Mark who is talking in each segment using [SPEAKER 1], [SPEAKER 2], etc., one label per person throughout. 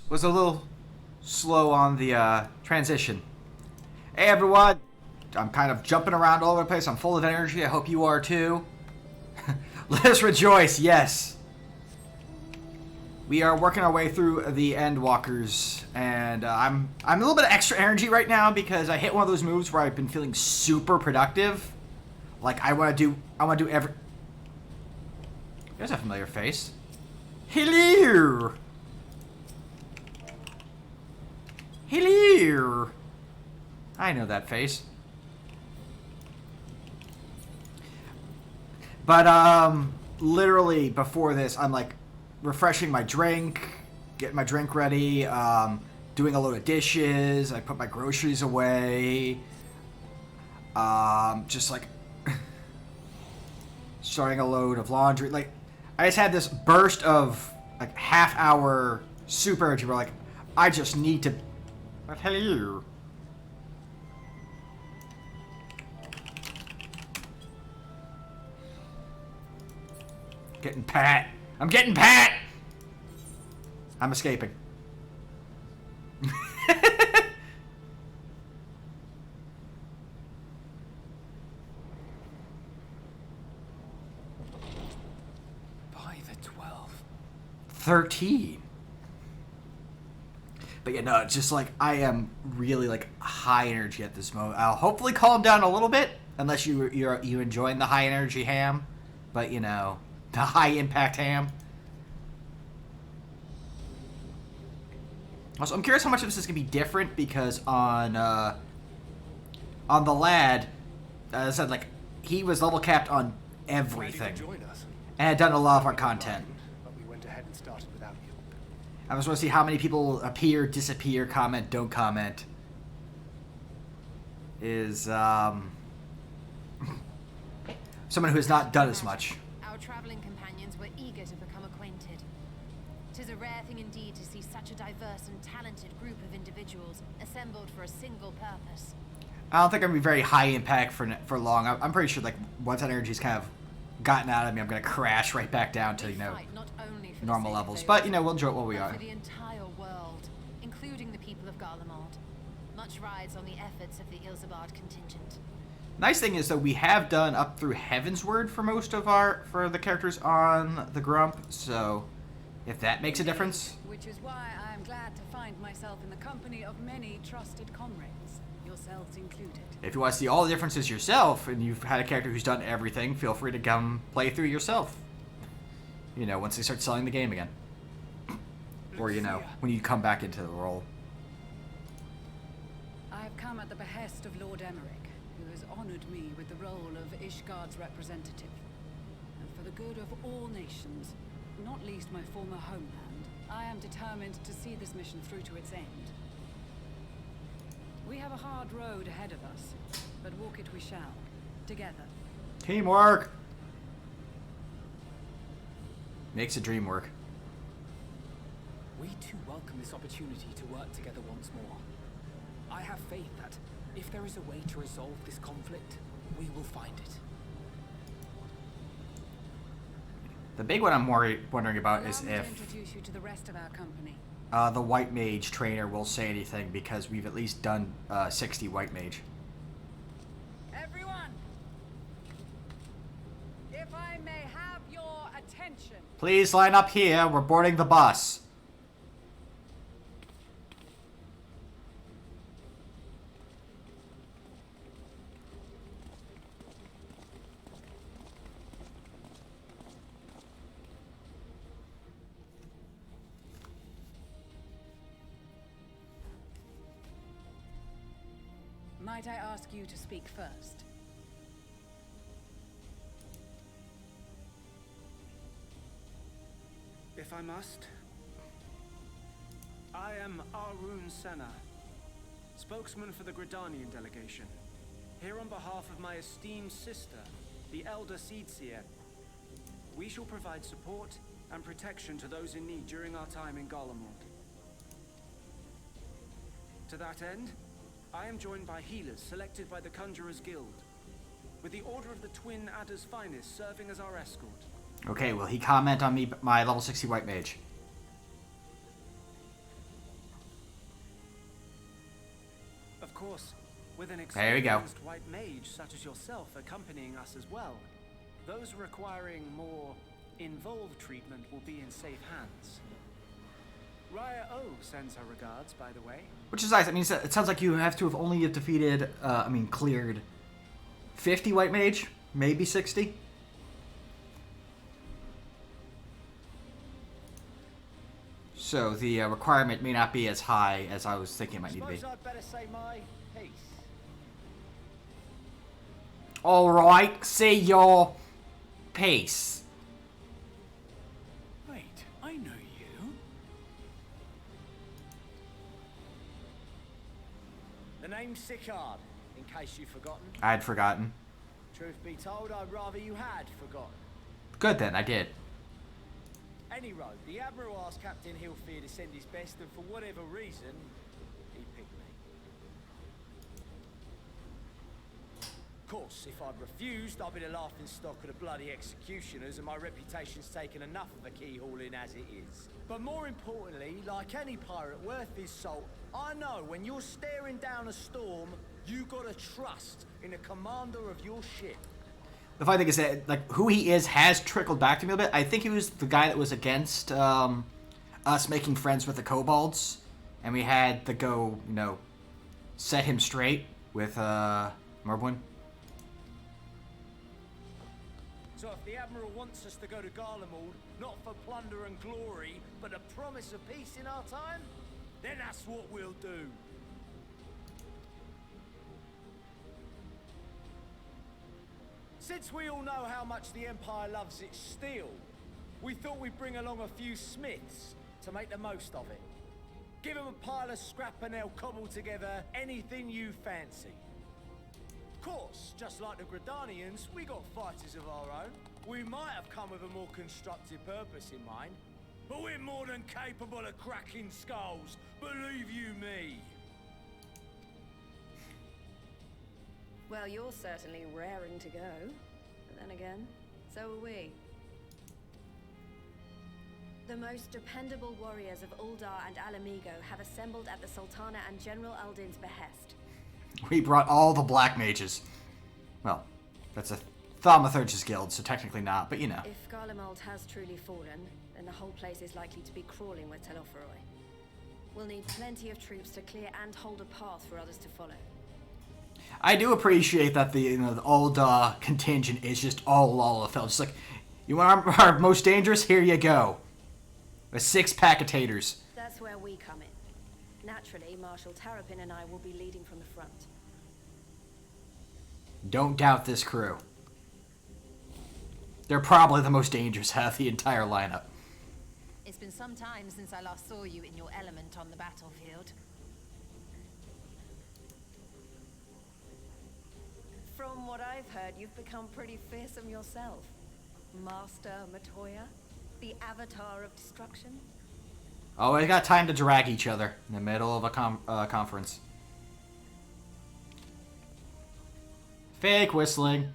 [SPEAKER 1] was a little slow on the transition. Hey everyone, I'm kind of jumping around all over the place. I'm full of energy. I hope you are too. Let us rejoice. Yes, we are working our way through the Endwalkers, and I'm a little bit of extra energy right now because I hit one of those moves where I've been feeling super productive. Like I want to do every. There's a familiar face. Hello. Hello. I know that face. But literally before this, I'm like refreshing my drink, getting my drink ready, doing a load of dishes. I put my groceries away. Just like starting a load of laundry. Like I just had this burst of like half-hour super energy where like I just need to. But hello. Getting pat. I'm getting pat. I'm escaping.
[SPEAKER 2] By the 12.
[SPEAKER 1] 13. But yeah, no, it's just like I am really like high energy at this moment. I'll hopefully calm down a little bit, unless you enjoying the high energy ham, but you know, the high impact ham. Also, I'm curious how much of this is gonna be different because on the lad, as I said, like he was level capped on everything and had done a lot of our content.
[SPEAKER 2] But we went ahead and started without you.
[SPEAKER 1] I just want to see how many people appear, disappear, comment, don't comment. Is someone who has not done as much.
[SPEAKER 3] Our traveling companions were eager to become acquainted. 'Tis a rare thing indeed to see such a diverse and talented group of individuals assembled for a single purpose.
[SPEAKER 1] I don't think I'm gonna be very high impact for long. I'm pretty sure like once that energy's kind of gotten out of me, I'm gonna crash right back down to normal levels. But you know, we'll enjoy it while we are.
[SPEAKER 3] For the entire world, including the people of Garlemald. Much rides on the efforts of the Ilzabard contingent.
[SPEAKER 1] Nice thing is though, we have done up through Heavensward for most of for the characters on the Grump, so if that makes a difference.
[SPEAKER 4] Which is why I am glad to find myself in the company of many trusted comrades, yourselves included.
[SPEAKER 1] If you want to see all the differences yourself, and you've had a character who's done everything, feel free to come play through yourself. You know, once they start selling the game again. Or, you know, when you come back into the role.
[SPEAKER 4] I have come at the behest of Lord Emmerich, who has honored me with the role of Ishgard's representative. And for the good of all nations, not least my former homeland, I am determined to see this mission through to its end. We have a hard road ahead of us, but walk it we shall, together.
[SPEAKER 1] Teamwork! Makes a dream work.
[SPEAKER 2] We too welcome this opportunity to work together once more. I have faith that if there is a way to resolve this conflict, we will find it.
[SPEAKER 1] The big one I'm wondering about is
[SPEAKER 4] Allow me to
[SPEAKER 1] if
[SPEAKER 4] introduce you to the rest of our company.
[SPEAKER 1] the White Mage trainer will say anything, because we've at least done 60 White Mage.
[SPEAKER 4] Everyone, if I may have your attention.
[SPEAKER 1] Please line up here, we're boarding the bus.
[SPEAKER 4] Might I ask you to speak first?
[SPEAKER 5] If I must. I am Arun Senna, spokesman for the Gridanian delegation, here on behalf of my esteemed sister, the Elder Seethe. We shall provide support and protection to those in need during our time in Garlemald. To that end, I am joined by healers selected by the Conjurers Guild, with the Order of the Twin Adder's Finest serving as our escort.
[SPEAKER 1] Okay, will he comment on my level 60 White Mage?
[SPEAKER 5] Of course, with an
[SPEAKER 1] There we go.
[SPEAKER 5] experienced white mage such as yourself accompanying us as well, those requiring more involved treatment will be in safe hands. Raya O sends her regards, by the way.
[SPEAKER 1] Which is nice. I mean, it sounds like you have to have only defeated, cleared 50 white mage, maybe 60. So the requirement may not be as high as I was thinking it might need to be.
[SPEAKER 5] Suppose I'd better say my piece.
[SPEAKER 1] Alright, say your piece.
[SPEAKER 2] Wait, I know you.
[SPEAKER 6] The name's Sicard, in case you've forgotten.
[SPEAKER 1] I'd forgotten.
[SPEAKER 6] Truth be told, I'd rather you had forgotten.
[SPEAKER 1] Good then, I did.
[SPEAKER 6] Any road, the Admiral asked Captain Hillfear to send his best, and for whatever reason, he picked me. Of course, if I'd refused, I'd be the laughing stock of the bloody executioners, and my reputation's taken enough of a keyhauling as it is. But more importantly, like any pirate worth his salt, I know when you're staring down a storm, you gotta trust in the commander of your ship.
[SPEAKER 1] The funny thing is that, like, who he is has trickled back to me a bit. I think he was the guy that was against us making friends with the kobolds, and we had to go, you know, set him straight with Merwin.
[SPEAKER 6] So if the Admiral wants us to go to Garlemald, not for plunder and glory, but a promise of peace in our time, then that's what we'll do. Since we all know how much the Empire loves its steel, we thought we'd bring along a few smiths to make the most of it. Give them a pile of scrap and they'll cobble together anything you fancy. Of course, just like the Gridanians, we got fighters of our own. We might have come with a more constructive purpose in mind, but we're more than capable of cracking skulls, believe you me.
[SPEAKER 7] Well, you're certainly raring to go. But then again, so are we. The most dependable warriors of Uldar and Alamigo have assembled at the Sultana and General Aldin's behest.
[SPEAKER 1] We brought all the black mages. Well, that's a Thaumathurge's guild, so technically not, but you know.
[SPEAKER 7] If Garlemald has truly fallen, then the whole place is likely to be crawling with Telophoroi. We'll need plenty of troops to clear and hold a path for others to follow.
[SPEAKER 1] I do appreciate that the old contingent is just all Lalafell. Just like, you want our most dangerous? Here you go. A 6-pack of taters.
[SPEAKER 7] That's where we come in. Naturally, Marshal Terrapin and I will be leading from the front.
[SPEAKER 1] Don't doubt this crew. They're probably the most dangerous out of the entire lineup.
[SPEAKER 3] It's been some time since I last saw you in your element on the battlefield.
[SPEAKER 7] From what I've heard, you've become pretty fearsome yourself. Master Matoya, the avatar of destruction.
[SPEAKER 1] Oh, we got time to drag each other in the middle of a conference. Fake whistling.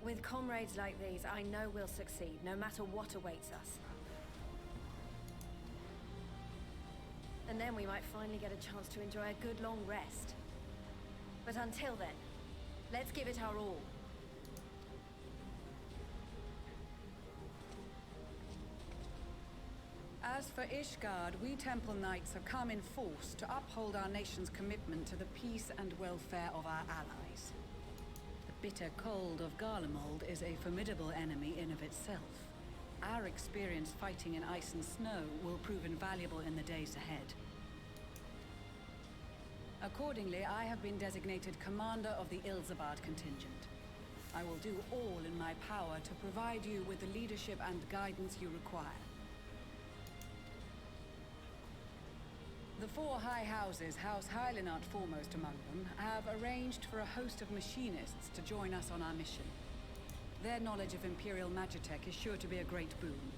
[SPEAKER 7] With comrades like these, I know we'll succeed, no matter what awaits us. And then we might finally get a chance to enjoy a good long rest. But until then, let's give it our all.
[SPEAKER 4] As for Ishgard, we Temple Knights have come in force to uphold our nation's commitment to the peace and welfare of our allies. The bitter cold of Garlemald is a formidable enemy in of itself. Our experience fighting in ice and snow will prove invaluable in the days ahead. Accordingly, I have been designated commander of the Ilzabard contingent. I will do all in my power to provide you with the leadership and guidance you require. The 4 high houses, House Hylinart foremost among them, have arranged for a host of machinists to join us on our mission. Their knowledge of Imperial Magitech is sure to be a great boon.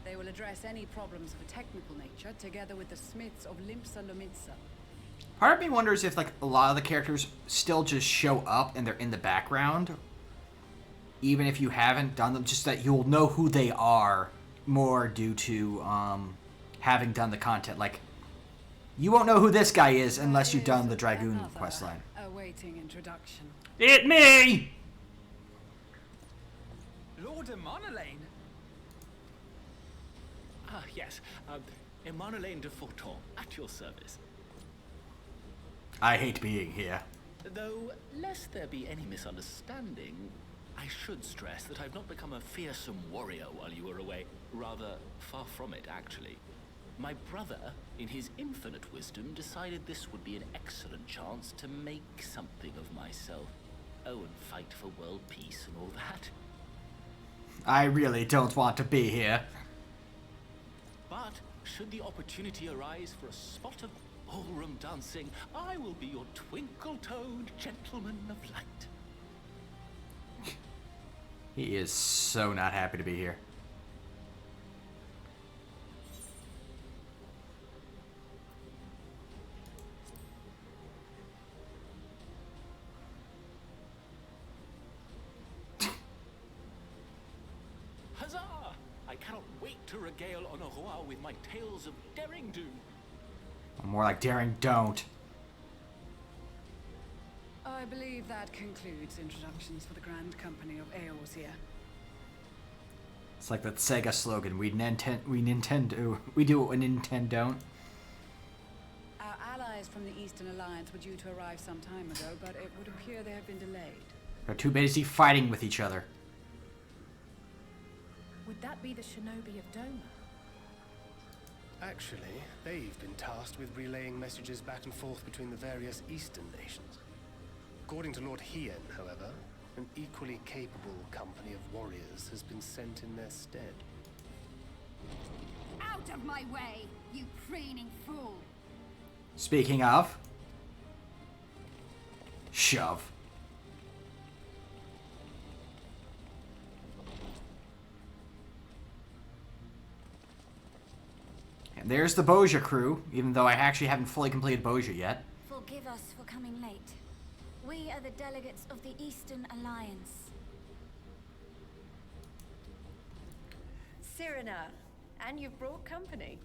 [SPEAKER 4] They will address any problems of a technical nature, together with the smiths of Limpsa Lomitsa.
[SPEAKER 1] Part of me wonders if, like, a lot of the characters still just show up and they're in the background. Even if you haven't done them, just that you'll know who they are more due to having done the content. Like, You won't know who this guy is unless you've done the Dragoon questline.
[SPEAKER 4] Awaiting introduction.
[SPEAKER 1] It me!
[SPEAKER 2] Lord Emanolain?
[SPEAKER 8] Ah, yes. Emanolain de Forton, at your service.
[SPEAKER 1] I hate being here.
[SPEAKER 8] Though, lest there be any misunderstanding, I should stress that I've not become a fearsome warrior while you were away. Rather, far from it, actually. My brother, in his infinite wisdom, decided this would be an excellent chance to make something of myself. Oh, and fight for world peace and all that.
[SPEAKER 1] I really don't want to be here.
[SPEAKER 8] But, should the opportunity arise for a spot of ballroom dancing, I will be your twinkle-toed gentleman of light.
[SPEAKER 1] He is so not happy to be here.
[SPEAKER 8] Huzzah! I cannot wait to regale Honoroa with my tales of daring do.
[SPEAKER 1] More like daring don't.
[SPEAKER 4] I believe that concludes introductions for the Grand Company of Eorzea.
[SPEAKER 1] It's like that Sega slogan. We do what Nintendo don't.
[SPEAKER 4] Our allies from the Eastern Alliance were due to arrive some time ago, but it would appear they have been delayed.
[SPEAKER 1] They're too busy fighting with each other.
[SPEAKER 3] Would that be the shinobi of Doma?
[SPEAKER 9] Actually, they've been tasked with relaying messages back and forth between the various Eastern nations. According to Lord Hien, however, an equally capable company of warriors has been sent in their stead.
[SPEAKER 3] Out of my way, you preening fool!
[SPEAKER 1] Speaking of, shove. And there's the Bozja crew, even though I actually haven't fully completed Bozja yet.
[SPEAKER 10] Forgive us for coming late. We are the delegates of the Eastern Alliance.
[SPEAKER 7] Cyrena, and you've brought company.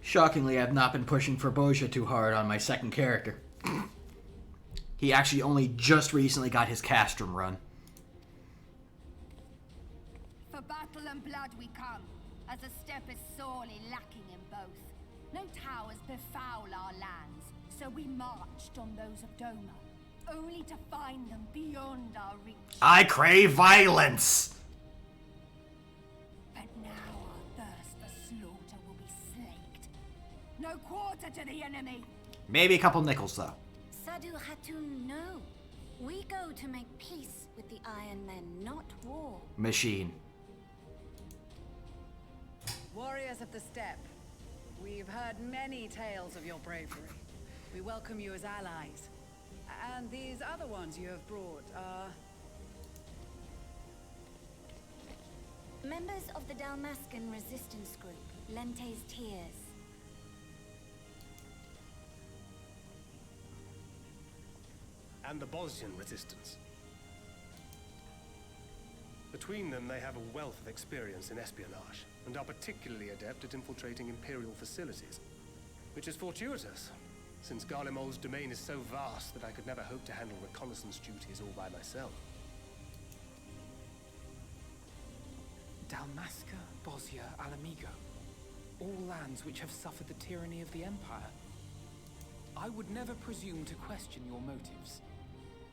[SPEAKER 1] Shockingly, I've not been pushing for Bozja too hard on my second character. He actually only just recently got his Castrum run.
[SPEAKER 3] For battle and blood we come, as a step is sorely lacking in both. No towers befoul our lands, so we marched on those of Doma, only to find them beyond our reach.
[SPEAKER 1] I crave violence!
[SPEAKER 3] But now our thirst for slaughter will be slaked. No quarter to the enemy!
[SPEAKER 1] Maybe a couple nickels, though.
[SPEAKER 10] Sadu Hatun, no. We go to make peace with the Iron Men, not war.
[SPEAKER 1] Machine.
[SPEAKER 4] Warriors of the Steppe, we've heard many tales of your bravery. We welcome you as allies. And these other ones you have brought are...
[SPEAKER 10] Members of the Dalmascan resistance group, Lente's Tears.
[SPEAKER 9] And the Bosnian resistance. Between them, they have a wealth of experience in espionage, and are particularly adept at infiltrating Imperial facilities. Which is fortuitous, since Garlemald's domain is so vast that I could never hope to handle reconnaissance duties all by myself.
[SPEAKER 2] Dalmasca, Bosnia, Alamigo. All lands which have suffered the tyranny of the Empire. I would never presume to question your motives.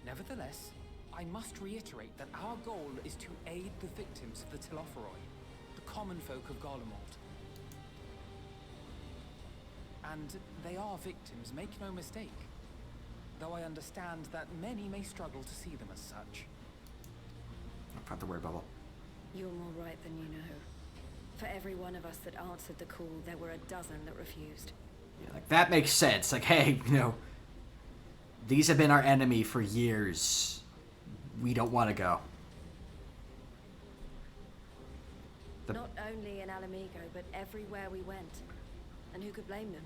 [SPEAKER 2] Nevertheless, I must reiterate that our goal is to aid the victims of the Telophoroi, the common folk of Garlemald. And they are victims, make no mistake. Though I understand that many may struggle to see them as such.
[SPEAKER 1] Not the word bubble.
[SPEAKER 7] You're more right than you know. For every one of us that answered the call, there were a dozen that refused.
[SPEAKER 1] Yeah, like, that makes sense. Like, hey, you know, these have been our enemy for years. We don't want to go.
[SPEAKER 7] Not only in Alamigo, but everywhere we went. And who could blame them?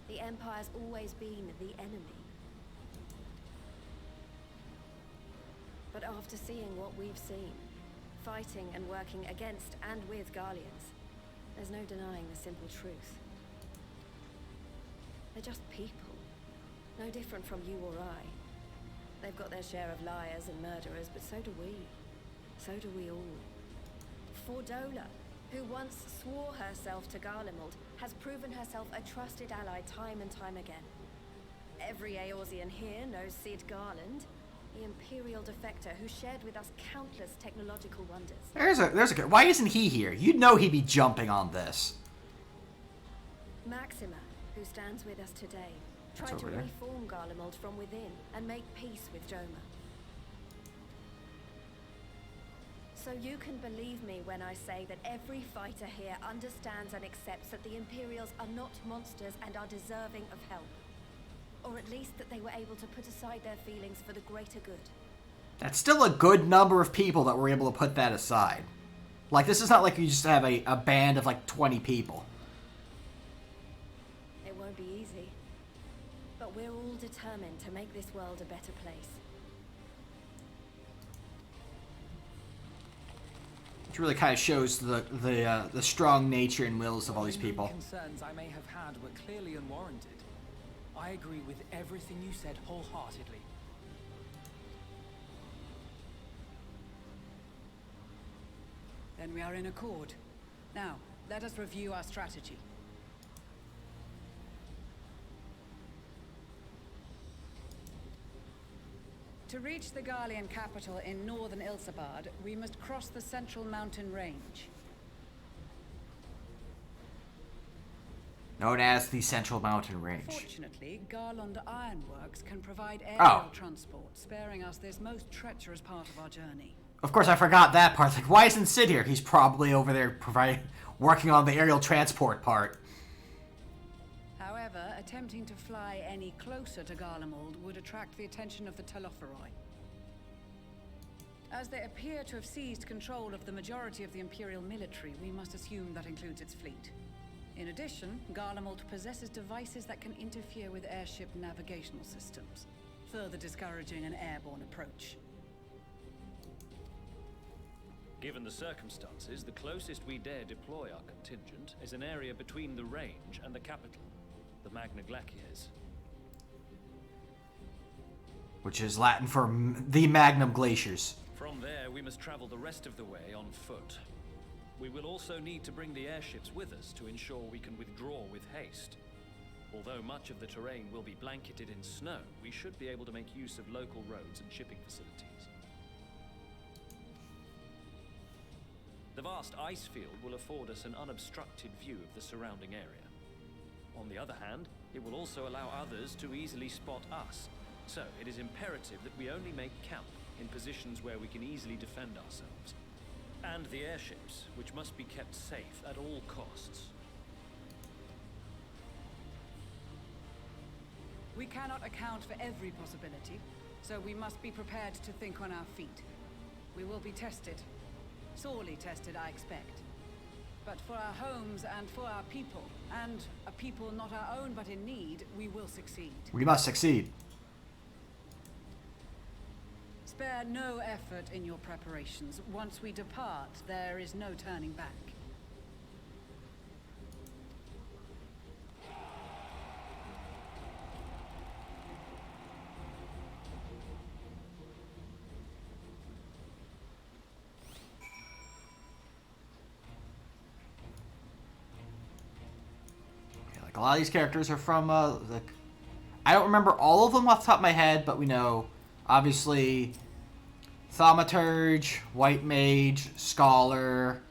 [SPEAKER 7] The Empire's always been the enemy. But after seeing what we've seen, fighting and working against and with Garleans, there's no denying the simple truth. They're just people. No different from you or I. They've got their share of liars and murderers, but so do we. So do we all. Fordola, who once swore herself to Garlemald, has proven herself a trusted ally time and time again. Every Eorzean here knows Seethe Garland, the Imperial defector who shared with us countless technological wonders.
[SPEAKER 1] There's a why isn't he here? You'd know he'd be jumping on this.
[SPEAKER 7] Maxima, who stands with us today, tried to
[SPEAKER 1] over there.
[SPEAKER 7] reform Garlemald from within and make peace with Joma. So you can believe me when I say that every fighter here understands and accepts that the Imperials are not monsters and are deserving of help. Or at least that they were able to put aside their feelings for the greater good.
[SPEAKER 1] That's still a good number of people that were able to put that aside. Like, this is not like you just have a band of, like, 20 people.
[SPEAKER 7] It won't be easy. But we're all determined to make this world a better place.
[SPEAKER 1] Which really kind of shows the strong nature and wills of all these people.
[SPEAKER 2] Concerns I may have had were clearly unwarranted. I agree with everything you said wholeheartedly.
[SPEAKER 4] Then we are in accord. Now, let us review our strategy. To reach the Garlean capital in northern Ilsabard, we must cross the central mountain range.
[SPEAKER 1] Known as the Central Mountain Range.
[SPEAKER 4] Fortunately, Garlemald Ironworks can provide aerial transport, sparing us this most treacherous part of our journey.
[SPEAKER 1] Of course, I forgot that part. Like, why isn't Sid here? He's probably over there working on the aerial transport part.
[SPEAKER 4] However, attempting to fly any closer to Garlemald would attract the attention of the Telophoroi. As they appear to have seized control of the majority of the Imperial military, we must assume that includes its fleet. In addition, Garlemald possesses devices that can interfere with airship navigational systems, further discouraging an airborne approach.
[SPEAKER 11] Given the circumstances, the closest we dare deploy our contingent is an area between the range and the capital, the Magna Glaciers.
[SPEAKER 1] Which is Latin for the Magnum Glaciers.
[SPEAKER 11] From there, we must travel the rest of the way on foot. We will also need to bring the airships with us to ensure we can withdraw with haste. Although much of the terrain will be blanketed in snow, we should be able to make use of local roads and shipping facilities. The vast ice field will afford us an unobstructed view of the surrounding area. On the other hand, it will also allow others to easily spot us, so it is imperative that we only make camp in positions where we can easily defend ourselves. And the airships, which must be kept safe at all costs.
[SPEAKER 4] We cannot account for every possibility, so we must be prepared to think on our feet. We will be tested. Sorely tested, I expect. But for our homes and for our people, and a people not our own but in need, we will succeed.
[SPEAKER 1] We must succeed.
[SPEAKER 4] Spare no effort in your preparations. Once we depart, there is no turning back.
[SPEAKER 1] A lot of these characters are from, I don't remember all of them off the top of my head, but we know, obviously, Thaumaturge, White Mage, Scholar.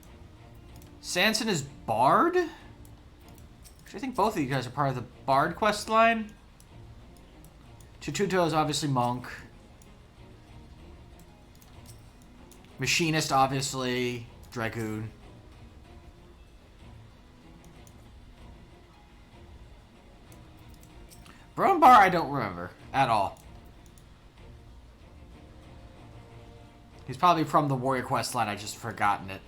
[SPEAKER 1] Sanson is Bard? Actually, I think both of you guys are part of the Bard quest line. Chituto is obviously Monk. Machinist, obviously, Dragoon. Brumbar, I don't remember at all. He's probably from the Warrior Quest line, I just forgotten it.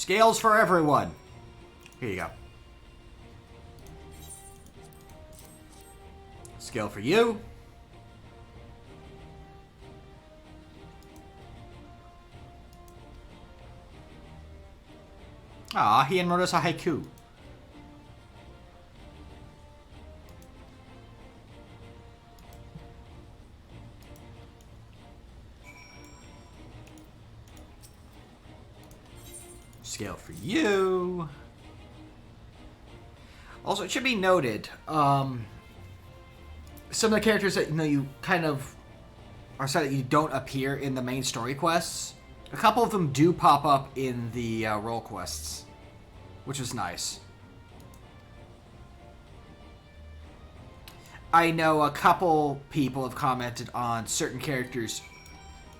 [SPEAKER 1] Scales for everyone. Here you go. Scale for you. Ah, he wrote us a haiku. Scale for you. Also, it should be noted, some of the characters that you kind of are said that you don't appear in the main story quests. A couple of them do pop up in the role quests, which is nice. I know a couple people have commented on certain characters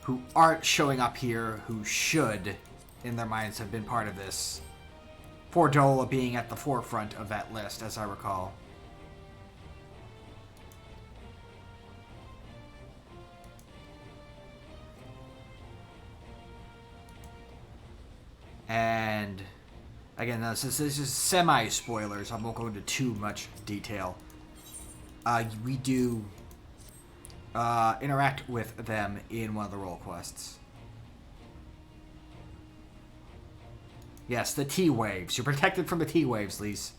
[SPEAKER 1] who aren't showing up here who should, in their minds, have been part of this. Fordola being at the forefront of that list, as I recall. And again, this is semi-spoilers. I won't go into too much detail. We do interact with them in one of the role quests. Yes, the T-Waves. You're protected from the T-Waves, Lise.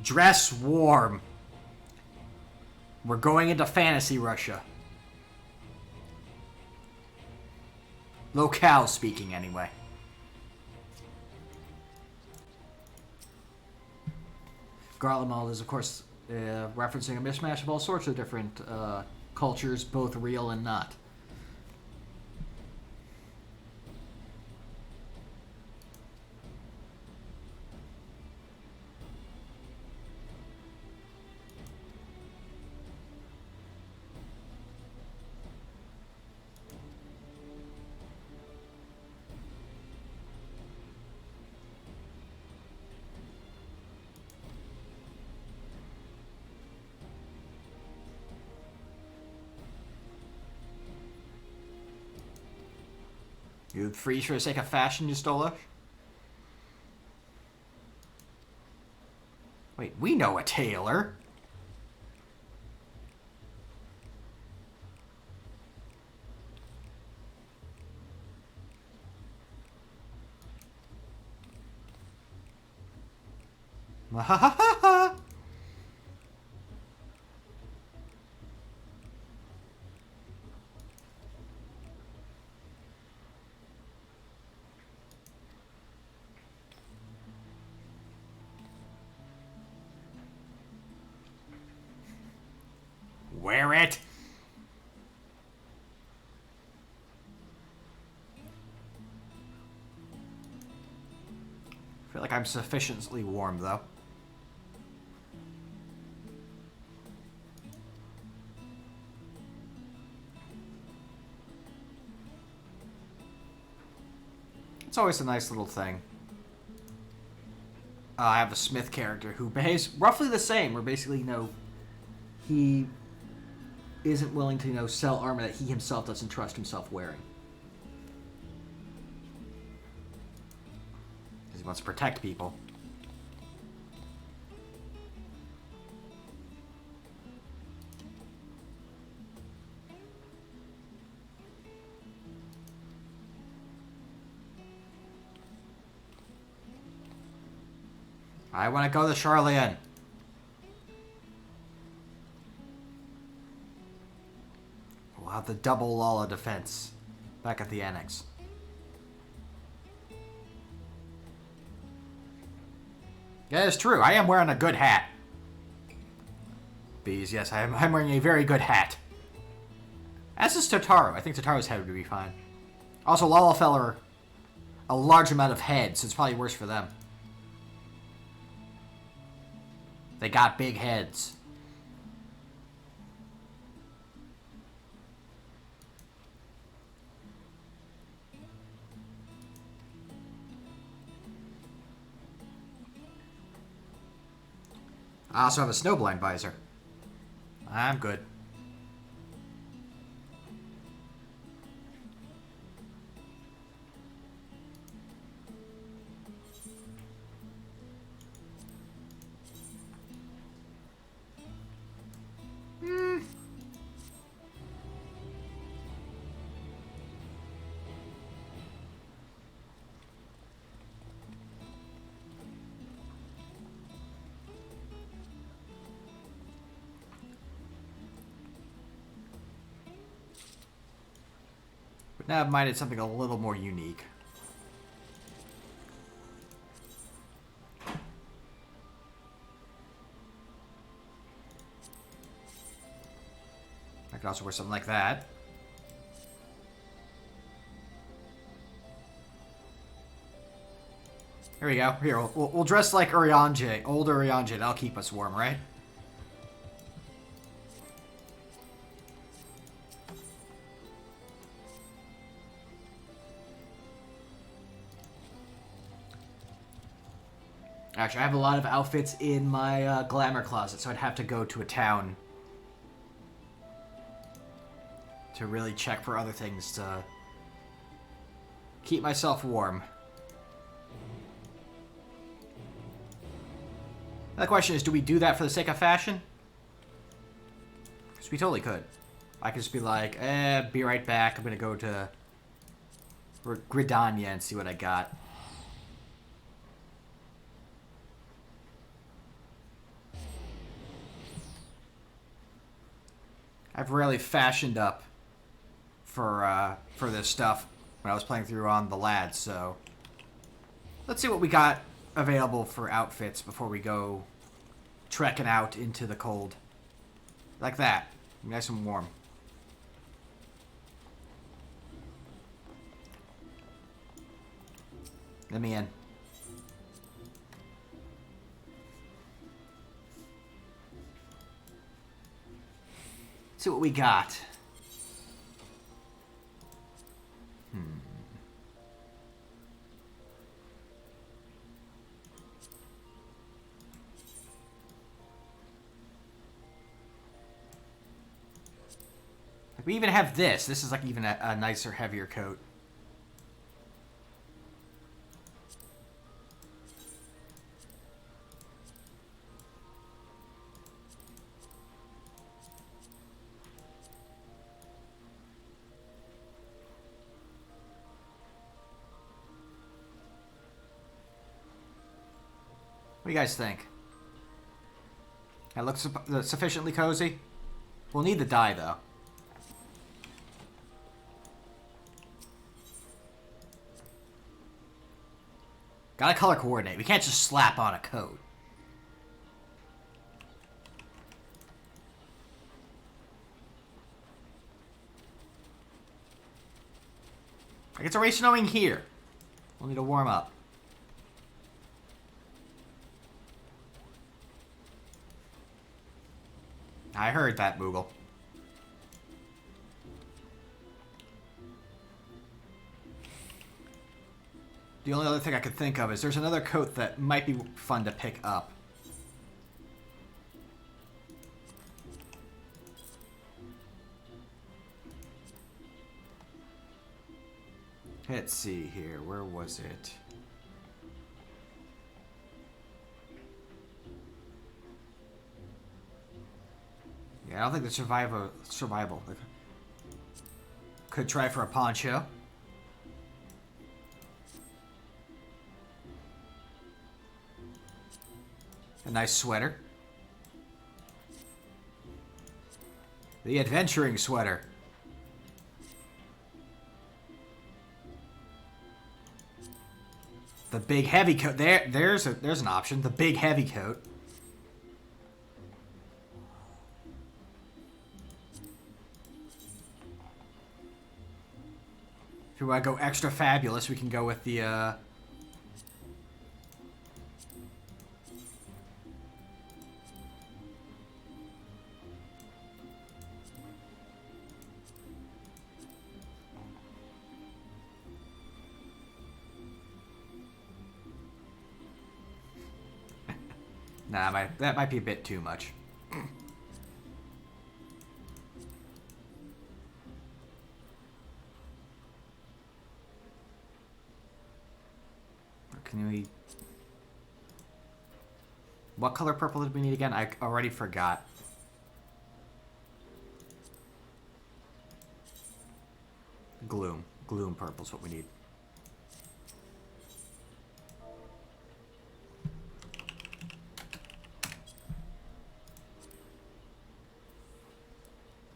[SPEAKER 1] Dress warm. We're going into fantasy Russia. Locale speaking, anyway. Garlemald is, of course, referencing a mishmash of all sorts of different cultures, both real and not. You freeze for the sake of fashion, you stole. Wait, we know a tailor. Wear it. I feel like I'm sufficiently warm, though. It's always a nice little thing. I have a Smith character who behaves roughly the same, where basically, he isn't willing to, sell armor that he himself doesn't trust himself wearing. Because he wants to protect people. I want to go to Charlian. of the double Lala defense back at the annex. Yeah, it's true. I am wearing a good hat. Bees, yes, I'm wearing a very good hat. As is Totaro. I think Totaro's head would be fine. Also, Lalafell are a large amount of heads, so it's probably worse for them. They got big heads. I also have a snowblind visor. I'm good. But now I've minded something a little more unique. I could also wear something like that. Here we go. Here, we'll dress like Urianger, old Urianger. That'll keep us warm, right? Actually, I have a lot of outfits in my glamour closet, so I'd have to go to a town to really check for other things to keep myself warm. The question is, do we do that for the sake of fashion? Because we totally could. I could just be like, be right back. I'm going to go to Gridania and see what I got. I've rarely fashioned up for this stuff when I was playing through on the lads, so let's see what we got available for outfits before we go trekking out into the cold. Like that. Nice and warm. Let me in. See what we got. We even have this. This is like even a nicer, heavier coat. What do you guys think? That looks sufficiently cozy? We'll need the dye, though. Gotta color coordinate. We can't just slap on a coat. Like, it's already snowing here. We'll need to warm up. I heard that, Moogle. The only other thing I could think of is there's another coat that might be fun to pick up. Let's see here. Where was it? Yeah, I don't think the survival. Could try for a poncho. A nice sweater. The adventuring sweater. The big heavy coat. There's an option. The big heavy coat. If we want to go extra fabulous, we can go with the Nah, that might be a bit too much. Can we... What color purple did we need again? I already forgot. Gloom. Gloom purple is what we need.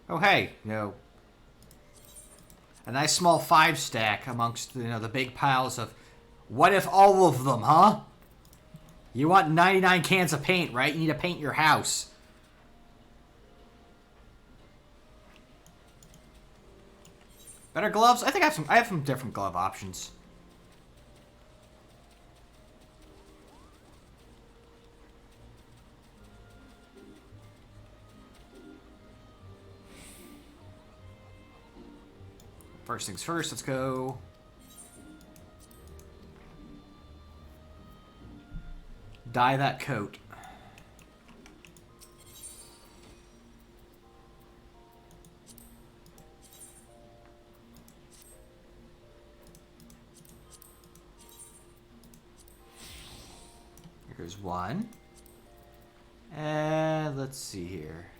[SPEAKER 1] Oh, hey, you know, a nice small 5 stack amongst, you know, the big piles of, what if all of them, huh? You want 99 cans of paint, right? You need to paint your house. Better gloves? I think I have some different glove options. First things first, let's go. Dye that coat. Here's one. And let's see here.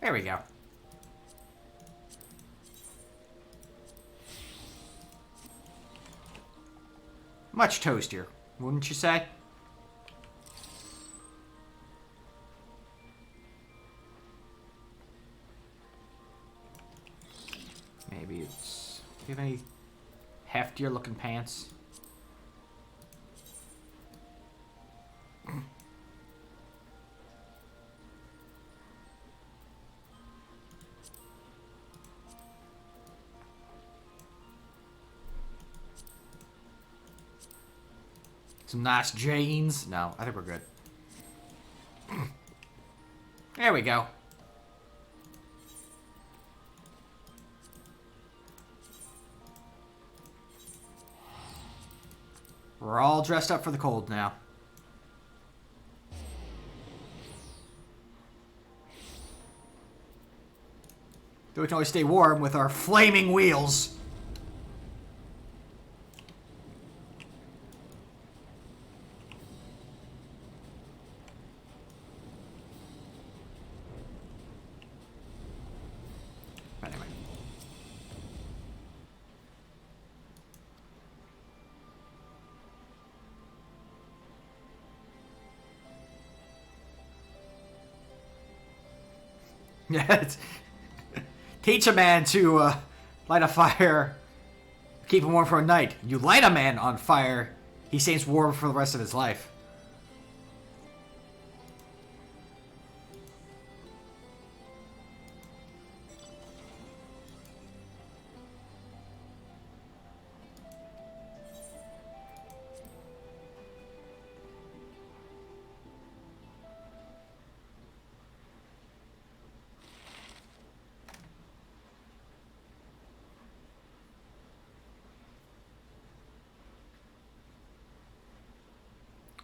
[SPEAKER 1] There we go. Much toastier, wouldn't you say? Maybe it's... Do you have any heftier looking pants? Some nice jeans. No, I think we're good. There we go. We're all dressed up for the cold now. Though we can always stay warm with our flaming wheels. Yeah, teach a man to light a fire, keep him warm for a night. You light a man on fire, he stays warm for the rest of his life.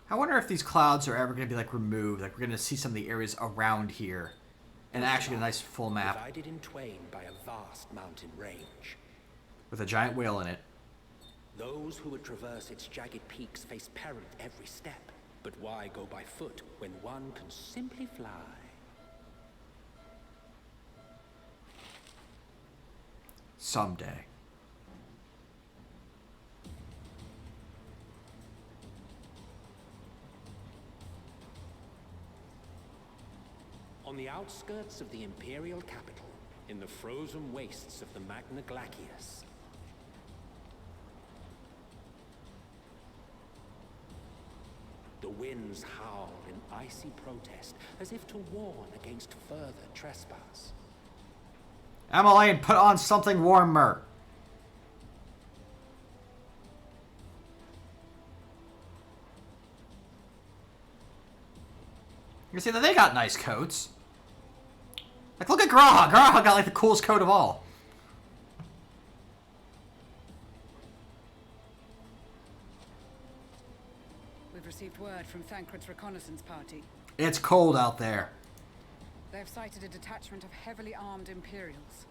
[SPEAKER 1] I wonder if these clouds are ever going to be like removed. Like we're going to see some of the areas around here, and actually get a nice full map
[SPEAKER 12] Divided in twain by a vast mountain range.
[SPEAKER 1] with a giant whale in it.
[SPEAKER 12] Those who would traverse its jagged peaks face peril at every step. But why go by foot when one can simply fly?
[SPEAKER 1] Someday.
[SPEAKER 12] On the outskirts of the Imperial capital, in the frozen wastes of the Magna Glacius. The winds howl in icy protest, as if to warn against further trespass.
[SPEAKER 1] Emmeline, put on something warmer. You see that they got nice coats. Like, look at Graha. Graha got like the coolest coat of all.
[SPEAKER 4] We've received word from Thancred's reconnaissance party.
[SPEAKER 1] It's cold out there.
[SPEAKER 4] They've sighted a detachment of heavily armed Imperials.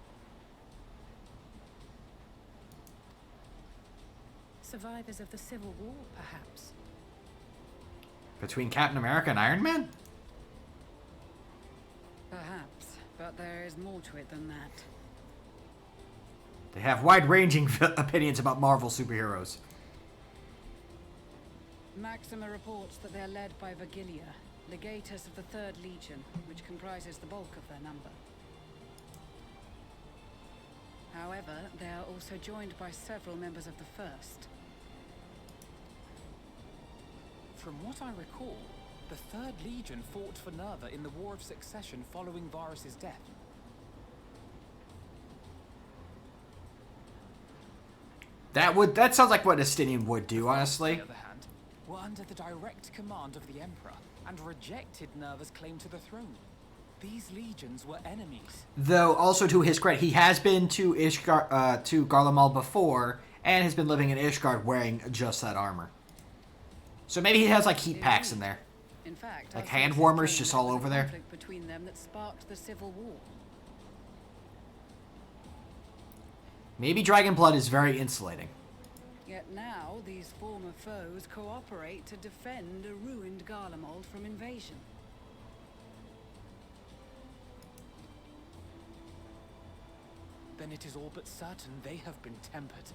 [SPEAKER 10] Survivors of the Civil War, perhaps.
[SPEAKER 1] Between Captain America and Iron Man?
[SPEAKER 4] Perhaps, but there is more to it than that.
[SPEAKER 1] They have wide-ranging opinions about Marvel superheroes.
[SPEAKER 4] Maxima reports that they're led by Vergilia, legatus of the 3rd Legion, which comprises the bulk of their number. However, they are also joined by several members of the 1st.
[SPEAKER 2] From what I recall, the 3rd Legion fought for Nerva in the War of Succession following Varus's death.
[SPEAKER 1] That sounds like what Estinian would do, honestly.
[SPEAKER 2] On the other hand, were under the direct command of the Emperor and rejected Nerva's claim to the throne. These legions were enemies.
[SPEAKER 1] Though, also to his credit, he has been to Garlemald before, and has been living in Ishgard wearing just that armor. So maybe he has like heat packs in there.
[SPEAKER 4] In fact,
[SPEAKER 1] like hand warmers just all over there.
[SPEAKER 4] Conflict between them that sparked the Civil War.
[SPEAKER 1] Maybe Dragon Blood is very insulating.
[SPEAKER 4] Yet now, these former foes cooperate to defend a ruined Garlemald from invasion.
[SPEAKER 2] Then it is all but certain they have been tempered.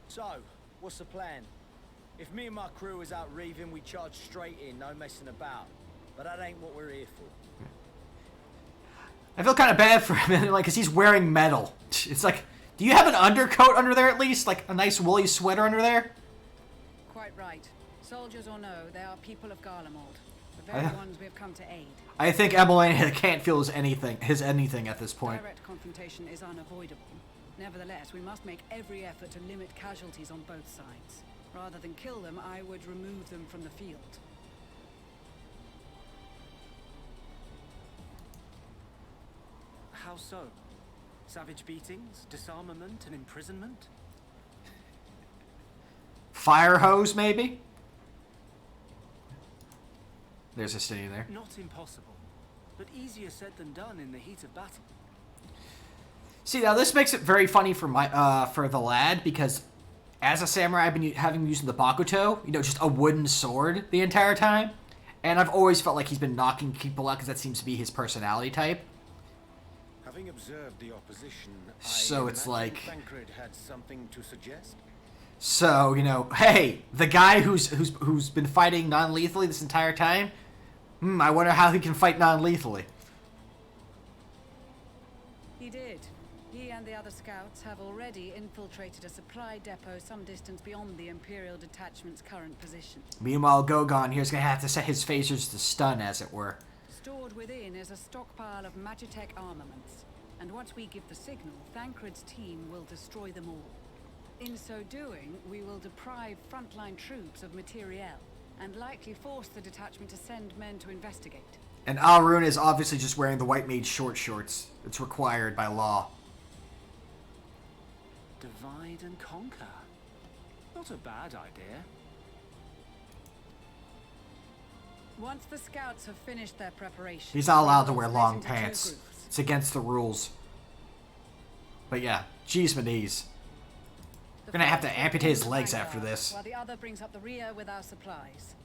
[SPEAKER 6] So, what's the plan? If me and my crew is out reaving, we charge straight in, no messing about. But that ain't what we're here for.
[SPEAKER 1] I feel kind of bad for him, like, because he's wearing metal. It's like, do you have an undercoat under there at least? Like a nice woolly sweater under there?
[SPEAKER 4] Quite right. Soldiers or no, they are people of Garlemald. The very ones we have come to aid.
[SPEAKER 1] I think Emmeline can't feel his anything at this point.
[SPEAKER 4] Direct confrontation is unavoidable. Nevertheless, we must make every effort to limit casualties on both sides. Rather than kill them, I would remove them from the field.
[SPEAKER 5] How so? Savage beatings, disarmament, and imprisonment?
[SPEAKER 1] Fire hose, maybe? There's a city there.
[SPEAKER 5] Not impossible, but easier said than done in the heat of battle.
[SPEAKER 1] See, now this makes it very funny for the lad, because as a samurai, I've been having using the Bakuto, you know, just a wooden sword the entire time, and I've always felt like he's been knocking people out because that seems to be his personality type.
[SPEAKER 12] Having observed the opposition,
[SPEAKER 1] so it's like,
[SPEAKER 12] Thancred had something to suggest.
[SPEAKER 1] So, you know, hey, the guy who's been fighting non-lethally this entire time, I wonder how he can fight non-lethally.
[SPEAKER 4] He did. He and the other scouts have already infiltrated a supply depot some distance beyond the Imperial detachment's current position.
[SPEAKER 1] Meanwhile, Gogon here's gonna have to set his phasers to stun, as it were.
[SPEAKER 4] Stored within is a stockpile of Magitech armaments, and once we give the signal, Thancred's team will destroy them all. In so doing, we will deprive frontline troops of materiel, and likely force the detachment to send men to investigate.
[SPEAKER 1] And Alrune is obviously just wearing the white mage short shorts. It's required by law.
[SPEAKER 5] Divide and conquer. Not a bad idea.
[SPEAKER 4] Once the scouts have finished their preparation,
[SPEAKER 1] He's not allowed to wear long pants. It's against the rules. But yeah, geez, Maniz. We're gonna have to amputate his legs after this.
[SPEAKER 4] While the other brings up the rear with our supplies.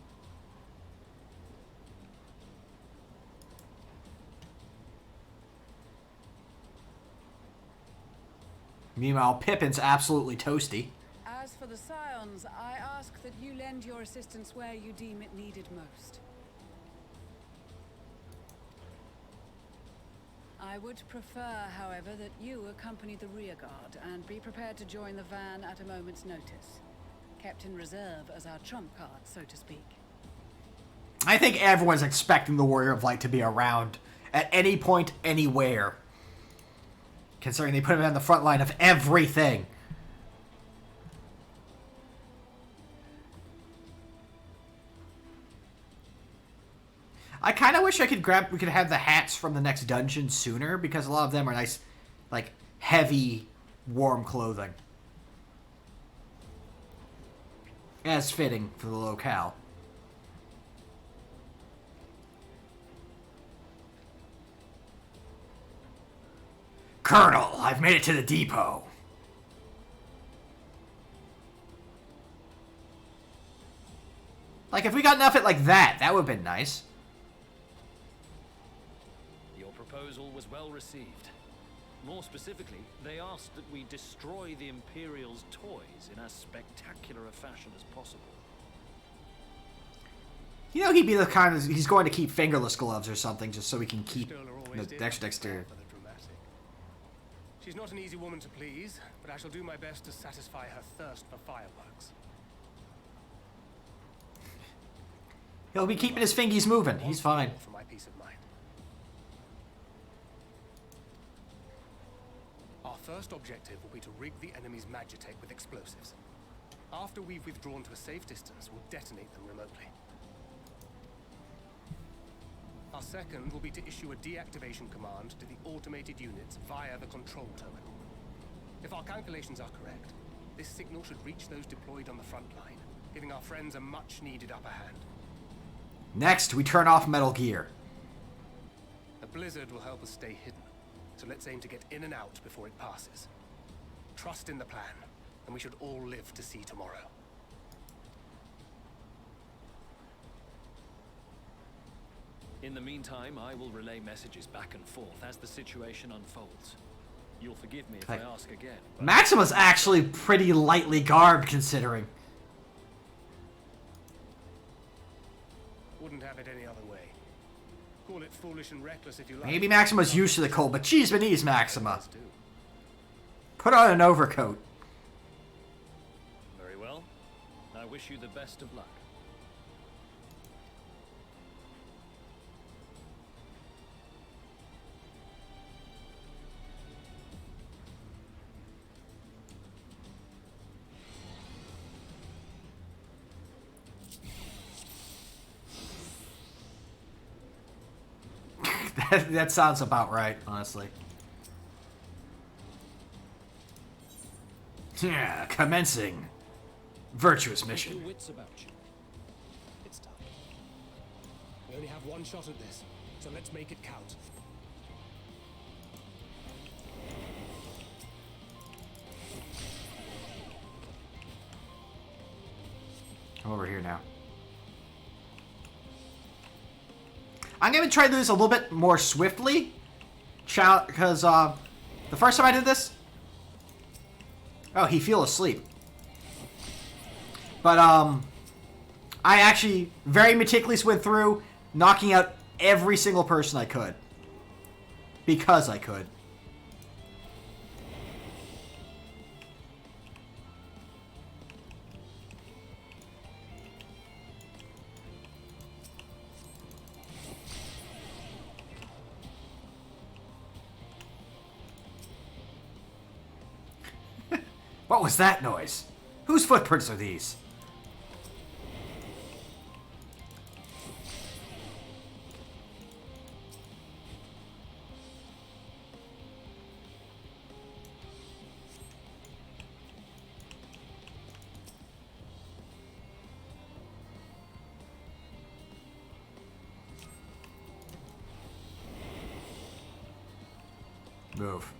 [SPEAKER 1] Meanwhile, Pippin's absolutely toasty.
[SPEAKER 4] As for the Scions, I ask that you lend your assistance where you deem it needed most. I would prefer, however, that you accompany the rearguard and be prepared to join the van at a moment's notice. Kept in reserve as our trump card, so to speak.
[SPEAKER 1] I think everyone's expecting the Warrior of Light to be around at any point, anywhere. Considering they put him on the front line of everything. I kind of wish we could have the hats from the next dungeon sooner, because a lot of them are nice, like, heavy, warm clothing. As fitting for the locale. Colonel, I've made it to the depot. Like, if we got enough of it like that, that would have been nice.
[SPEAKER 11] Your proposal was well received. More specifically, they asked that we destroy the Imperial's toys in as spectacular a fashion as possible.
[SPEAKER 1] You know, he'd be the kind of... He's going to keep fingerless gloves or something just so we can keep the extra dexterity.
[SPEAKER 9] She's not an easy woman to please, but I shall do my best to satisfy her thirst for fireworks.
[SPEAKER 1] He'll be keeping his fingies moving. He's fine.
[SPEAKER 9] For my peace of mind. Our first objective will be to rig the enemy's magitech with explosives. After we've withdrawn to a safe distance, we'll detonate them remotely. Our second will be to issue a deactivation command to the automated units via the control terminal. If our calculations are correct, this signal should reach those deployed on the front line, giving our friends a much-needed upper hand.
[SPEAKER 1] Next, we turn off Metal Gear.
[SPEAKER 9] The blizzard will help us stay hidden, so let's aim to get in and out before it passes. Trust in the plan, and we should all live to see tomorrow.
[SPEAKER 11] In the meantime, I will relay messages back and forth as the situation unfolds. You'll forgive me if I ask again.
[SPEAKER 1] Maxima's actually pretty lightly garbed, considering.
[SPEAKER 9] Wouldn't have it any other way. Call it foolish and reckless if you like.
[SPEAKER 1] Maybe Maxima's used to the cold, but geez, Benese Maxima. Put on an overcoat.
[SPEAKER 11] Very well. I wish you the best of luck.
[SPEAKER 1] That sounds about right, honestly. Yeah, commencing. Virtuous mission.
[SPEAKER 9] Your wits about you. It's tough. We only have one shot at this, so let's make it count.
[SPEAKER 1] I'm over here now. I'm going to try to do this a little bit more swiftly. Because the first time I did this... Oh, he fell asleep. But I actually very meticulously went through, knocking out every single person I could. Because I could. What was that noise? Whose footprints are these? Move.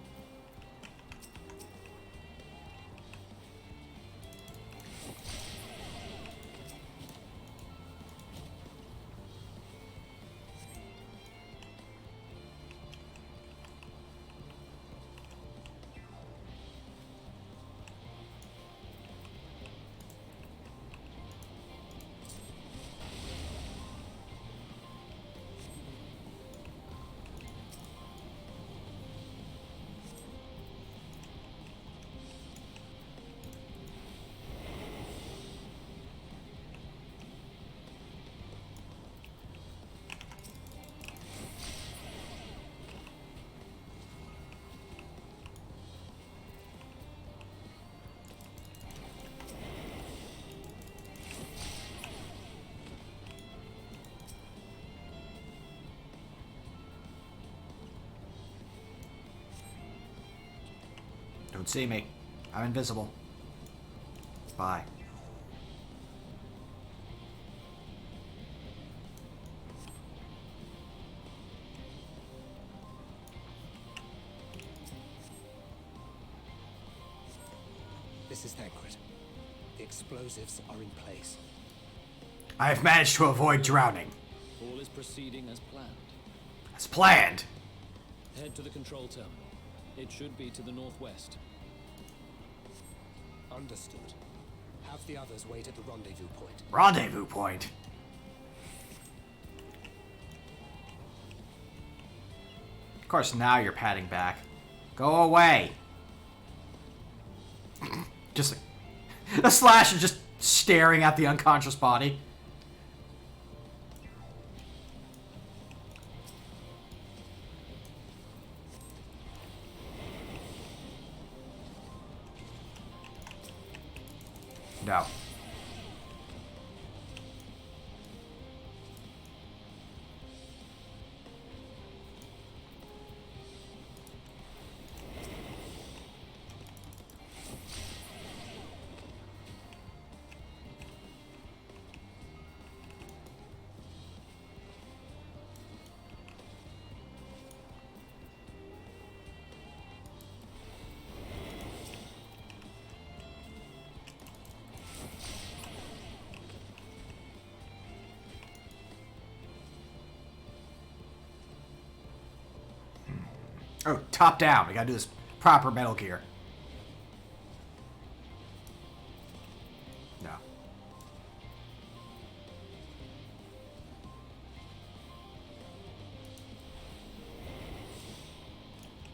[SPEAKER 1] Don't see me. I'm invisible. Bye.
[SPEAKER 12] This is Thancred. The explosives are in place.
[SPEAKER 1] I have managed to avoid drowning.
[SPEAKER 13] All is proceeding as planned.
[SPEAKER 1] As planned.
[SPEAKER 13] Head to the control terminal. It should be to the northwest.
[SPEAKER 12] Understood. Have the others wait at the rendezvous point.
[SPEAKER 1] Rendezvous point? Of course, now you're patting back. Go away. Just the Slash is just staring at the unconscious body. No. Oh, top down. We gotta do this proper Metal Gear. No.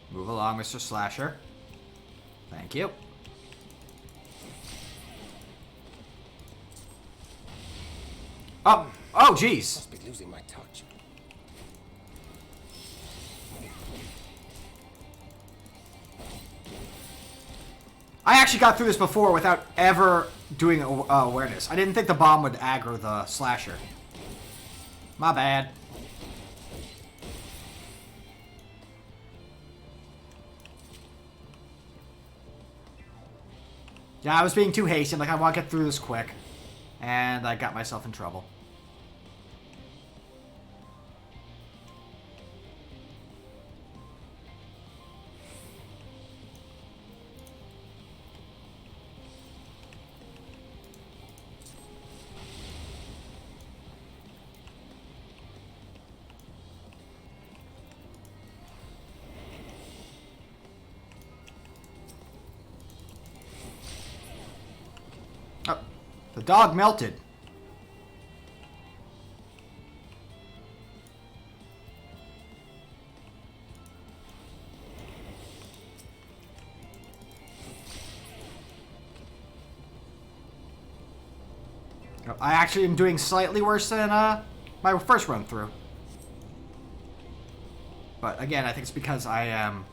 [SPEAKER 1] Move along, Mr. Slasher. Thank you. Oh, oh, jeez.
[SPEAKER 12] Must be losing my touch.
[SPEAKER 1] I actually got through this before without ever doing awareness. I didn't think the bomb would aggro the Slasher. My bad. Yeah, I was being too hasty. Like, I want to get through this quick. And I got myself in trouble. Oh, the dog melted. I actually am doing slightly worse than my first run through. But again, I think it's because I am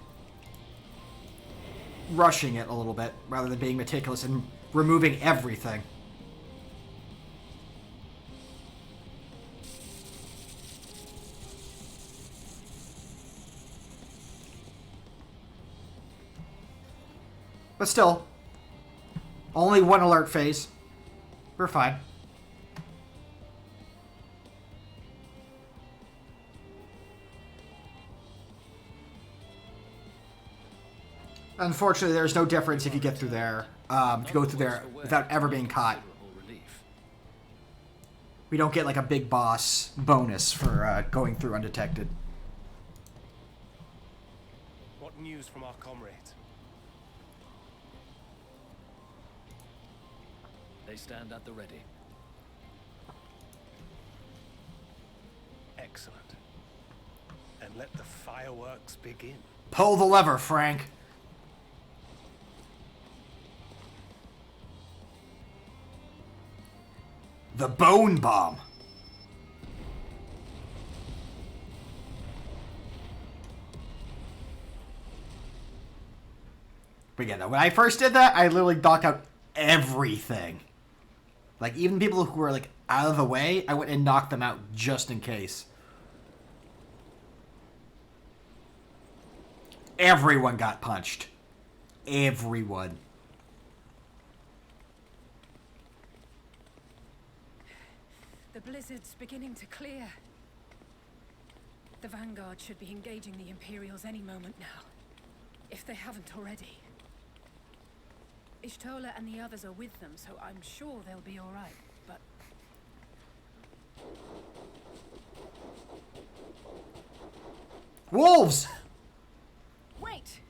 [SPEAKER 1] rushing it a little bit rather than being meticulous and removing everything. But still, only one alert phase. We're fine. Unfortunately, there's no difference if you get through there, if you go through there without ever being caught. We don't get like a big boss bonus for going through undetected.
[SPEAKER 9] What news from our comrades?
[SPEAKER 13] They stand at the ready.
[SPEAKER 9] Excellent. And let the fireworks begin.
[SPEAKER 1] Pull the lever, Frank. The bone bomb. But yeah, when I first did that, I literally knocked out everything. Like, even people who were, like, out of the way, I went and knocked them out just in case. Everyone got punched. everyone.
[SPEAKER 4] The blizzard's beginning to clear. The Vanguard should be engaging the Imperials any moment now, if they haven't already. Ishtola and the others are with them, so I'm sure they'll be all right, but...
[SPEAKER 1] Wolves!
[SPEAKER 4] Wait!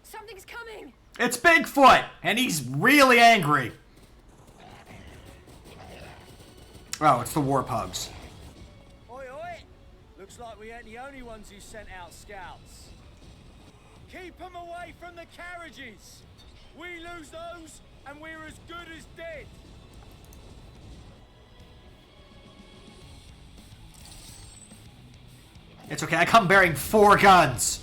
[SPEAKER 4] Something's coming!
[SPEAKER 1] It's Bigfoot! And he's really angry. Oh, it's the war pugs.
[SPEAKER 6] Oi, oi! Looks like we ain't the only ones who sent out scouts. Keep them away from the carriages! We lose those, and we're as good as dead!
[SPEAKER 1] It's okay, I come bearing 4 guns.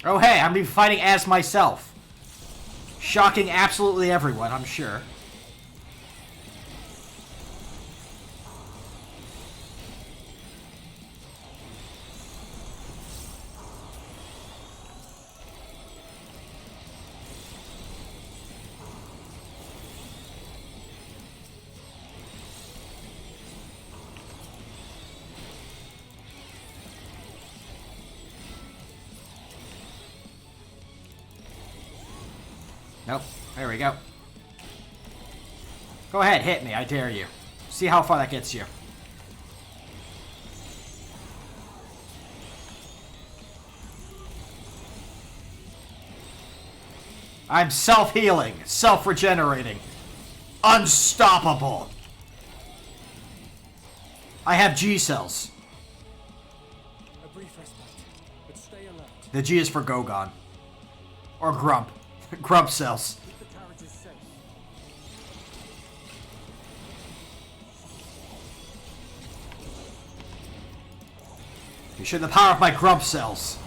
[SPEAKER 1] Oh hey, I'm gonna be fighting as myself. Shocking absolutely everyone, I'm sure. Nope. There we go. Go ahead, hit me. I dare you. See how far that gets you. I'm self-healing, self-regenerating, unstoppable. I have G cells.
[SPEAKER 6] A brief respite, but stay alert.
[SPEAKER 1] The G is for Gogon. Or Grump. Grump cells.
[SPEAKER 6] Keep the carriages safe.
[SPEAKER 1] You should have the power of my Grump cells.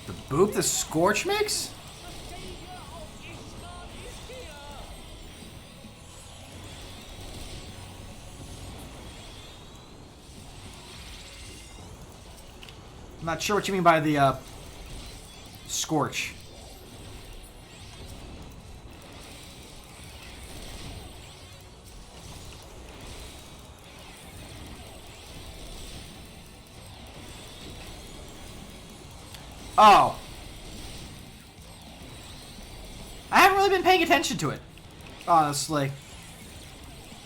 [SPEAKER 1] The boop the Scorch makes? I'm not sure what you mean by the, Scorch. Oh. I haven't really been paying attention to it, honestly.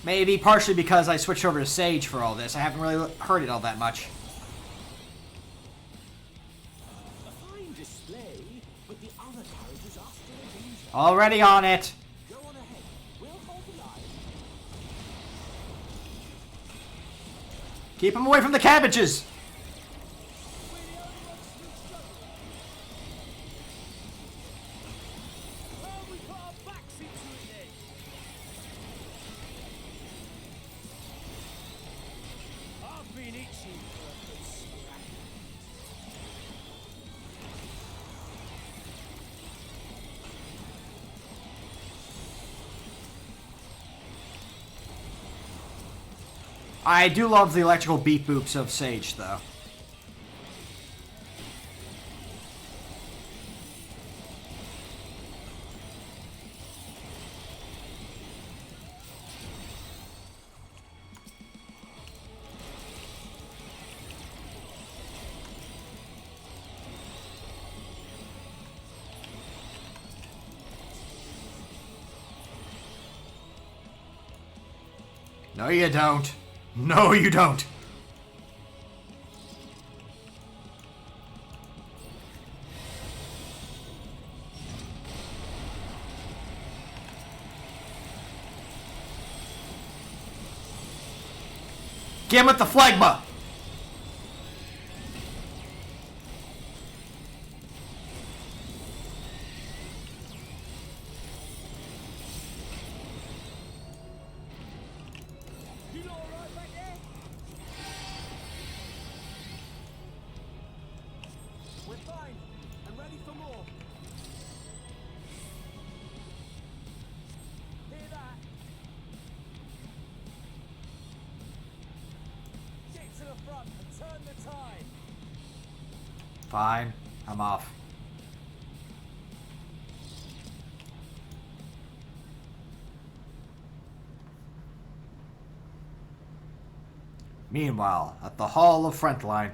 [SPEAKER 1] Maybe partially because I switched over to Sage for all this. I haven't really heard it all that much. Already on it. Keep him away from the cabbages. I do love the electrical beat boops of Sage, though. No, you don't. No, you don't. Get him with the phlegma.
[SPEAKER 6] time.
[SPEAKER 1] Fine. I'm off. Meanwhile, at the Hall of Frontline.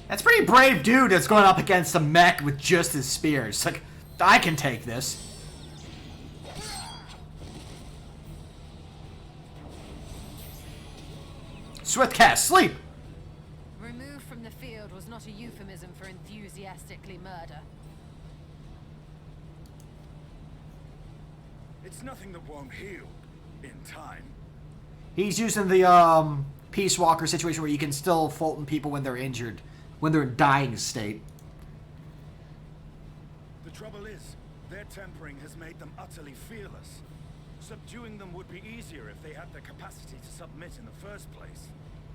[SPEAKER 1] That's pretty brave dude that's going up against a mech with just his spears. Like, I can take this. Swift cast, sleep!
[SPEAKER 4] Removed from the field was not a euphemism for enthusiastically murder.
[SPEAKER 6] It's nothing that won't heal in time.
[SPEAKER 1] He's using the, Peace Walker situation where you can still Fulton people when they're injured. When they're in dying state.
[SPEAKER 6] The trouble is, their tempering has made them utterly fearless. Subduing them would be easier if they had the capacity to submit in the first place.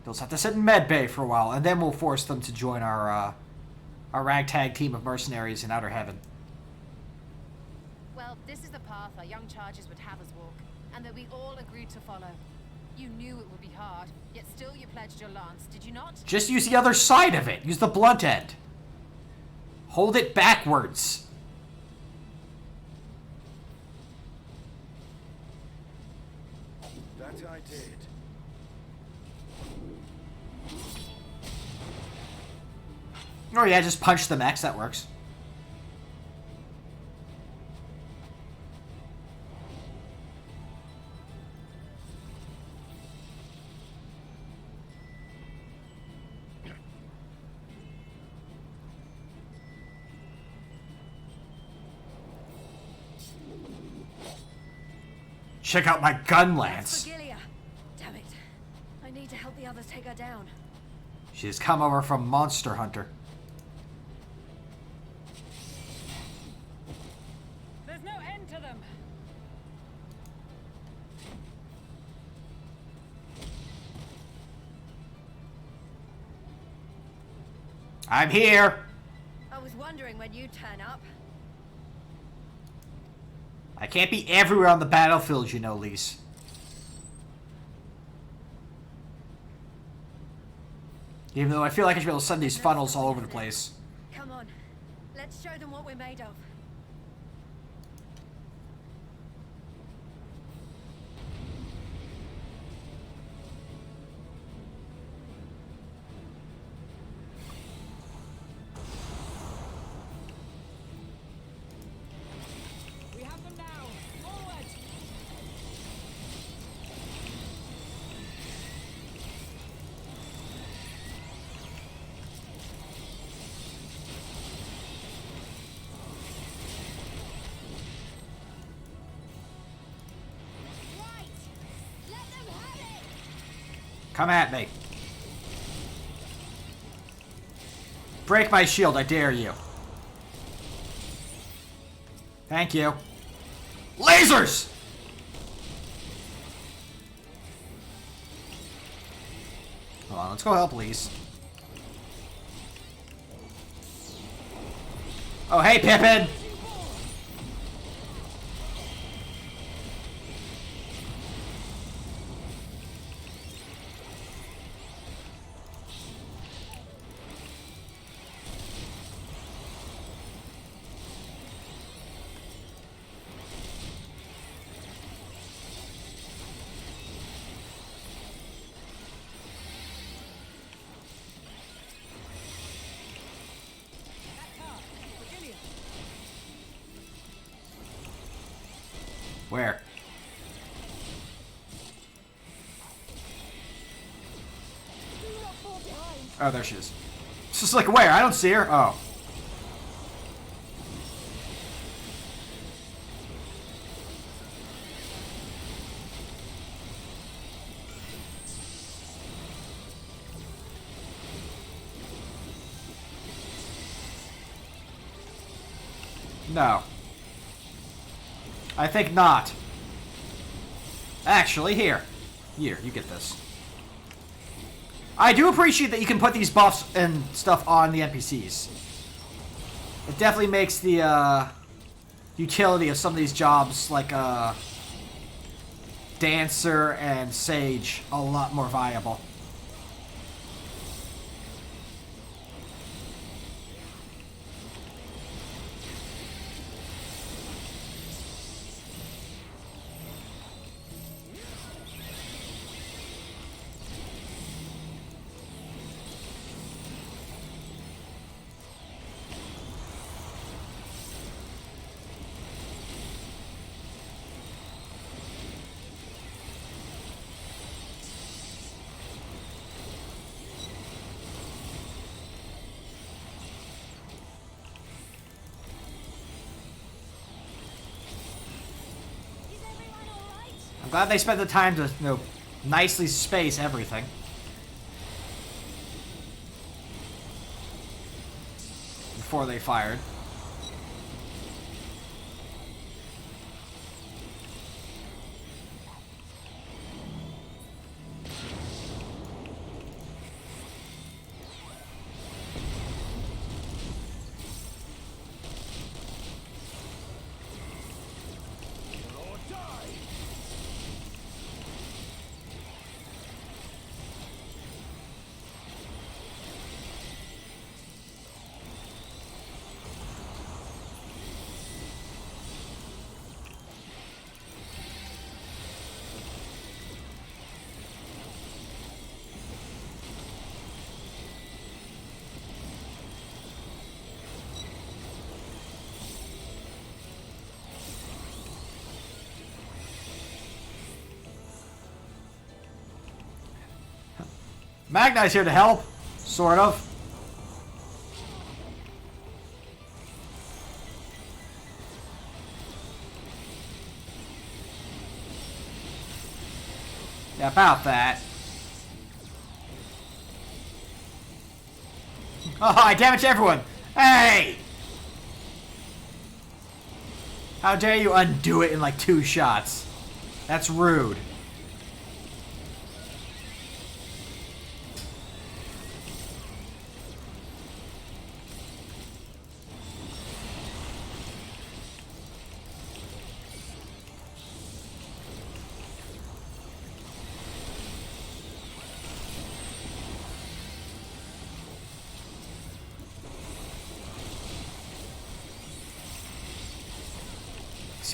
[SPEAKER 1] They'll just have to sit in medbay for a while, and then we'll force them to join our ragtag team of mercenaries in Outer Heaven.
[SPEAKER 4] Well, this is the path our young charges would have us walk, and that we all agreed to follow. You knew it would be hard, yet still you pledged your lance, did you not?
[SPEAKER 1] Just use the other side of it. Use the blunt end. Hold it backwards.
[SPEAKER 6] That I did.
[SPEAKER 1] Oh yeah, just punch the mechs, that works. Check out my gun lance.
[SPEAKER 7] Damn it. I need to help the others take her down.
[SPEAKER 1] She's come over from Monster Hunter.
[SPEAKER 4] There's no end to them.
[SPEAKER 1] I'm here.
[SPEAKER 7] I was wondering when you'd turn up.
[SPEAKER 1] I can't be everywhere on the battlefield, you know, Lise. Even though I feel like I should be able to send these funnels all over the place.
[SPEAKER 7] Come on. Let's show them what we're made of.
[SPEAKER 1] Come at me. Break my shield, I dare you. Thank you. Lasers! Hold on, let's go help Lise. Oh, hey, Pippin! Where? Oh, there she is. It's just like, where? I don't see her. Oh. No. I think not. Actually, here. Here, you get this. I do appreciate that you can put these buffs and stuff on the NPCs. It definitely makes the utility of some of these jobs, like Dancer and Sage, a lot more viable. I'm glad they spent the time to, nicely space everything. Before they fired. Magnai's here to help, sort of. Yeah, about that. Oh, I damaged everyone! Hey! How dare you undo it in like 2 shots? That's rude.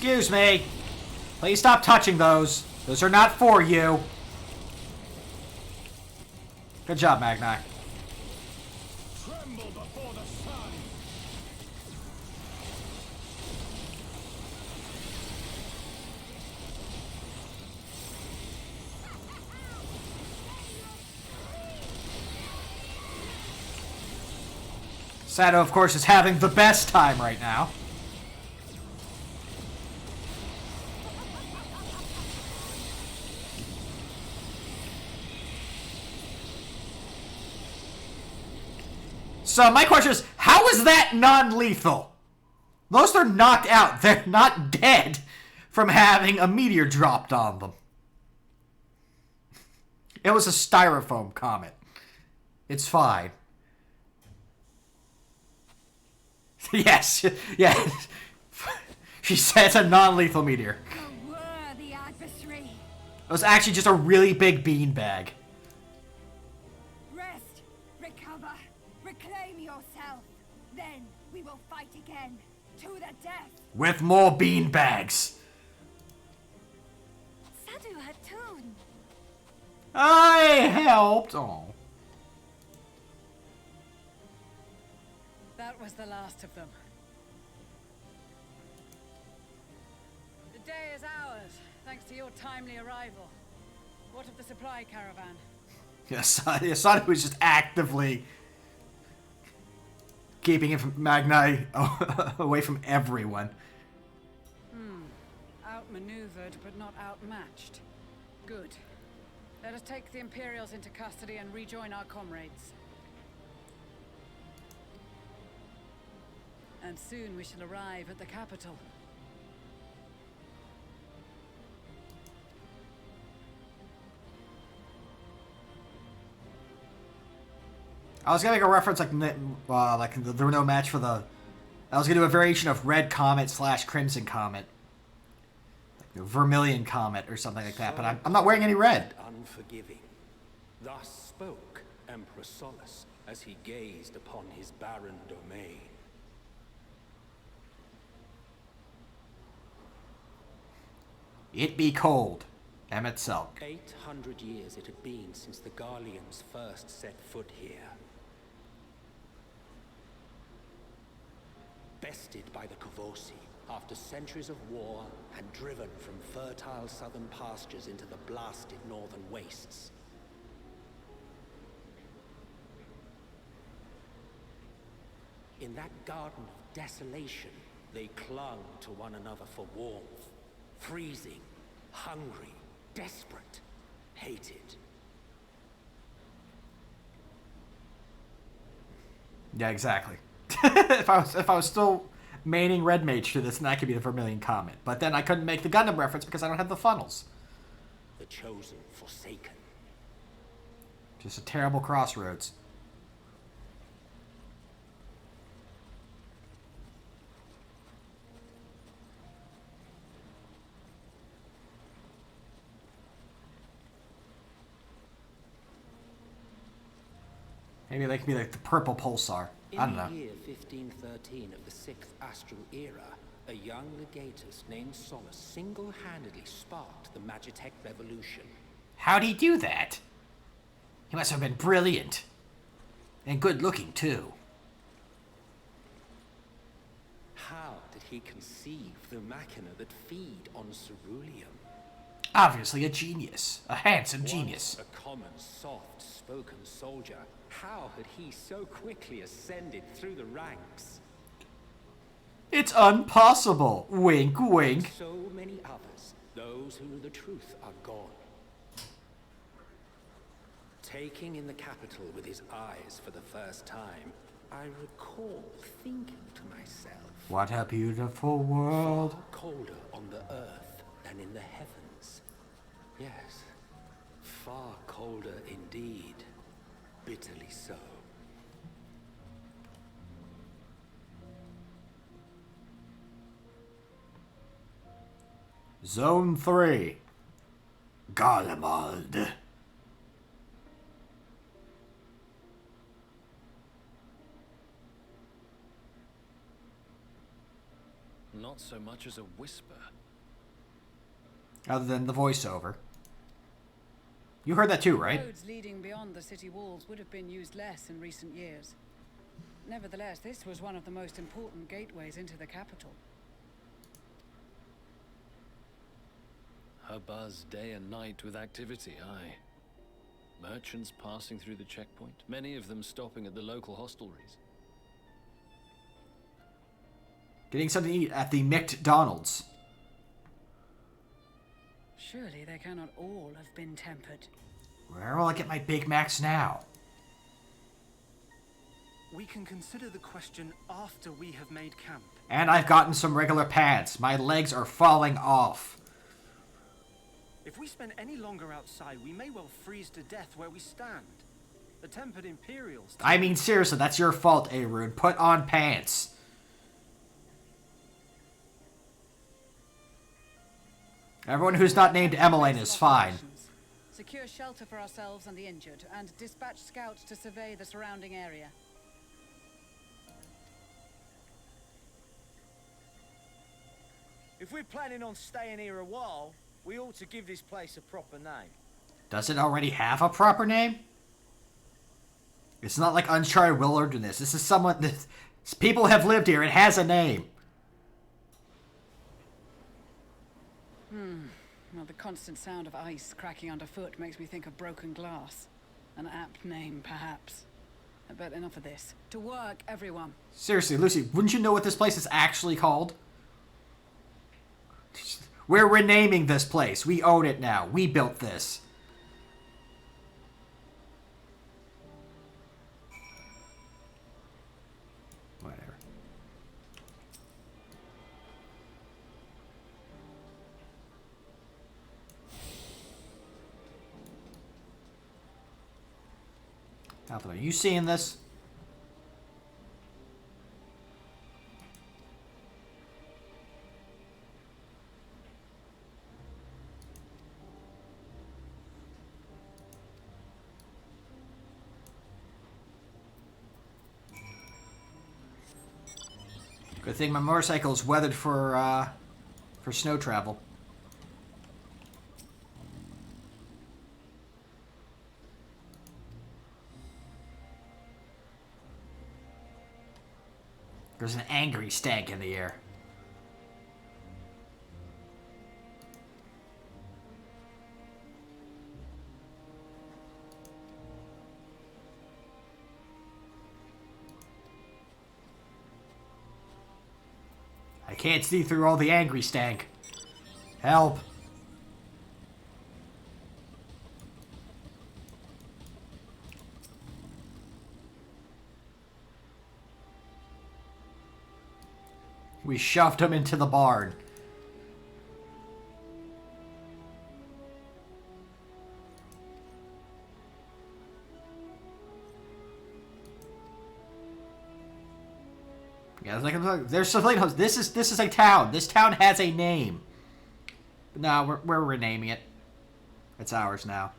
[SPEAKER 1] Excuse me. Please stop touching those. Those are not for you. Good job, Magnai.
[SPEAKER 14] Tremble before the sun.
[SPEAKER 1] Sato, of course, is having the best time right now. So my question is, how is that non-lethal? Those are knocked out. They're not dead from having a meteor dropped on them. It was a styrofoam comet. It's fine. Yes, yes. She said it's a non-lethal meteor.
[SPEAKER 3] A worthy adversary.
[SPEAKER 1] It was actually just a really big beanbag.
[SPEAKER 3] Rest, recover, reclaim yourself. Then we will fight again, to the death.
[SPEAKER 1] With more beanbags.
[SPEAKER 10] Sadu Hatun.
[SPEAKER 1] I helped. Oh.
[SPEAKER 4] That was the last of them. The day is ours, thanks to your timely arrival. What of the supply caravan?
[SPEAKER 1] Yes, Sadu was just actively keeping it from Magnai away from everyone.
[SPEAKER 4] Outmaneuvered, but not outmatched. Good. Let us take the Imperials into custody and rejoin our comrades. And soon we shall arrive at the capital.
[SPEAKER 1] I was gonna make a reference like there were no match for the I was gonna do a variation of Red Comet / Crimson Comet. Like the Vermilion Comet or something like that, but I'm not wearing any red.
[SPEAKER 12] Unforgiving. Thus spoke Emperor Solus as he gazed upon his barren domain.
[SPEAKER 1] It be cold. Emmett Selk.
[SPEAKER 12] 800 years it had been since the Garleans first set foot here. Bested by the Kavosi, after centuries of war and driven from fertile southern pastures into the blasted northern wastes. In that garden of desolation, they clung to one another for warmth. Freezing, hungry, desperate, hated.
[SPEAKER 1] Yeah, exactly. if I was still maining Red Mage through this, then that could be the Vermilion Comet. But then I couldn't make the Gundam reference because I don't have the funnels.
[SPEAKER 12] The chosen forsaken.
[SPEAKER 1] Just a terrible crossroads. Maybe they could be like the purple pulsar. I don't know.
[SPEAKER 12] In the year 1513 of the 6th Astral Era, a young legatus named Solus single-handedly sparked the Magitech Revolution.
[SPEAKER 1] How'd he do that? He must have been brilliant. And good-looking, too.
[SPEAKER 12] How did he conceive the machina that feed on ceruleum?
[SPEAKER 1] Obviously a genius. A handsome genius.
[SPEAKER 12] Once a common, soft-spoken soldier, how had he so quickly ascended through the ranks?
[SPEAKER 1] It's impossible. Wink, wink.
[SPEAKER 12] So many others, those who knew the truth, are gone. Taking in the capital with his eyes for the first time, I recall thinking to myself,
[SPEAKER 1] what a beautiful world.
[SPEAKER 12] far colder on the earth than in the heavens. Yes, far colder indeed. Bitterly so.
[SPEAKER 1] Zone 3. Garlemald.
[SPEAKER 11] Not so much as a whisper.
[SPEAKER 1] Other than the voiceover. You heard that too, right?
[SPEAKER 4] Roads leading beyond the city walls would have been used less in recent years. Nevertheless, this was one of the most important gateways into the capital.
[SPEAKER 11] A buzz day and night with activity, aye. Merchants passing through the checkpoint, many of them stopping at the local hostelries.
[SPEAKER 1] Getting something to eat at the McDonald's.
[SPEAKER 4] Surely they cannot all have been tempered.
[SPEAKER 1] Where will I get my Big Macs now?
[SPEAKER 5] We can consider the question after we have made camp.
[SPEAKER 1] And I've gotten some regular pants. My legs are falling off.
[SPEAKER 5] If we spend any longer outside, we may well freeze to death where we stand. The tempered Imperials...
[SPEAKER 1] I mean, seriously, that's your fault, Arun. Put on pants. Everyone who's not named Emmeline is fine.
[SPEAKER 4] Secure shelter for ourselves and the injured, and dispatch scouts to survey the surrounding area.
[SPEAKER 6] If we're planning on staying here a while, we ought to give this place a proper name.
[SPEAKER 1] Does it already have a proper name? It's not like Uncharted Wilderness. This is someone... people have lived here. It has a name.
[SPEAKER 4] Well, the constant sound of ice cracking underfoot makes me think of broken glass. An apt name, perhaps. But enough of this. To work, everyone.
[SPEAKER 1] Seriously, Lucy, wouldn't you know what this place is actually called? We're renaming this place. We own it now. We built this. Whatever. Alpha, are you seeing this? Good thing my motorcycle is weathered for snow travel. There's an angry stank in the air. I can't see through all the angry stank. Help. We shoved him into the barn. Yeah, there's something. This is a town. This town has a name. But no, we're renaming it. It's ours now.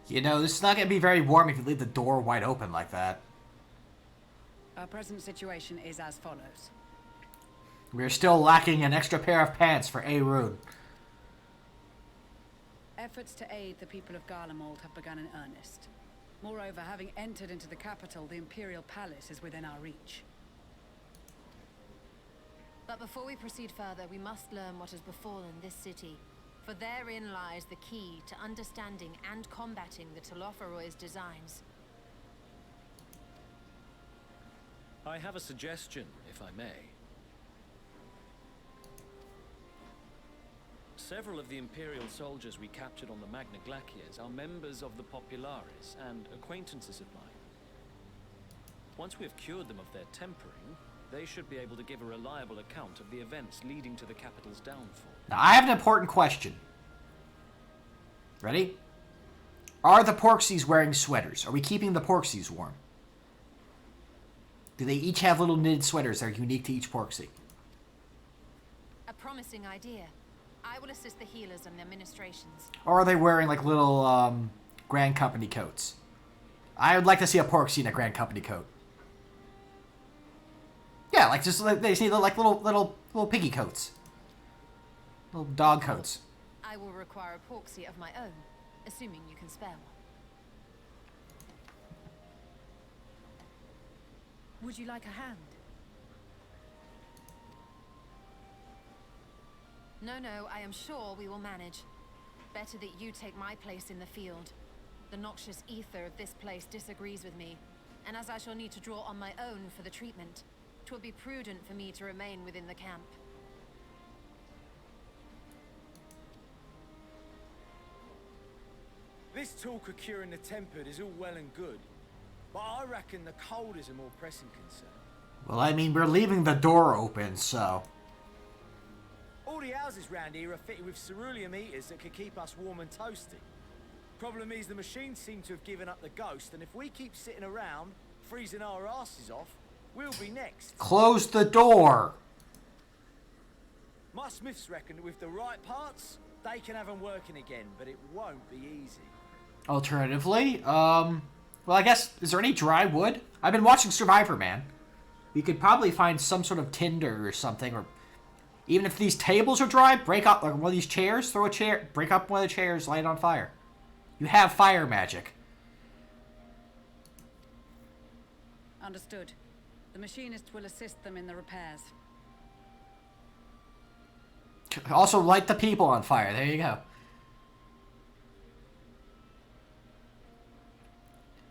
[SPEAKER 1] You know, this is not going to be very warm if you leave the door wide open like that.
[SPEAKER 4] Our present situation is as follows.
[SPEAKER 1] We're still lacking an extra pair of pants for A Rune.
[SPEAKER 4] Efforts to aid the people of Garlemald have begun in earnest. Moreover, having entered into the capital, the Imperial Palace is within our reach.
[SPEAKER 14] But before we proceed further, we must learn what has befallen this city. For therein lies the key to understanding and combating the Telophoroid's designs.
[SPEAKER 11] I have a suggestion, if I may. Several of the Imperial soldiers we captured on the Magna Glaciers are members of the Populares and acquaintances of mine. Once we have cured them of their tempering, they should be able to give a reliable account of the events leading to the capital's downfall.
[SPEAKER 1] Now, I have an important question. Ready? Are the Porksies wearing sweaters? Are we keeping the Porksies warm? Do they each have little knitted sweaters that are unique to each Porksy?
[SPEAKER 14] A promising idea. I will assist the healers in their ministrations.
[SPEAKER 1] Or are they wearing like little Grand Company coats? I would like to see a Porksy in a Grand Company coat. Yeah, like just like they just need like little piggy coats. Little dog coats.
[SPEAKER 14] I will require a Porksy of my own, assuming you can spare one.
[SPEAKER 4] Would you like a hand?
[SPEAKER 14] No, I am sure we will manage. Better that you take my place in the field. The noxious ether of this place disagrees with me, and as I shall need to draw on my own for the treatment, 'twill be prudent for me to remain within the camp.
[SPEAKER 6] This talk of curing the tempered is all well and good, but I reckon the cold is a more pressing concern.
[SPEAKER 1] Well, I mean, we're leaving the door open, so...
[SPEAKER 6] All the houses round here are fitted with ceruleum heaters that could keep us warm and toasty. Problem is, the machines seem to have given up the ghost, and if we keep sitting around, freezing our asses off, we'll be next.
[SPEAKER 1] Close the door!
[SPEAKER 6] My smiths reckon that with the right parts, they can have them working again, but it won't be easy.
[SPEAKER 1] Alternatively, well, I guess, is there any dry wood? I've been watching Survivor Man. We could probably find some sort of tinder or something, or even if these tables are dry, break up like one of these chairs, throw a chair, break up one of the chairs, light it on fire. You have fire magic.
[SPEAKER 4] Understood. The machinist will assist them in the repairs.
[SPEAKER 1] Also, light the people on fire. There you go.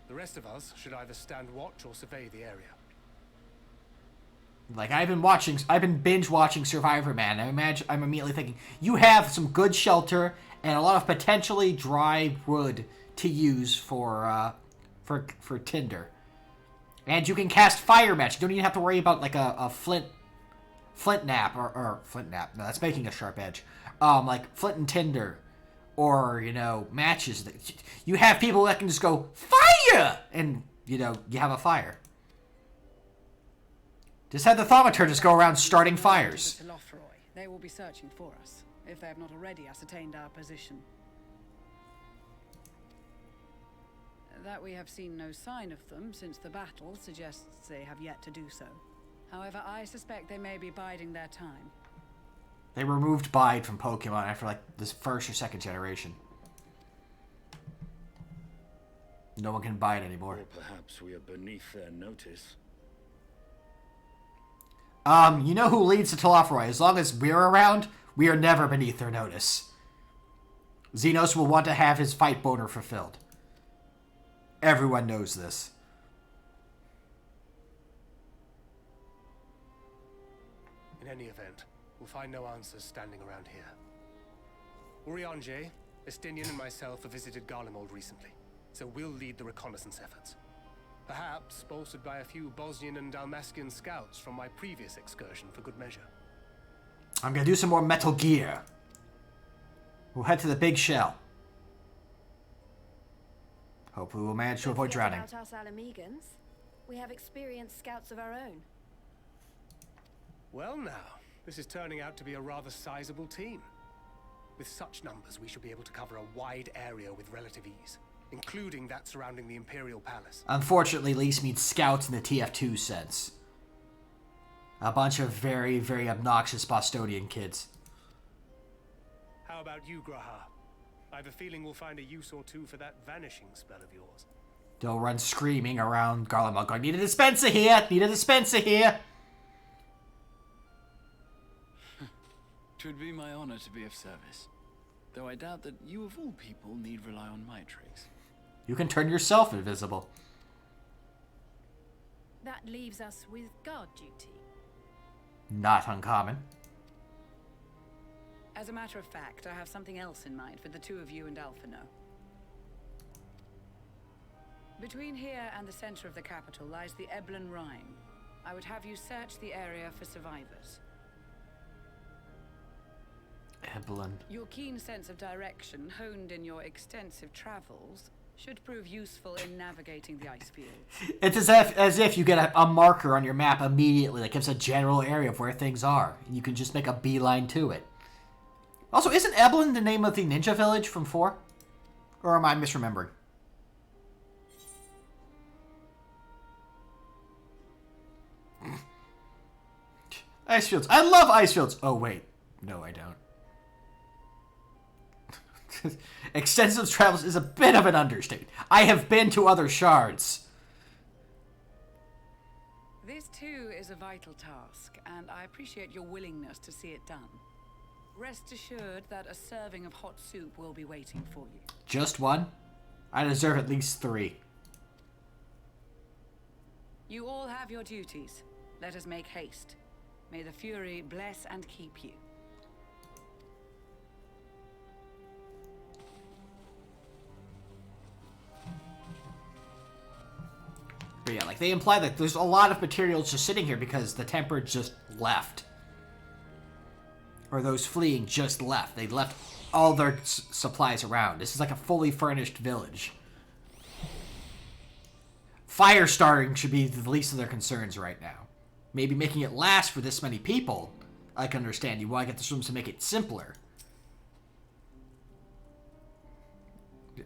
[SPEAKER 9] The rest of us should either stand watch or survey the area.
[SPEAKER 1] Like, I've been binge watching Survivor Man. I'm immediately thinking, you have some good shelter and a lot of potentially dry wood to use for tinder. And you can cast fire magic. You don't even have to worry about like a flint flint knap or flint knap. No, that's making a sharp edge. Like flint and tinder, or you know, matches. You have people that can just go fire, and you know, you have a fire. Just have the thaumaturgists go around starting fires.
[SPEAKER 4] They will be searching for us, if they have not already ascertained our position. That we have seen no sign of them since the battle suggests they have yet to do so. However, I suspect they may be biding their time.
[SPEAKER 1] They removed Bide from Pokemon after like this first or second generation. No one can Bide anymore.
[SPEAKER 15] Or perhaps we are beneath their notice.
[SPEAKER 1] You know who leads to Telophoroi? As long as we're around, we are never beneath their notice. Xenos will want to have his fight boner fulfilled. Everyone knows this.
[SPEAKER 9] In any event, we'll find no answers standing around here. Urianger, Estinian and myself have visited Garlemald recently, so we'll lead the reconnaissance efforts. Perhaps bolstered by a few Bosnian and Dalmatian scouts from my previous excursion for good measure.
[SPEAKER 1] I'm gonna do some more Metal Gear. We'll head to the big shell. Hopefully we'll manage to avoid drowning.
[SPEAKER 7] About us Alamegans, we have experienced scouts of our own.
[SPEAKER 9] Well now, this is turning out to be a rather sizable team. With such numbers, we should be able to cover a wide area with relative ease, including that surrounding the Imperial Palace.
[SPEAKER 1] Unfortunately, Lise means scouts in the TF2 sense. A bunch of very, very obnoxious Bostonian kids.
[SPEAKER 9] How about you, Graha? I have a feeling we'll find a use or two for that vanishing spell of yours.
[SPEAKER 1] They'll run screaming around Garlemald going, need a dispenser here! Need a dispenser here!
[SPEAKER 16] 'Twould be my honor to be of service. Though I doubt that you of all people need rely on my tricks.
[SPEAKER 1] You can turn yourself invisible.
[SPEAKER 4] That leaves us with guard duty.
[SPEAKER 1] Not uncommon.
[SPEAKER 4] As a matter of fact, I have something else in mind for the two of you and Alphino. Between here and the center of the capital lies the Eblan Rhine. I would have you search the area for survivors.
[SPEAKER 1] Eblan.
[SPEAKER 4] Your keen sense of direction, honed in your extensive travels, should prove useful in navigating the ice field.
[SPEAKER 1] It's as if you get a marker on your map immediately that gives a general area of where things are. And you can just make a beeline to it. Also, isn't Eblan the name of the ninja village from 4? Or am I misremembering? Ice fields. I love ice fields. Oh, wait. No, I don't. Extensive travels is a bit of an understatement. I have been to other shards.
[SPEAKER 4] This too is a vital task, and I appreciate your willingness to see it done. Rest assured that a serving of hot soup will be waiting for you.
[SPEAKER 1] Just one? I deserve at least 3.
[SPEAKER 4] You all have your duties. Let us make haste. May the Fury bless and keep you.
[SPEAKER 1] But yeah, like, they imply that there's a lot of materials just sitting here because the Tempered just left. Or those fleeing just left. They left all their supplies around. This is like a fully furnished village. Fire starting should be the least of their concerns right now. Maybe making it last for this many people, I can understand. You want to get the rooms to make it simpler.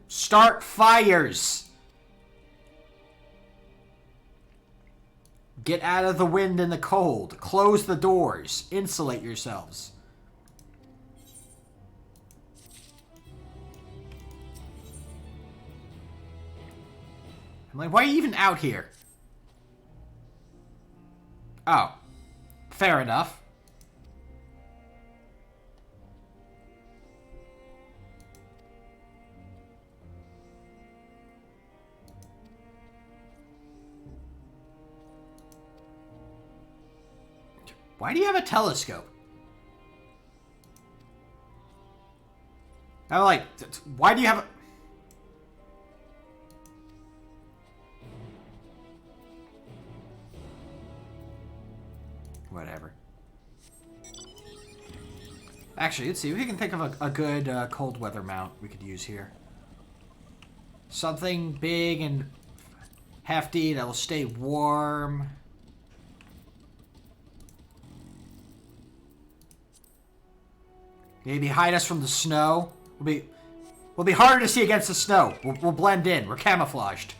[SPEAKER 1] Start fires! Get out of the wind and the cold. Close the doors. Insulate yourselves. I'm like, why are you even out here? Oh. Fair enough. Why do you have a telescope? I'm like, why do you have a... Whatever. Actually, let's see. We can think of a good cold weather mount we could use here. Something big and hefty that will stay warm. Maybe hide us from the snow. We'll be harder to see against the snow. We'll blend in. We're camouflaged.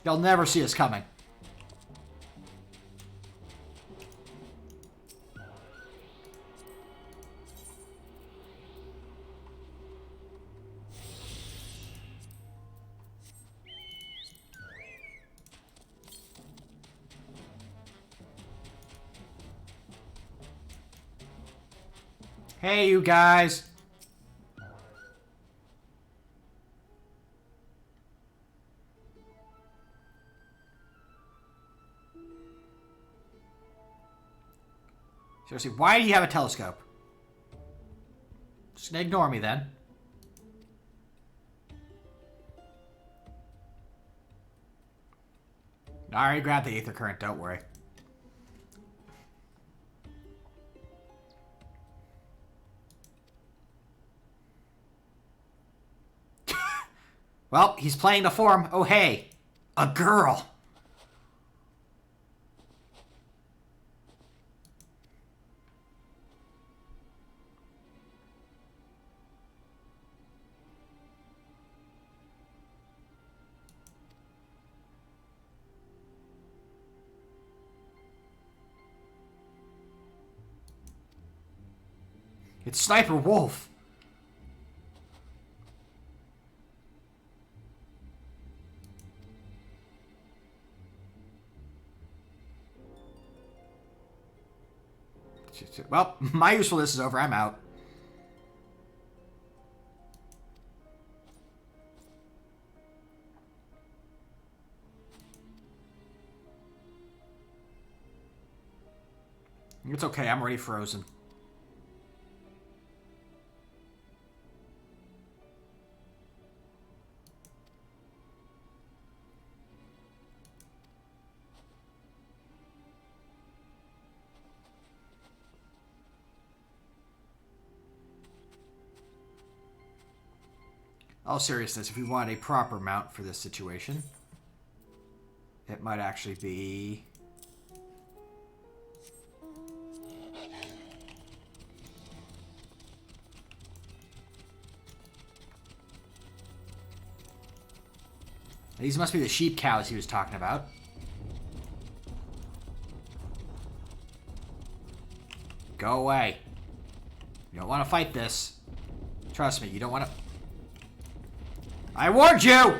[SPEAKER 1] They'll never see us coming. Hey, you guys. Seriously, why do you have a telescope? Just ignore me then. I already grabbed the ether current, don't worry. Well, he's playing the form. Oh, hey. A girl. It's Sniper Wolf. Well, my usefulness is over. I'm out. It's okay. I'm already frozen. All seriousness, if we want a proper mount for this situation, it might actually be... These must be the sheep cows he was talking about. Go away. You don't want to fight this. Trust me, you don't want to... I warned you!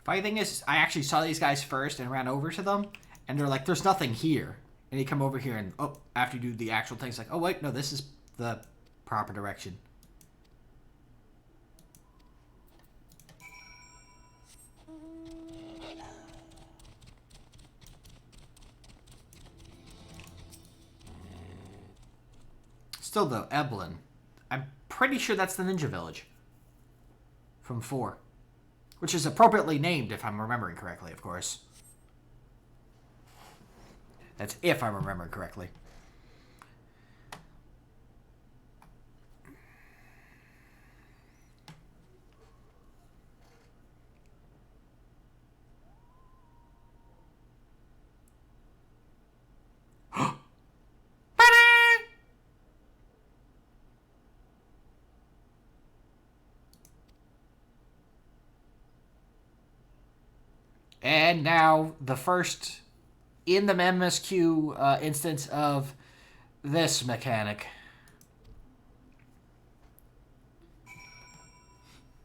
[SPEAKER 1] Funny thing is, I actually saw these guys first and ran over to them, and they're like, there's nothing here. And you come over here and, oh, after you do the actual thing, it's like, oh wait, no, this is the proper direction. Still though, Eblin. I'm pretty sure that's the ninja village. From 4. Which is appropriately named, if I'm remembering correctly, of course. That's if I'm remembering correctly. And now the first in the MSQ instance of this mechanic.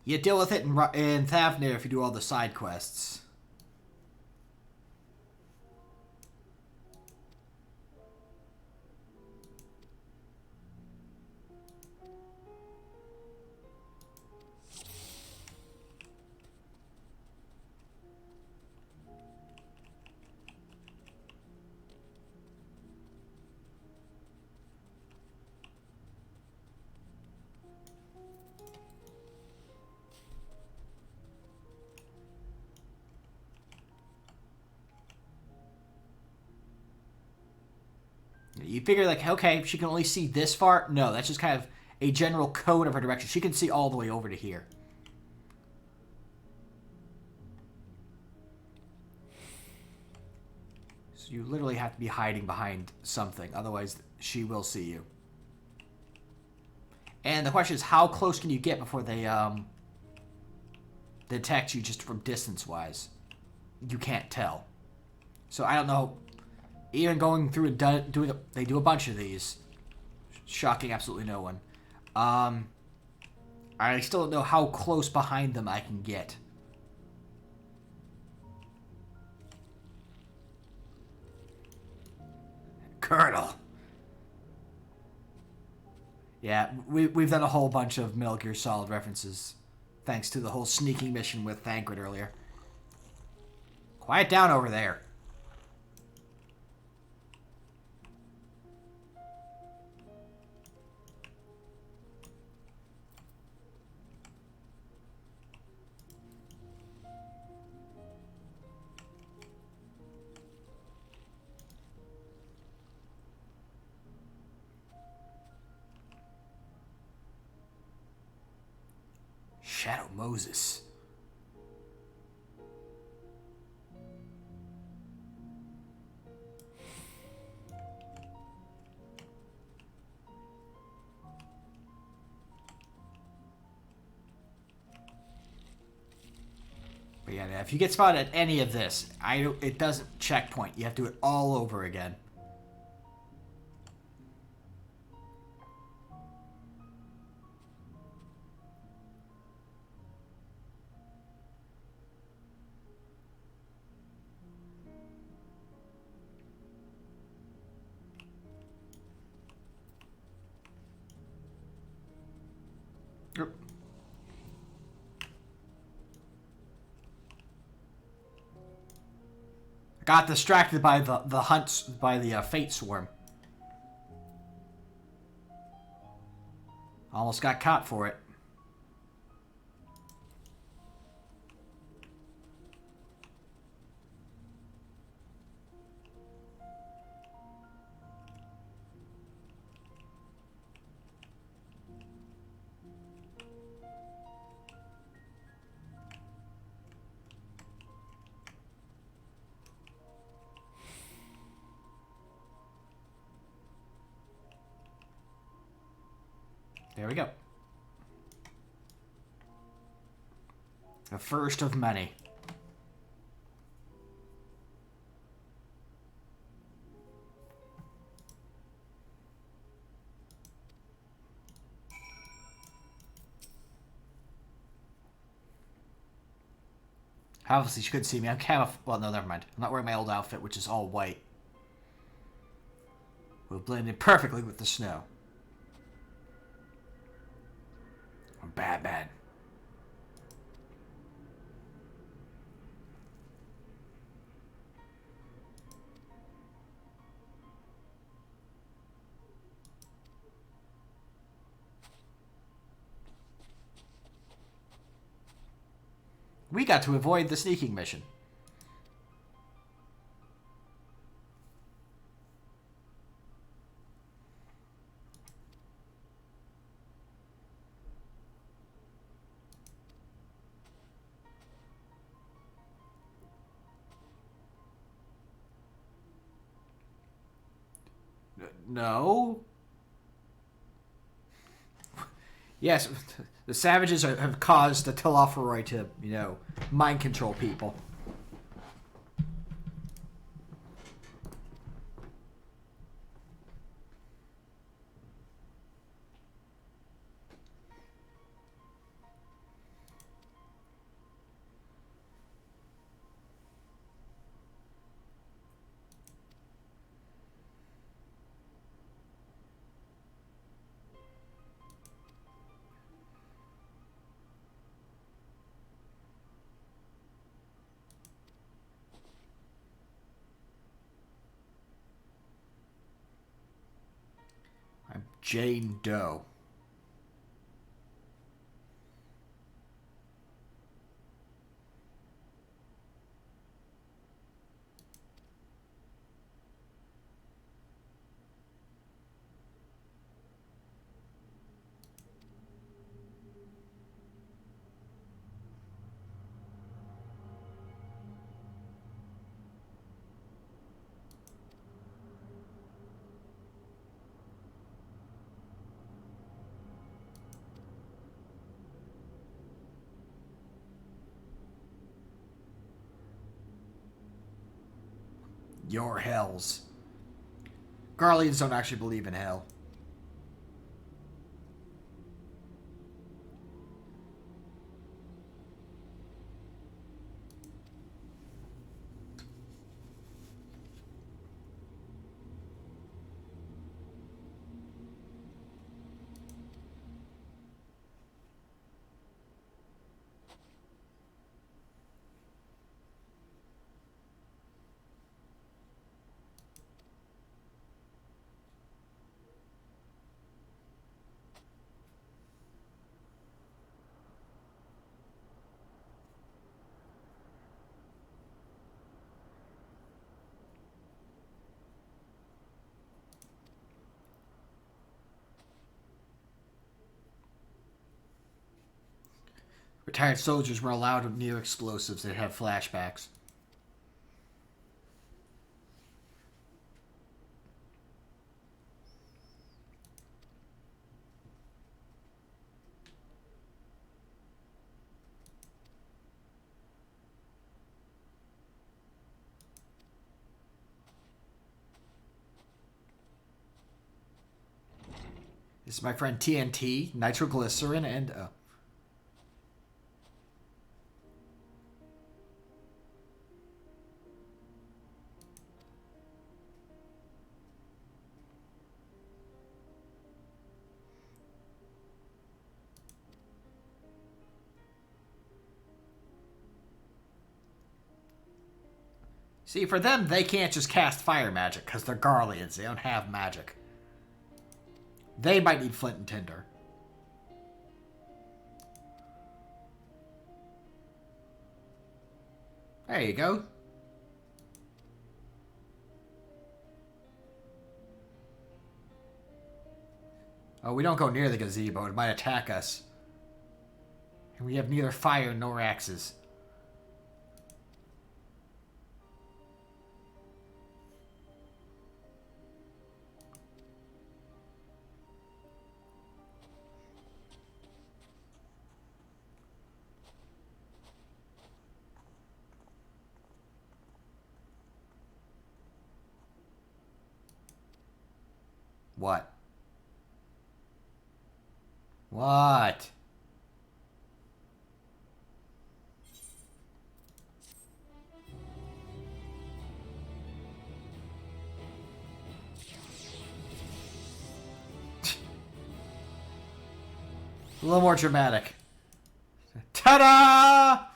[SPEAKER 1] You deal with it in Fandaniel if you do all the side quests. You figure, like, okay, she can only see this far. No, that's just kind of a general code of her direction. She can see all the way over to here. So you literally have to be hiding behind something. Otherwise, she will see you. And the question is, how close can you get before they detect you just from distance-wise? You can't tell. So I don't know. Even going through and doing they do a bunch of these, shocking absolutely no one. I still don't know how close behind them I can get. Colonel. Yeah, we've done a whole bunch of Metal Gear Solid references, thanks to the whole sneaking mission with Thancred earlier. Quiet down over there. Shadow Moses. But yeah, if you get spotted at any of this, it doesn't checkpoint. You have to do it all over again. Yep. Got distracted by the hunts by the Fate Swarm. Almost got caught for it. There we go. The first of many. Obviously, she couldn't see me. I'm well, no, never mind. I'm not wearing my old outfit, which is all white. Will blend in perfectly with the snow. I'm Batman. We got to avoid the sneaking mission. No. Yes, the savages have caused the Telophoroi to, mind control people. Jane Doe. Your hells. Garleans don't actually believe in hell. Retired soldiers were allowed near explosives. They'd have flashbacks. This is my friend TNT, nitroglycerin, and... See, for them, they can't just cast fire magic because they're Garleans. They don't have magic. They might need flint and tinder. There you go. Oh, we don't go near the gazebo. It might attack us. And we have neither fire nor axes. What? What? A little more dramatic. Ta-da!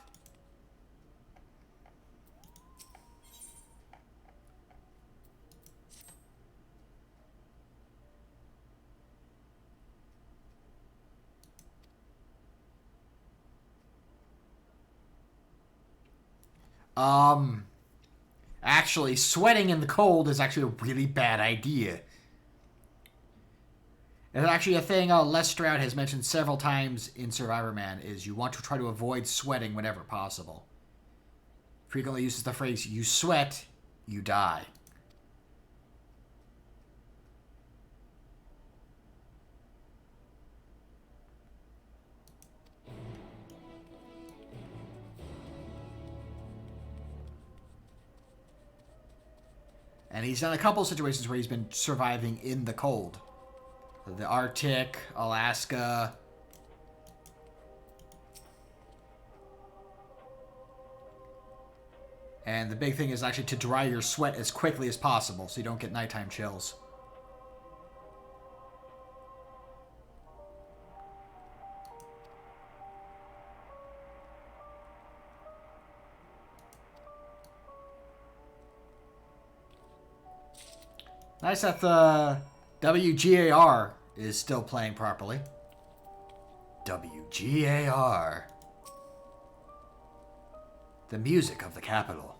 [SPEAKER 1] Actually, sweating in the cold is actually a really bad idea. And actually a thing Les Stroud has mentioned several times in Survivor Man is you want to try to avoid sweating whenever possible. Frequently uses the phrase, you sweat, you die. And he's done a couple of situations where he's been surviving in the cold. The Arctic, Alaska. And the big thing is actually to dry your sweat as quickly as possible so you don't get nighttime chills. Nice that the WGAR is still playing properly. WGAR. The music of the capital.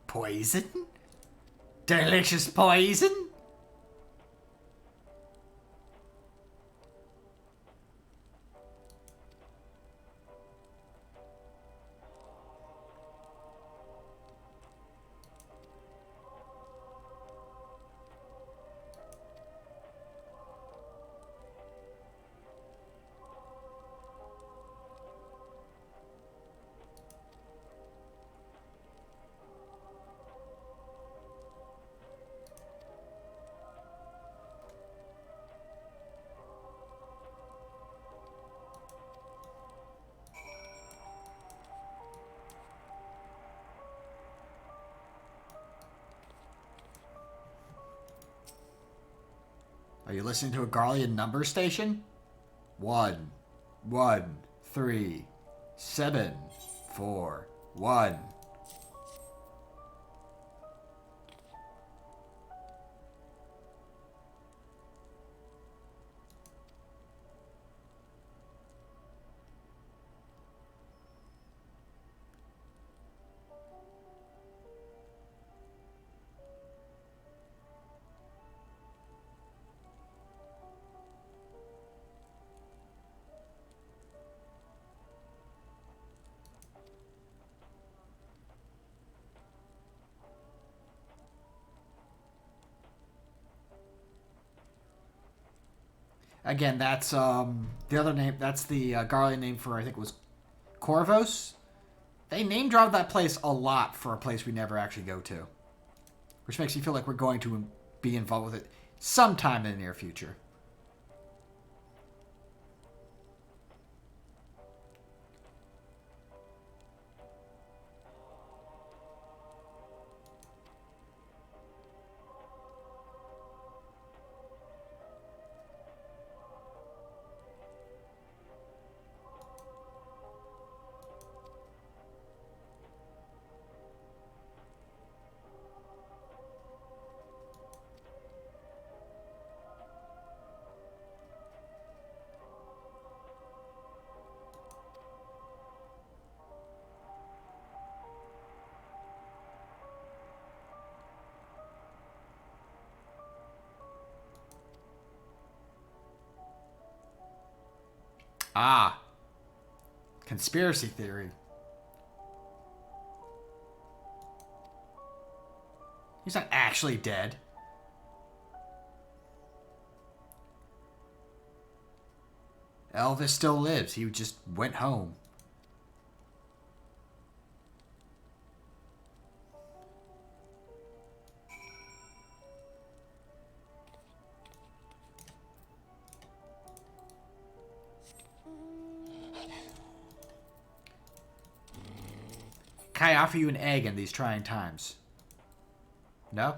[SPEAKER 1] Poison? Delicious poison? Are you listening to a Garlean number station? 1, 1, 3, 7, 4, 1. Again, that's the other name. That's the Garlean name for, I think it was Corvos. They name dropped that place a lot for a place we never actually go to, which makes me feel like we're going to be involved with it sometime in the near future. Ah. Conspiracy theory. He's not actually dead. Elvis still lives. He just went home. Can I offer you an egg in these trying times? No?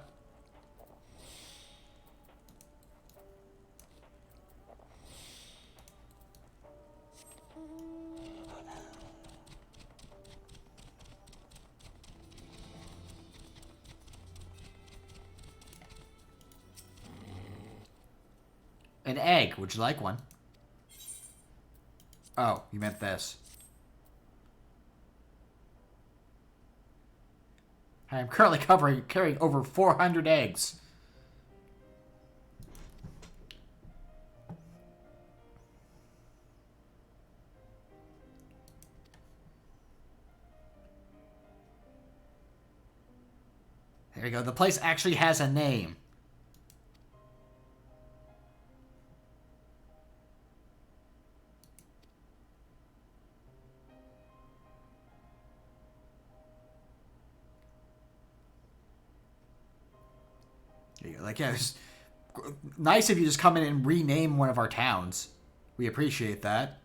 [SPEAKER 1] An egg. Would you like one? Oh, you meant this. I am currently carrying over 400 eggs. There you go. The place actually has a name. Like, yeah, it's nice if you just come in and rename one of our towns. We appreciate that.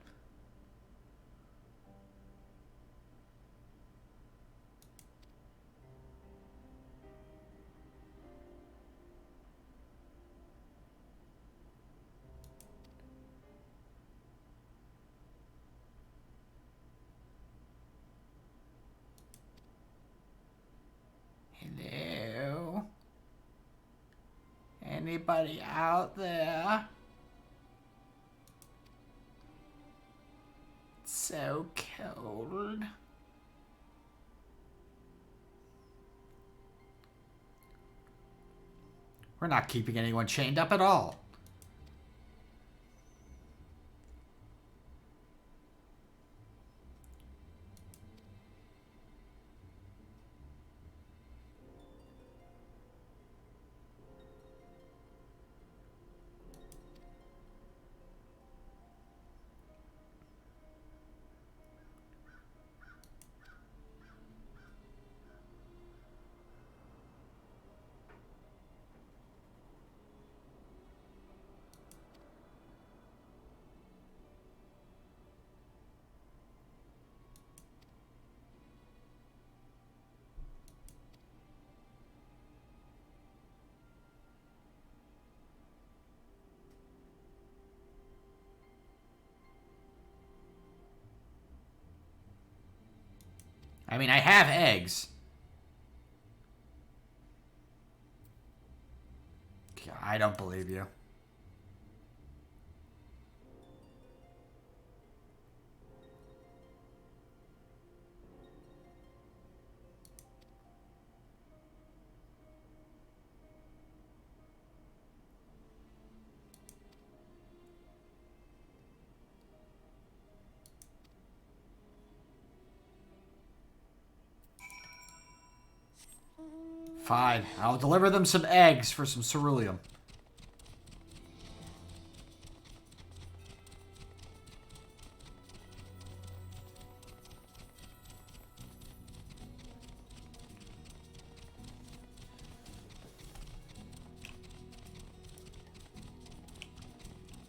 [SPEAKER 1] Hello? Anybody out there? It's so cold. We're not keeping anyone chained up at all. I mean, I have eggs. I don't believe you. Fine. I'll deliver them some eggs for some ceruleum.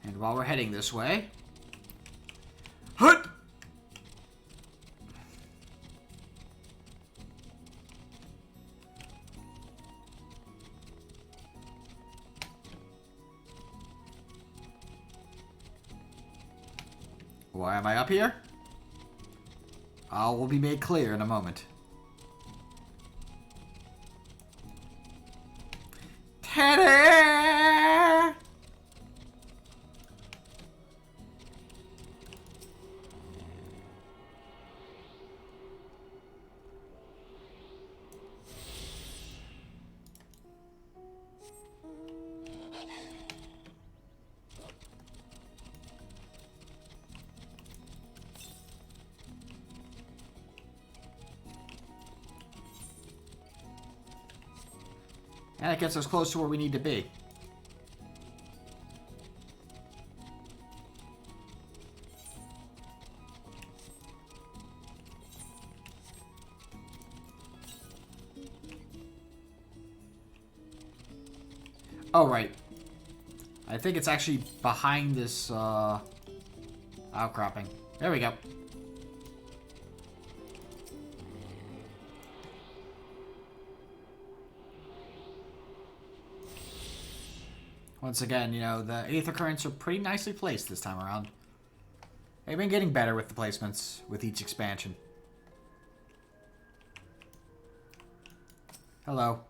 [SPEAKER 1] And while we're heading this way... Hut! Why am I up here? All will be made clear in a moment. Teddy! And it gets us close to where we need to be. Oh, right. I think it's actually behind this outcropping. There we go. Once again, you know, the Aether Currents are pretty nicely placed this time around. They've been getting better with the placements with each expansion. Hello.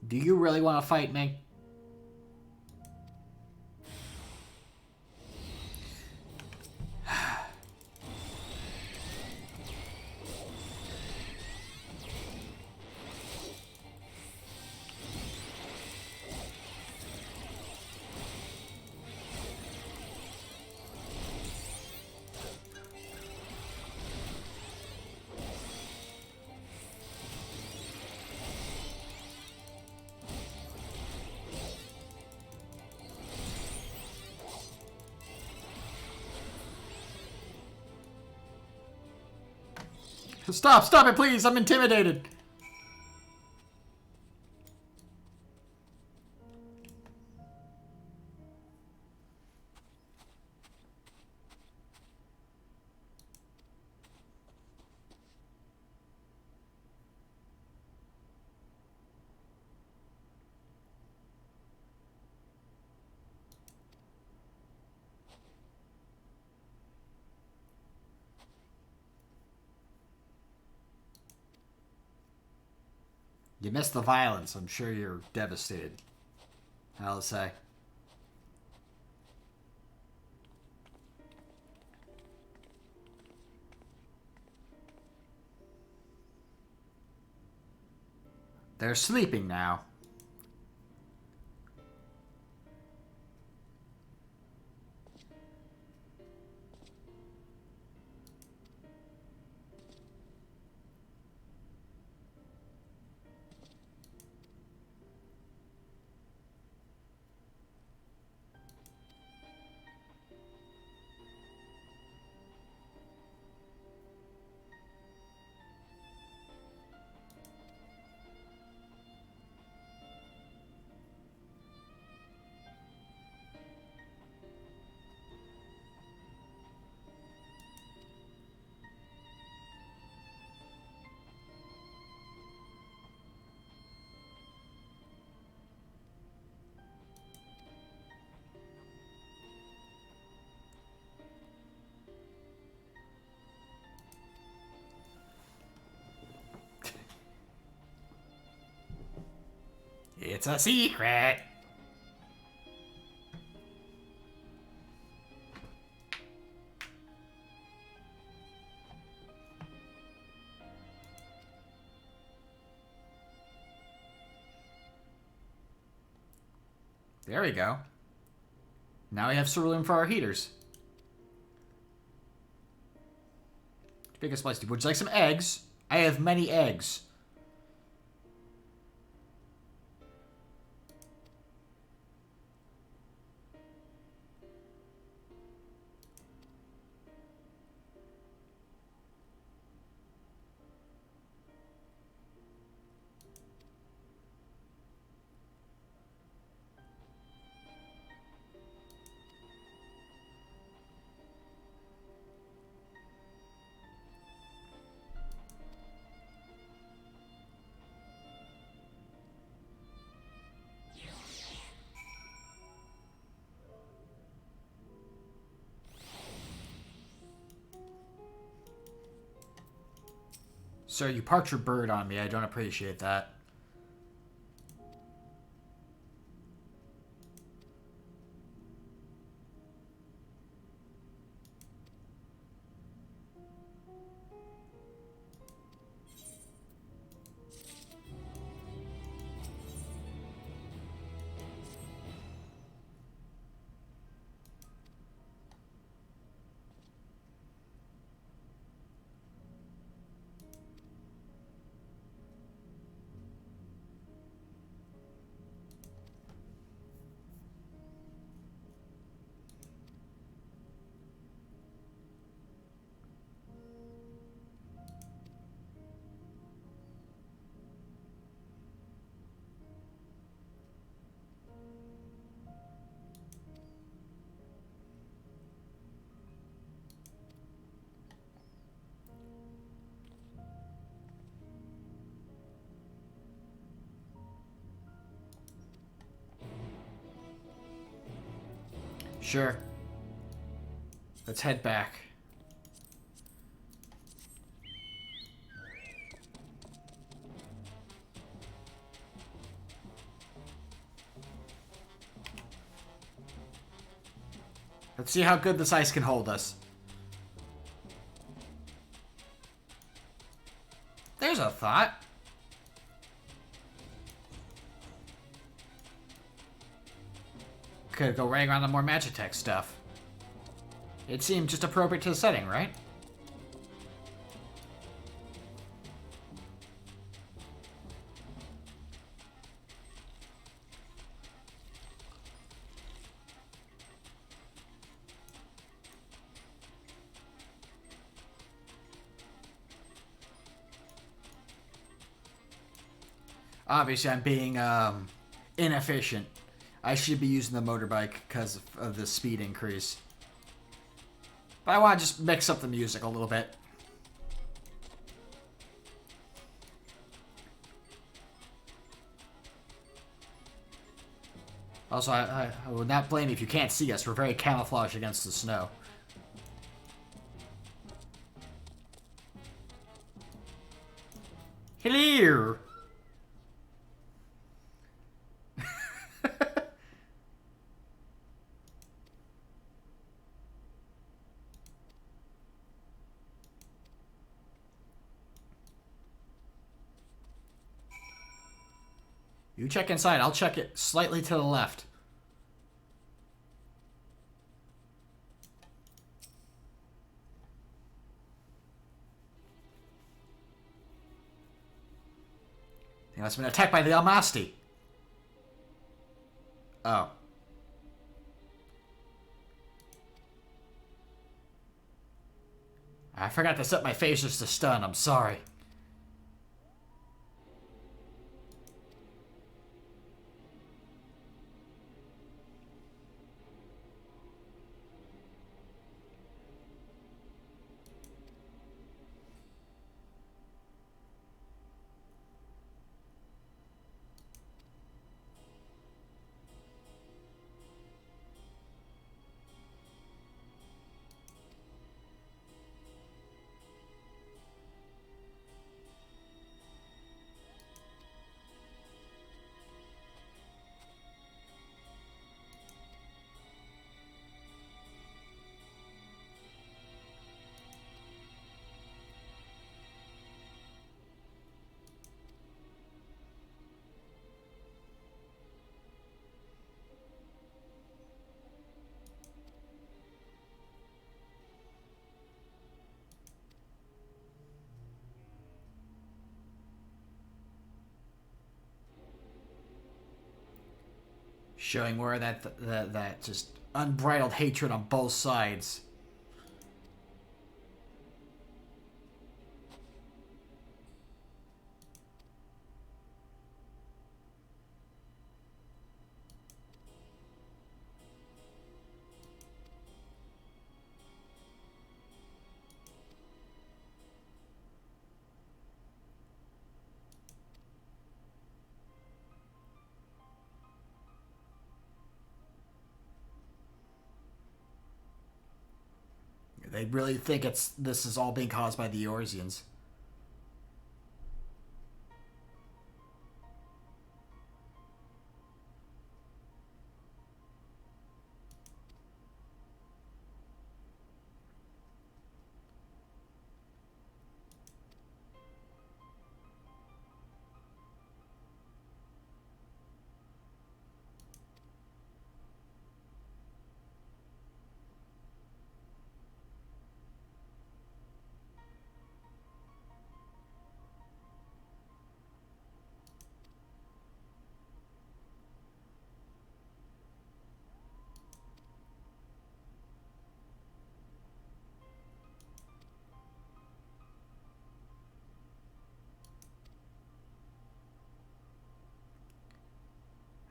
[SPEAKER 1] Do you really want to fight me? Stop! Stop it, please! I'm intimidated! You missed the violence. I'm sure you're devastated. I'll say. They're sleeping now. It's a secret. There we go. Now we have some room for our heaters. Biggest place. Would you like some eggs? I have many eggs. Sir, you parked your bird on me. I don't appreciate that. Sure. Let's head back. Let's see how good this ice can hold us. There's a thought. Could go running around the more Magitech stuff. It seemed just appropriate to the setting, right? Obviously, I'm being inefficient. I should be using the motorbike because of the speed increase. But I want to just mix up the music a little bit. Also, I would not blame you if you can't see us. We're very camouflaged against the snow. Hello! You check inside. I'll check it slightly to the left. He must have been attacked by the Almasti. Oh. I forgot to set my phasers to stun. I'm sorry. Showing where that just unbridled hatred on both sides. They really think this is all being caused by the Eorzeans.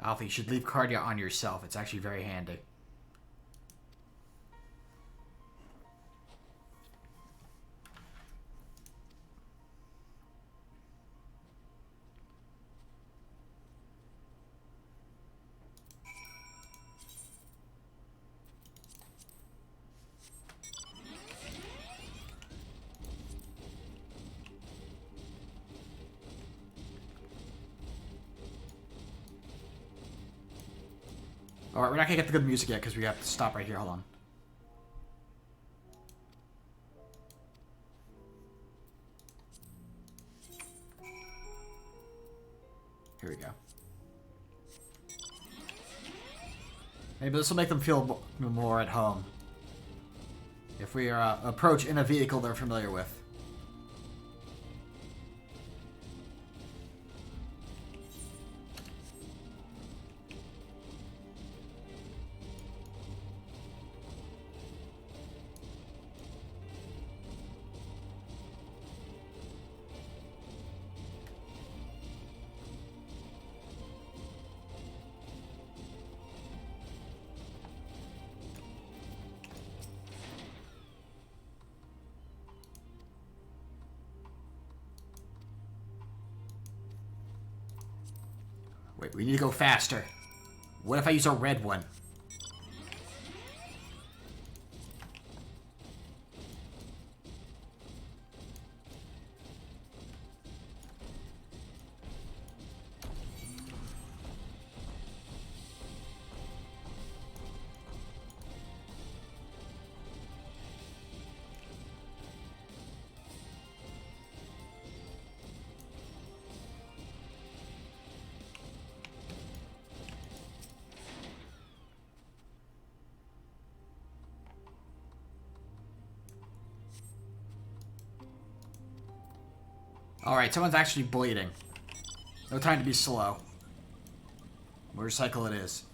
[SPEAKER 1] Alpha, you should leave Cardia on yourself. It's actually very handy. Alright, we're not gonna get the good music yet because we have to stop right here. Hold on. Here we go. Maybe this will make them feel more at home. If we approach in a vehicle they're familiar with. Wait, we need to go faster. What if I use a red one? Alright, someone's actually bleeding. No time to be slow. Motorcycle it is.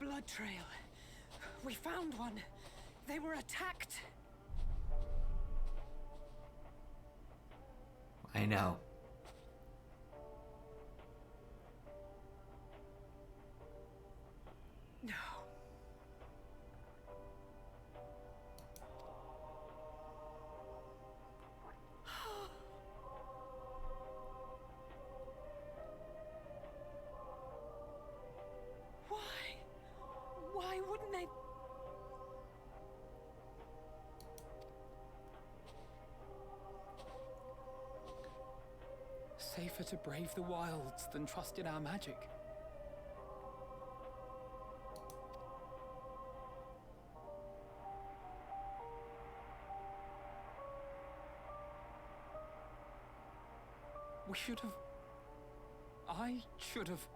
[SPEAKER 2] Blood trail. We found one. They were attacked.
[SPEAKER 1] I know.
[SPEAKER 2] No. Why wouldn't they? Safer to brave the wilds than trust in our magic. We should have... I should have...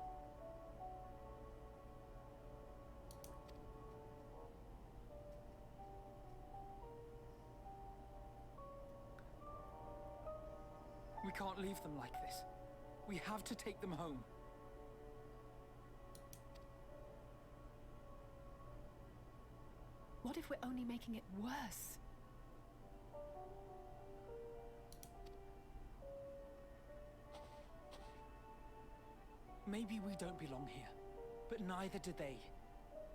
[SPEAKER 2] We can't leave them like this. We have to take them home. What if we're only making it worse? Maybe we don't belong here, but neither do they.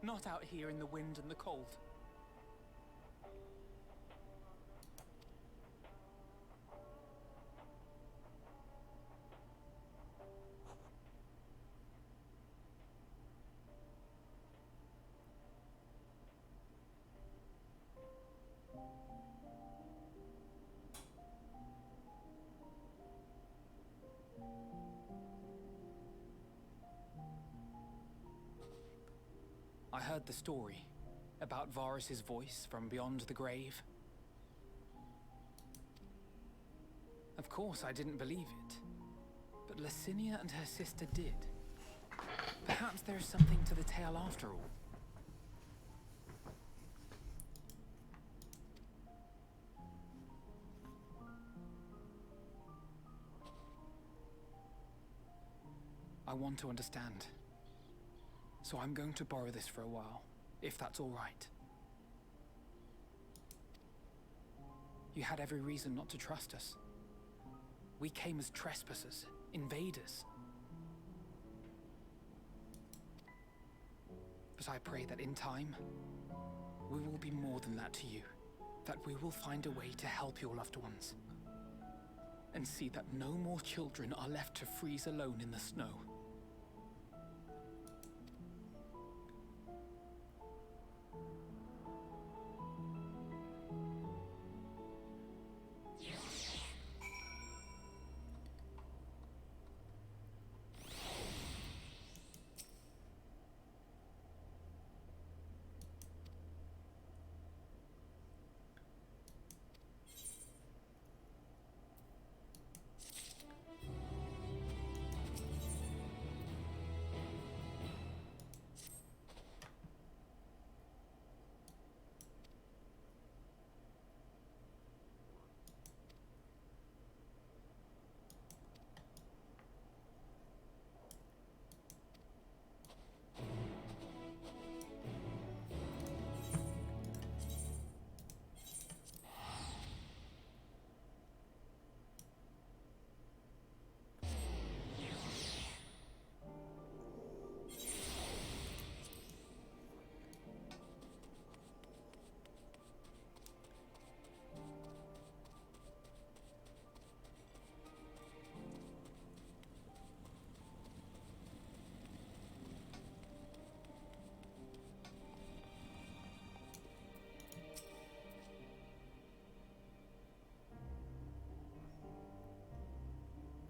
[SPEAKER 2] Not out here in the wind and the cold. I heard the story about Varus's voice from beyond the grave. Of course, I didn't believe it, but Licinia and her sister did. Perhaps there's something to the tale after all. I want to understand. So I'm going to borrow this for a while, if that's all right. You had every reason not to trust us. We came as trespassers, invaders. But I pray that in time, we will be more than that to you. That we will find a way to help your loved ones. And see that no more children are left to freeze alone in the snow.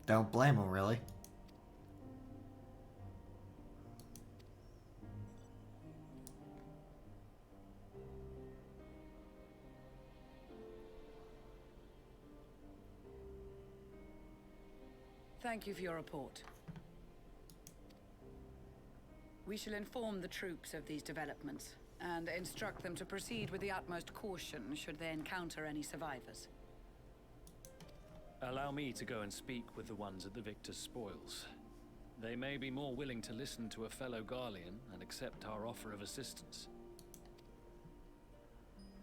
[SPEAKER 1] Don't blame him, really.
[SPEAKER 4] Thank you for your report. We shall inform the troops of these developments and instruct them to proceed with the utmost caution should they encounter any survivors.
[SPEAKER 11] Allow me to go and speak with the ones at the victor's spoils. They may be more willing to listen to a fellow Garlean and accept our offer of assistance.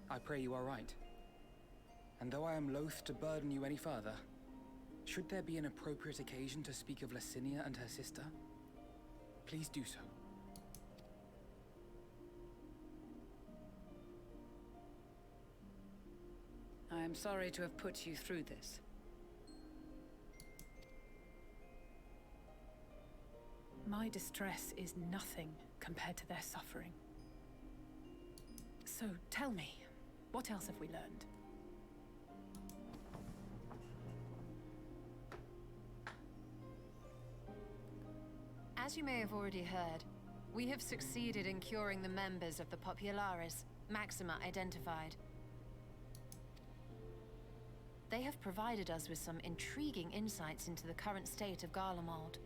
[SPEAKER 2] I pray you are right. And though I am loath to burden you any further, should there be an appropriate occasion to speak of Licinia and her sister, please do so.
[SPEAKER 4] I am sorry to have put you through this.
[SPEAKER 14] My distress is nothing compared to their suffering. So tell me, what else have we learned?
[SPEAKER 17] As you may have already heard, we have succeeded in curing the members of the Popularis, Maxima identified. They have provided us with some intriguing insights into the current state of Garlemald.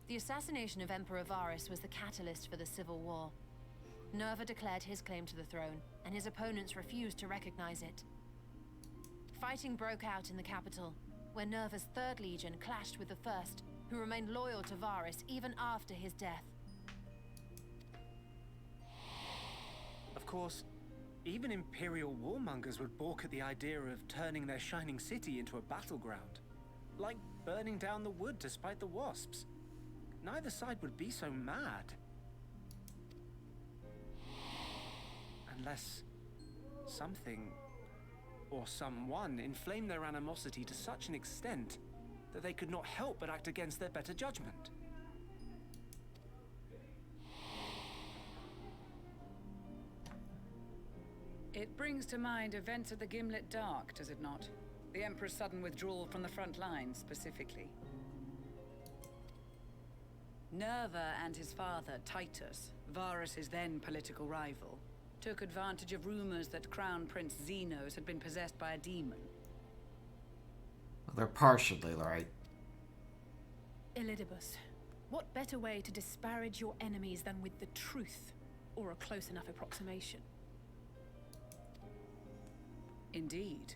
[SPEAKER 17] The assassination of Emperor Varus was the catalyst for the civil war. Nerva declared his claim to the throne, and his opponents refused to recognize it. Fighting broke out in the capital, where Nerva's 3rd Legion clashed with the 1st, who remained loyal to Varus even after his death.
[SPEAKER 5] Of course, even Imperial warmongers would balk at the idea of turning their shining city into a battleground. Like burning down the wood to spite the wasps. Neither side would be so mad. Unless something or someone inflamed their animosity to such an extent that they could not help but act against their better judgment.
[SPEAKER 4] It brings to mind events at the Gimlet Dark, does it not? The Emperor's sudden withdrawal from the front lines, specifically. Nerva and his father, Titus, Varus's then political rival, took advantage of rumors that Crown Prince Xenos had been possessed by a demon.
[SPEAKER 1] Well, they're partially right.
[SPEAKER 14] Elidibus, what better way to disparage your enemies than with the truth, or a close enough approximation?
[SPEAKER 4] Indeed.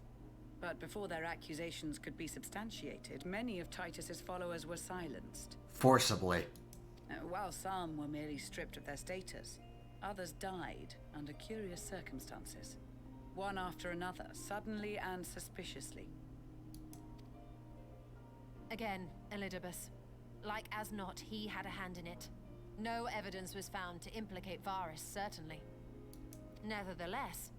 [SPEAKER 4] But before their accusations could be substantiated, many of Titus's followers were silenced.
[SPEAKER 1] Forcibly.
[SPEAKER 4] While some were merely stripped of their status, Others died under curious circumstances. One after another, suddenly and suspiciously.
[SPEAKER 17] Again, Elidibus. Like as not, he had a hand in it. No evidence was found to implicate Varus, certainly. Nevertheless,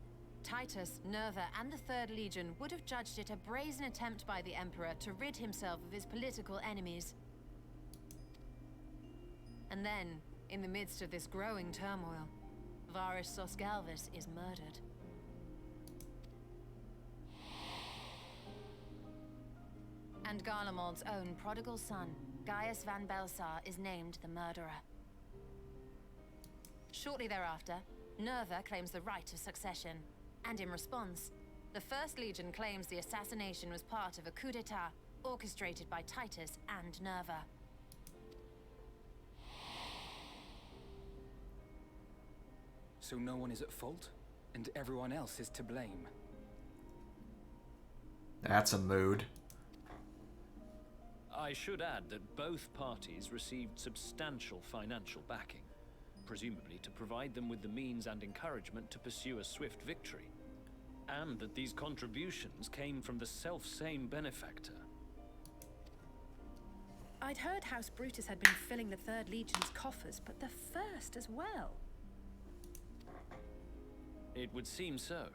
[SPEAKER 17] Titus, Nerva, and the Third Legion would have judged it a brazen attempt by the Emperor to rid himself of his political enemies. And then, in the midst of this growing turmoil, Varus Sosgalvis is murdered. And Garlemald's own prodigal son, Gaius van Belsar, is named the murderer. Shortly thereafter, Nerva claims the right of succession, and in response, the First Legion claims the assassination was part of a coup d'etat orchestrated by Titus and Nerva.
[SPEAKER 2] So no one is at fault, and everyone else is to blame.
[SPEAKER 1] That's a mood.
[SPEAKER 11] I should add that both parties received substantial financial backing, presumably to provide them with the means and encouragement to pursue a swift victory, and that these contributions came from the self-same benefactor.
[SPEAKER 18] I'd heard House Brutus had been filling the Third Legion's coffers, but the First as well.
[SPEAKER 11] It would seem so.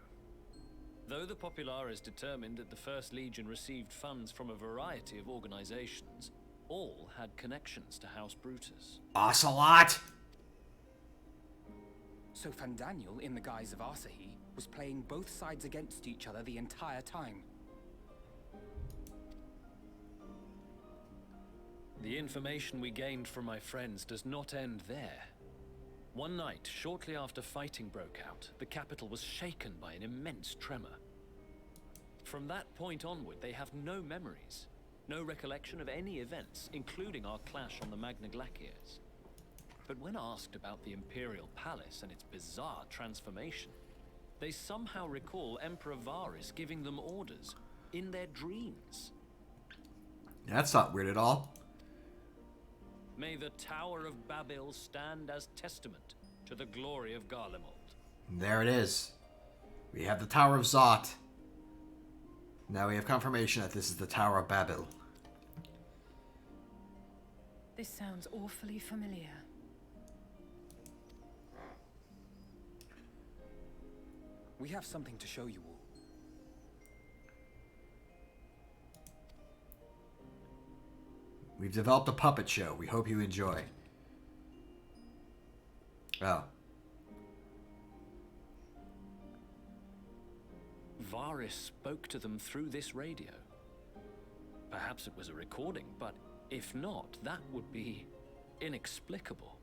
[SPEAKER 11] Though the Populares determined that the First Legion received funds from a variety of organizations, all had connections to House Brutus.
[SPEAKER 1] Ocelot!
[SPEAKER 2] So Fandaniel, in the guise of Asahi, was playing both sides against each other the entire time.
[SPEAKER 11] The information we gained from my friends does not end there. One night, shortly after fighting broke out, the capital was shaken by an immense tremor. From that point onward, they have no memories, no recollection of any events, including our clash on the Magna Glaciers. But when asked about the Imperial Palace and its bizarre transformation, they somehow recall Emperor Varus giving them orders in their dreams.
[SPEAKER 1] That's not weird at all.
[SPEAKER 11] May the Tower of Babel stand as testament to the glory of Garlemald.
[SPEAKER 1] There it is. We have the Tower of Zot. Now we have confirmation that this is the Tower of Babel.
[SPEAKER 18] This sounds awfully familiar.
[SPEAKER 2] We have something to show you all.
[SPEAKER 1] We've developed a puppet show. We hope you enjoy. Oh.
[SPEAKER 11] Varus spoke to them through this radio. Perhaps it was a recording, but if not, that would be inexplicable.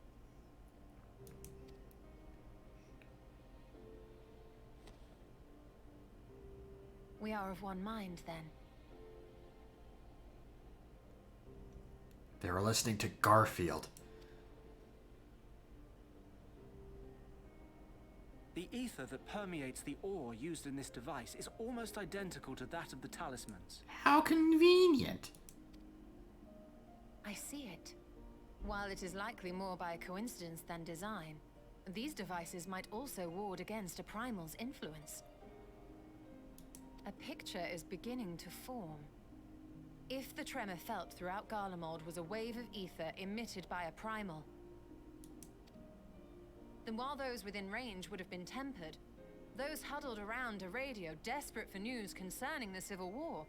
[SPEAKER 17] We are of one mind, then.
[SPEAKER 1] They were listening to Garfield.
[SPEAKER 5] The ether that permeates the ore used in this device is almost identical to that of the talismans.
[SPEAKER 1] How convenient.
[SPEAKER 17] I see it. While it is likely more by coincidence than design, these devices might also ward against a primal's influence. A picture is beginning to form. If the tremor felt throughout Garlemald was a wave of ether emitted by a primal, then while those within range would have been tempered, those huddled around a radio desperate for news concerning the Civil War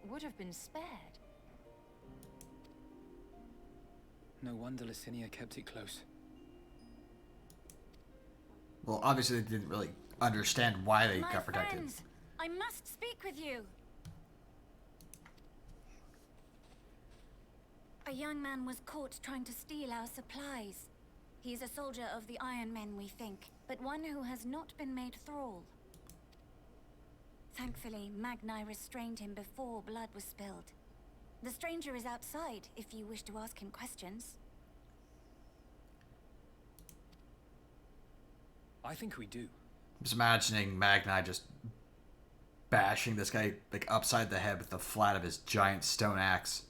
[SPEAKER 17] would have been spared.
[SPEAKER 2] No wonder Licinia kept it close.
[SPEAKER 1] Well, obviously they didn't really understand why they got protected.
[SPEAKER 10] Friends, I must speak with you. A young man was caught trying to steal our supplies. He is a soldier of the Iron Men, we think, but one who has not been made thrall. Thankfully, Magni restrained him before blood was spilled. The stranger is outside, if you wish to ask him questions.
[SPEAKER 2] I think we do.
[SPEAKER 1] I'm just imagining Magni just bashing this guy like upside the head with the flat of his giant stone axe.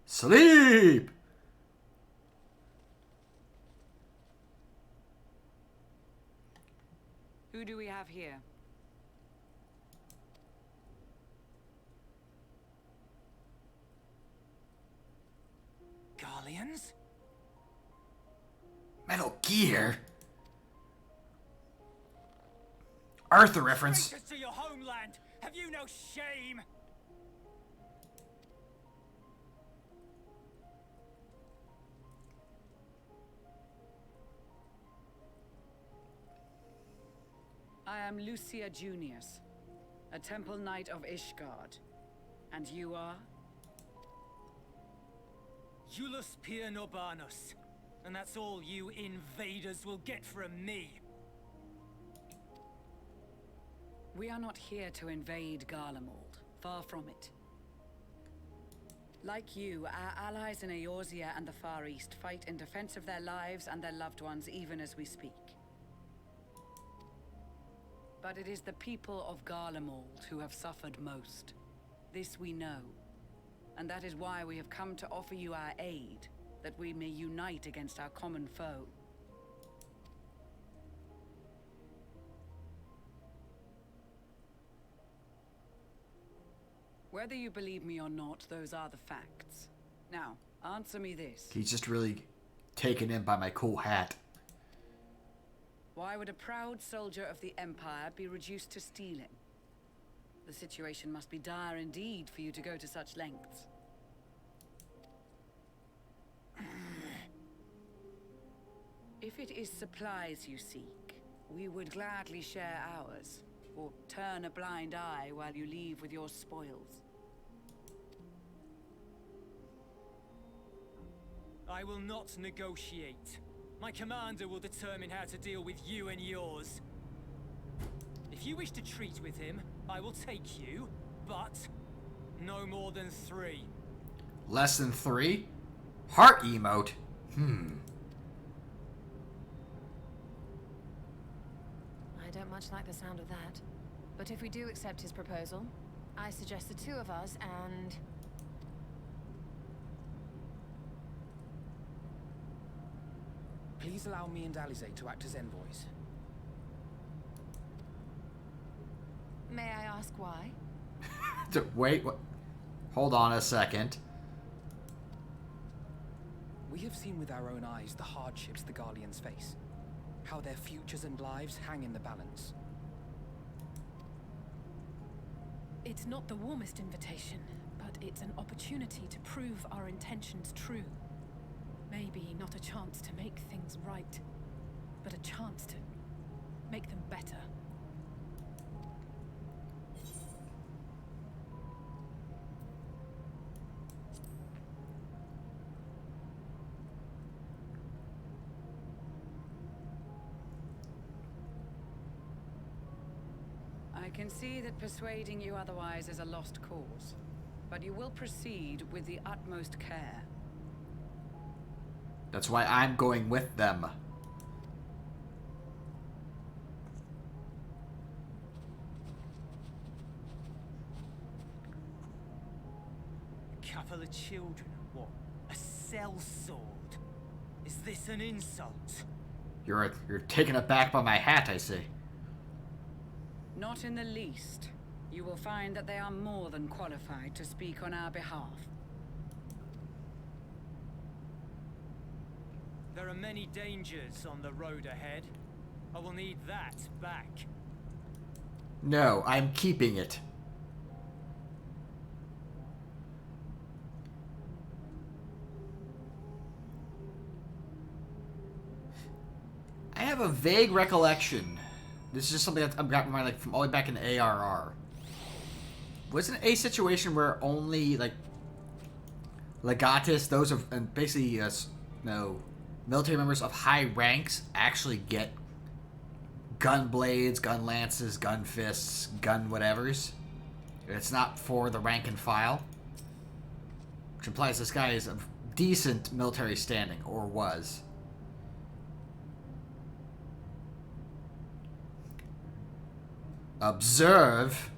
[SPEAKER 1] Sleep!
[SPEAKER 4] Who do we have here?
[SPEAKER 6] Garleans?
[SPEAKER 1] Metal Gear? Arthur reference.
[SPEAKER 6] Traitors to your homeland! Have you no shame?
[SPEAKER 4] I am Lucia Junius, a Temple Knight of Ishgard. And you are?
[SPEAKER 6] Julius Pier Norbanus. And that's all you invaders will get from me.
[SPEAKER 4] We are not here to invade Garlemald. Far from it. Like you, our allies in Eorzea and the Far East fight in defense of their lives and their loved ones even as we speak. But it is the people of Garlemald who have suffered most. This we know. And that is why we have come to offer you our aid, that we may unite against our common foe. Whether you believe me or not, those are the facts. Now, answer me this.
[SPEAKER 1] He's just really taken in by my cool hat.
[SPEAKER 4] Why would a proud soldier of the Empire be reduced to stealing? The situation must be dire indeed for you to go to such lengths. If it is supplies you seek, we would gladly share ours, or turn a blind eye while you leave with your spoils.
[SPEAKER 6] I will not negotiate. My commander will determine how to deal with you and yours. If you wish to treat with him, I will take you, but no more than 3.
[SPEAKER 1] Less than 3? Heart emote?
[SPEAKER 17] I don't much like the sound of that. But if we do accept his proposal, I suggest the 2 of us and...
[SPEAKER 2] Please allow me and Alize to act as envoys.
[SPEAKER 17] May I ask why?
[SPEAKER 1] Wait, what? Hold on a second.
[SPEAKER 2] We have seen with our own eyes the hardships the Garleans face. How their futures and lives hang in the balance.
[SPEAKER 18] It's not the warmest invitation, but it's an opportunity to prove our intentions true. Maybe not a chance to make things right, but a chance to make them better.
[SPEAKER 4] I can see that persuading you otherwise is a lost cause, but you will proceed with the utmost care.
[SPEAKER 1] That's why I'm going with them.
[SPEAKER 6] A couple of children, what? A sellsword? Is this an insult?
[SPEAKER 1] You're taken aback by my hat, I see.
[SPEAKER 4] Not in the least. You will find that they are more than qualified to speak on our behalf.
[SPEAKER 6] There are many dangers on the road ahead. I will need that back.
[SPEAKER 1] No, I'm keeping it. I have a vague recollection. This is just something that I've got in mind, like from all the way back in the ARR. Wasn't it a situation where only like legatus, those of and basically military members of high ranks actually get gun blades, gun lances, gun fists, gun whatevers? It's not for the rank and file, which implies this guy is of decent military standing, or was. Observe.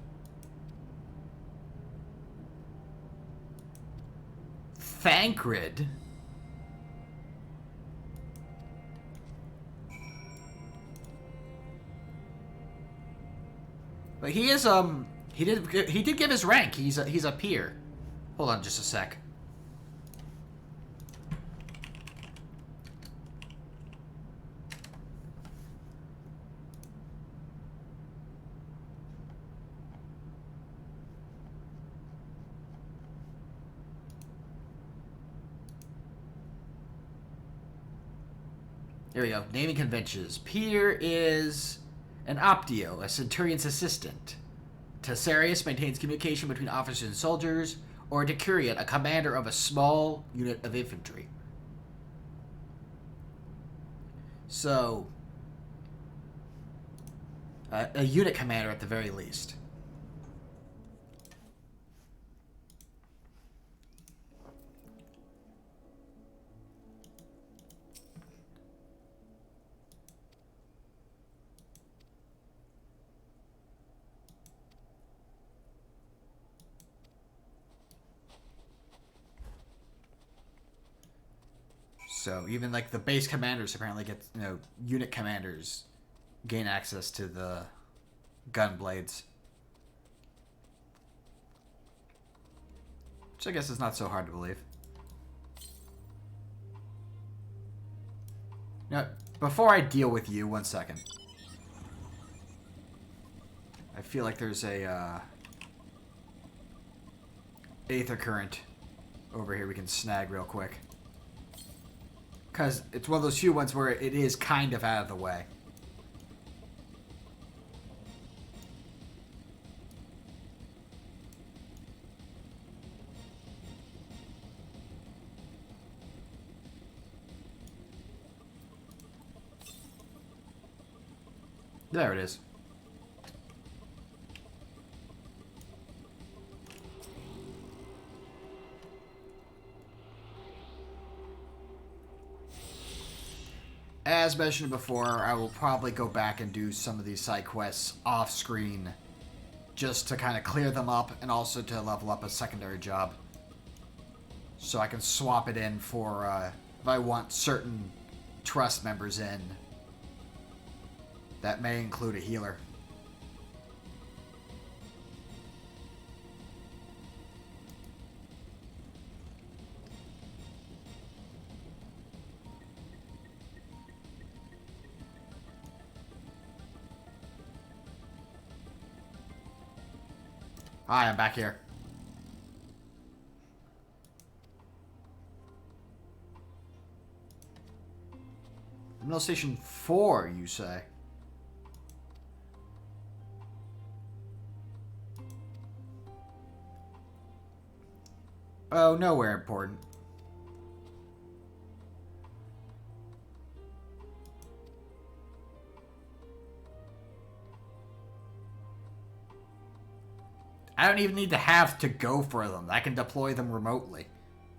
[SPEAKER 1] Thancred. But he is he did give his rank. He's a peer. Hold on just a sec. Here we go. Naming conventions. Peer is an Optio, a Centurion's assistant. Tessarius maintains communication between officers and soldiers, or a Decurion, a commander of a small unit of infantry. So, a unit commander at the very least. So even like the base commanders apparently get, unit commanders gain access to the gun blades. Which I guess is not so hard to believe. Now, before I deal with you, 1 second. I feel like there's a Aether current over here we can snag real quick. Because it's one of those few ones where it is kind of out of the way. There it is. As mentioned before, I will probably go back and do some of these side quests off screen just to kind of clear them up and also to level up a secondary job. So I can swap it in for if I want certain trust members in. That may include a healer. Hi, I'm back here. Mill Station 4, you say? Oh, nowhere important. I don't even need to have to go for them. I can deploy them remotely.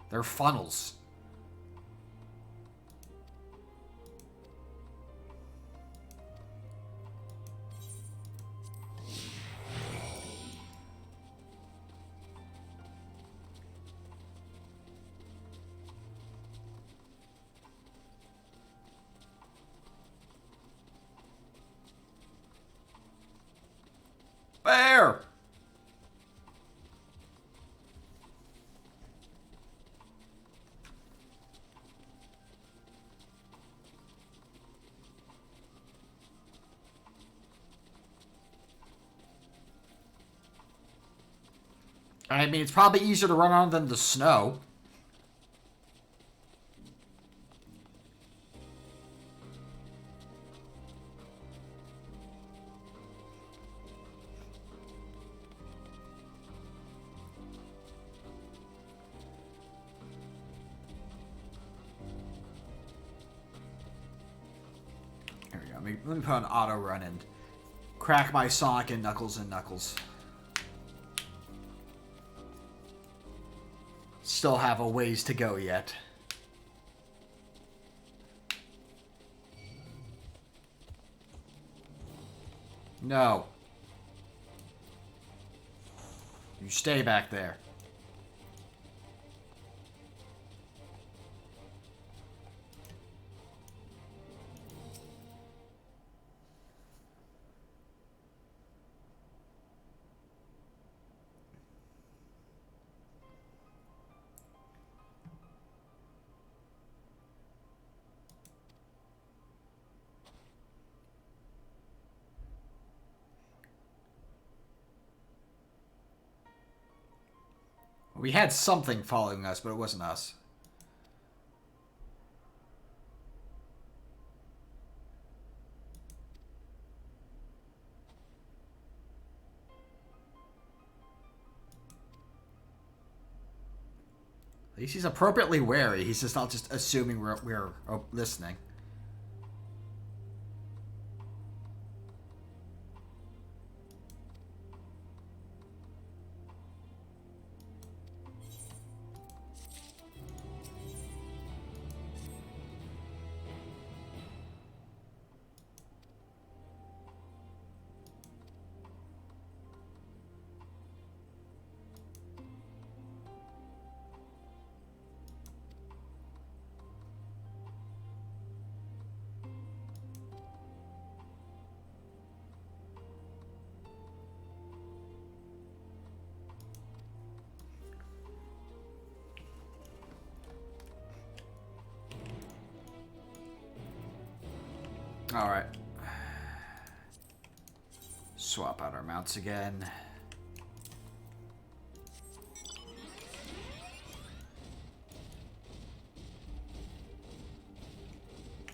[SPEAKER 1] They're funnels. There! I mean, it's probably easier to run on than the snow. Here we go. Let me put an auto run and crack my Sonic and Knuckles. Still have a ways to go yet. No. You stay back there. We had something following us, but it wasn't us. At least he's appropriately wary. He's just not just assuming we're listening. Alright. Swap out our mounts again.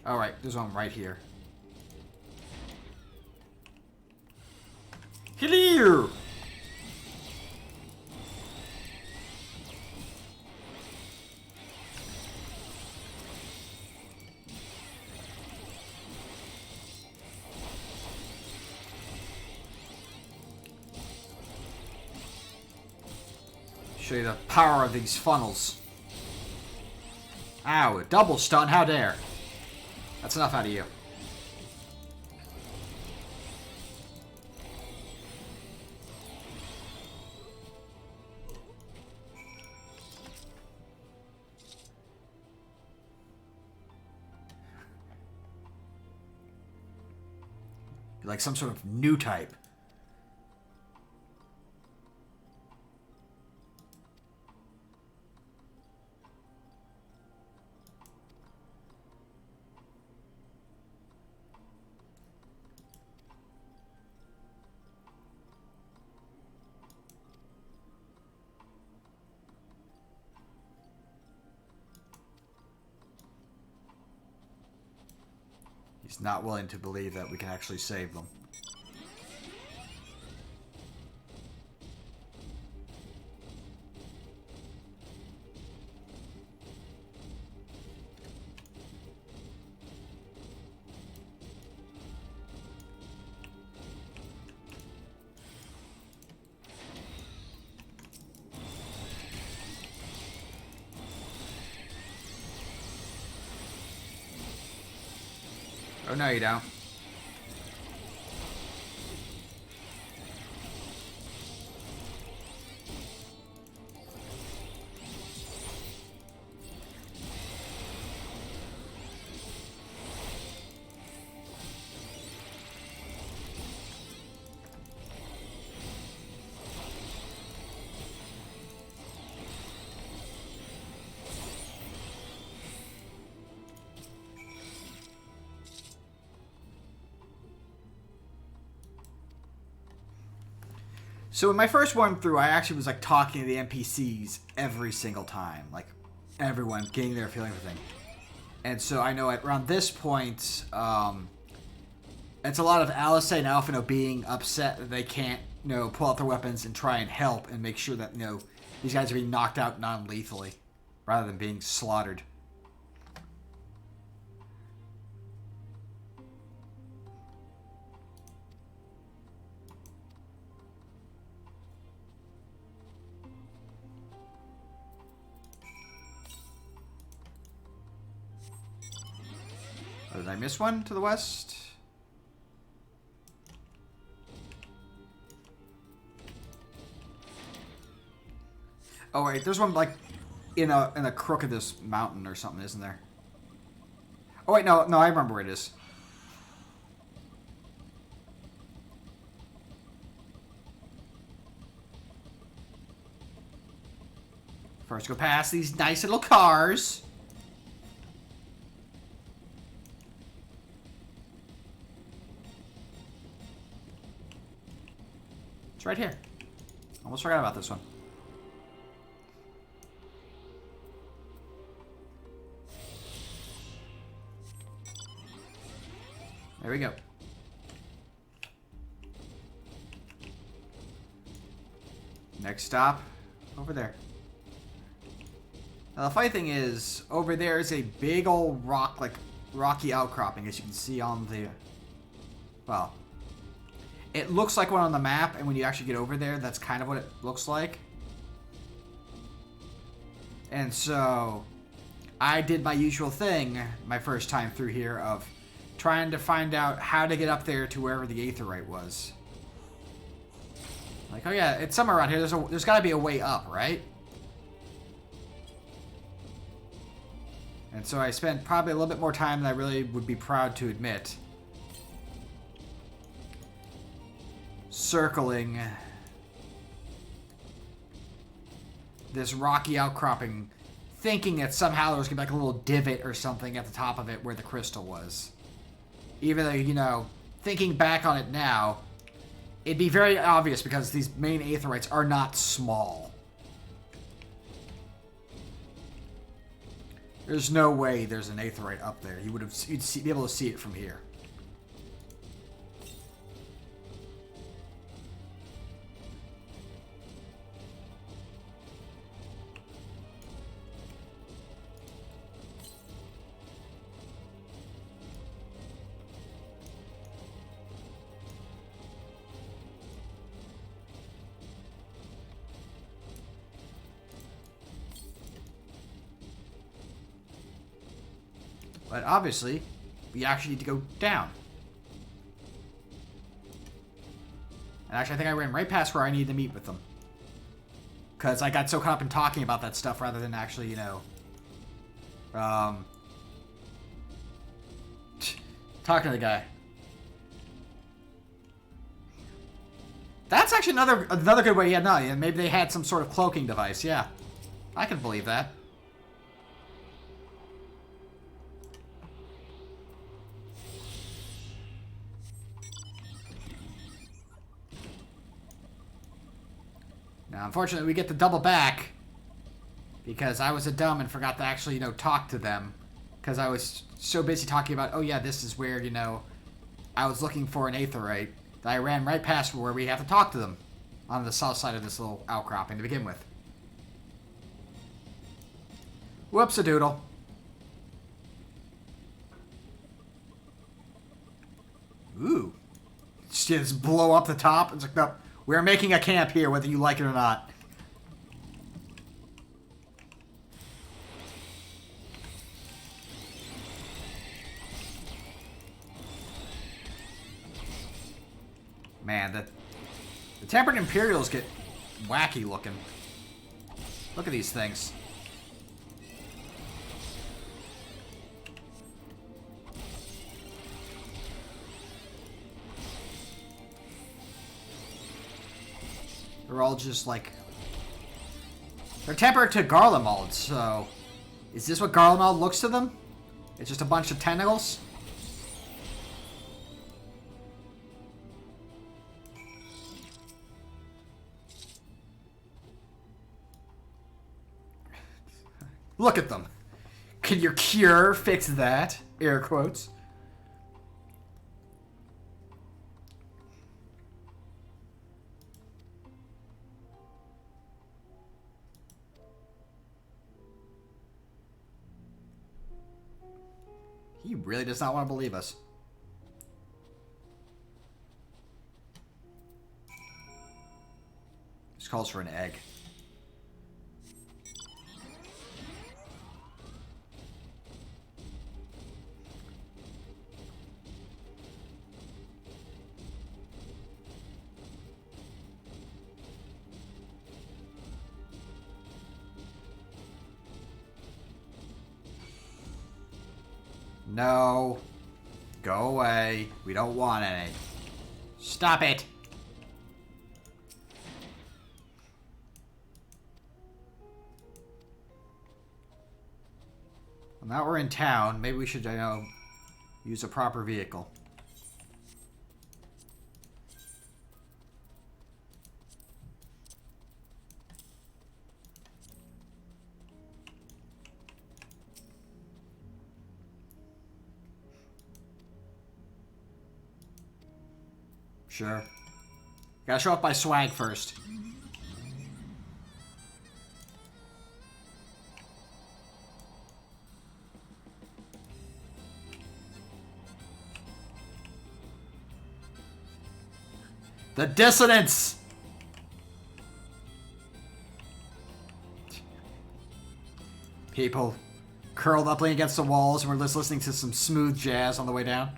[SPEAKER 1] Alright, there's one right here. Hello! Show you the power of these funnels. Ow, a double stun, how dare. That's enough out of you. You're like some sort of new type. He's not willing to believe that we can actually save them. Oh, no, you don't. So in my first one through, I actually was like talking to the NPCs every single time, like everyone getting their feeling for things. And so I know at around this point, it's a lot of Alice and Alphino being upset that they can't, pull out their weapons and try and help and make sure that, these guys are being knocked out non-lethally rather than being slaughtered. Did I miss one to the west? Oh wait, there's one like in a crook of this mountain or something, isn't there? Oh wait, no, I remember where it is. First, go past these nice little cars. It's right here. Almost forgot about this one. There we go. Next stop, over there. Now the funny thing is, over there is a big old rocky outcropping, as you can see on the... Well, it looks like one on the map, and when you actually get over there, that's kind of what it looks like. And so, I did my usual thing, my first time through here, of trying to find out how to get up there to wherever the aetheryte was. Like, oh yeah, it's somewhere around here. There's got to be a way up, right? And so I spent probably a little bit more time than I really would be proud to admit circling this rocky outcropping, thinking that somehow there was going to be like a little divot or something at the top of it where the crystal was. Even though, you know, thinking back on it now, it'd be very obvious because these main aetherytes are not small. There's no way there's an aetheryte up there. You'd be able to see it from here. But obviously, we actually need to go down. And actually, I think I ran right past where I needed to meet with them. Because I got so caught up in talking about that stuff rather than actually, you know... talking to the guy. That's actually another good way. Yeah, no, maybe they had some sort of cloaking device. Yeah, I can believe that. Now, unfortunately, we get to double back because I was a dumb and forgot to actually, you know, talk to them because I was so busy talking about, oh yeah, this is where, you know, I was looking for an aetheryte that I ran right past where we have to talk to them on the south side of this little outcropping to begin with. Whoops-a-doodle. Ooh. Just blow up the top. It's like, no, we're making a camp here, whether you like it or not. Man, the Tempered Imperials get wacky looking. Look at these things. They're all just like... They're tempered to Garlemald, so... Is this what Garlemald looks to them? It's just a bunch of tentacles? Look at them. Can your cure fix that? Air quotes. He really does not want to believe us. This calls for an egg. No. Go away. We don't want any. Stop it. Well, now we're in town. Maybe we should, you know, use a proper vehicle. Sure. Gotta show off my swag first. The dissonance! People curled up leaning against the walls and we're just listening to some smooth jazz on the way down.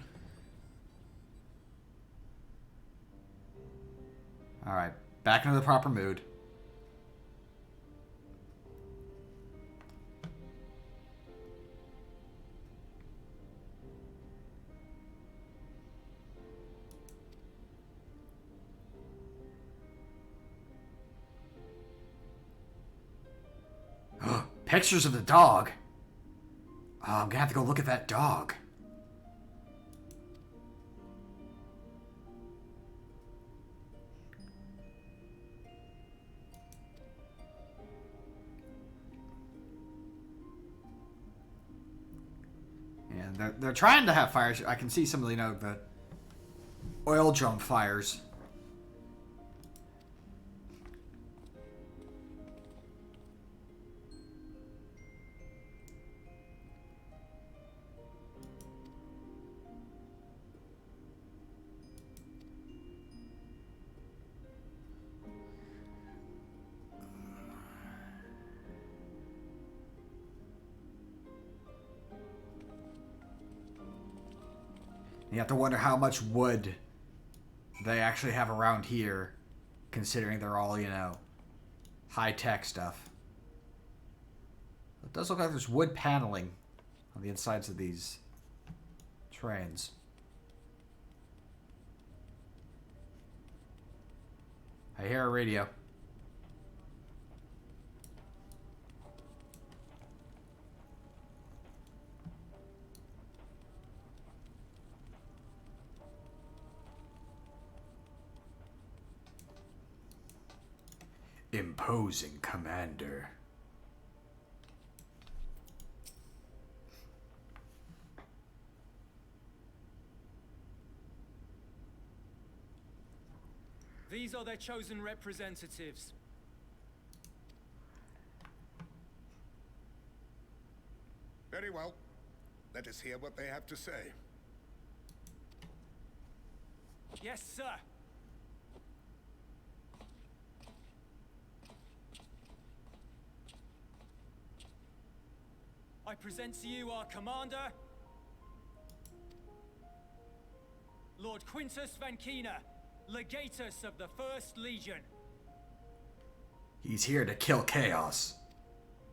[SPEAKER 1] Alright, back into the proper mood. Pictures of the dog. Oh, I'm gonna have to go look at that dog. And they're trying to have fires. I can see some of the, the oil drum fires. You have to wonder how much wood they actually have around here, considering they're all, high-tech stuff. It does look like there's wood paneling on the insides of these trains. I hear a radio. Imposing commander.
[SPEAKER 5] These are their chosen representatives.
[SPEAKER 19] Very well. Let us hear what they have to say.
[SPEAKER 5] Yes, sir. I present to you our commander, Lord Quintus Vankina, Legatus of the First Legion.
[SPEAKER 1] He's here to kill chaos.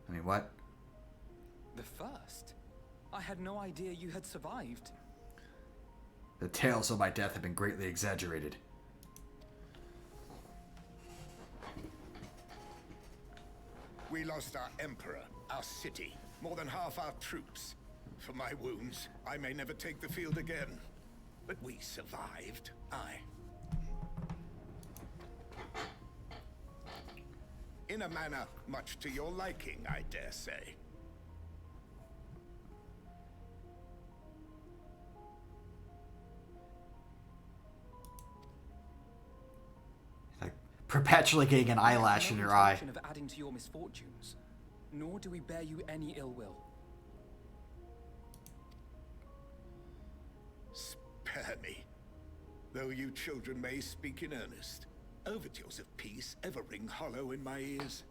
[SPEAKER 1] I mean, what?
[SPEAKER 2] The First? I had no idea you had survived.
[SPEAKER 1] The tales of my death have been greatly exaggerated.
[SPEAKER 19] We lost our emperor, our city, more than half our troops. For my wounds, I may never take the field again. But we survived. In a manner much to your liking, I dare say.
[SPEAKER 1] Like perpetually getting an eyelash in your eye.
[SPEAKER 2] Of adding to your misfortunes, nor do we bear you any ill will.
[SPEAKER 19] Spare me. Though you children may speak in earnest, overtures of peace ever ring hollow in my ears.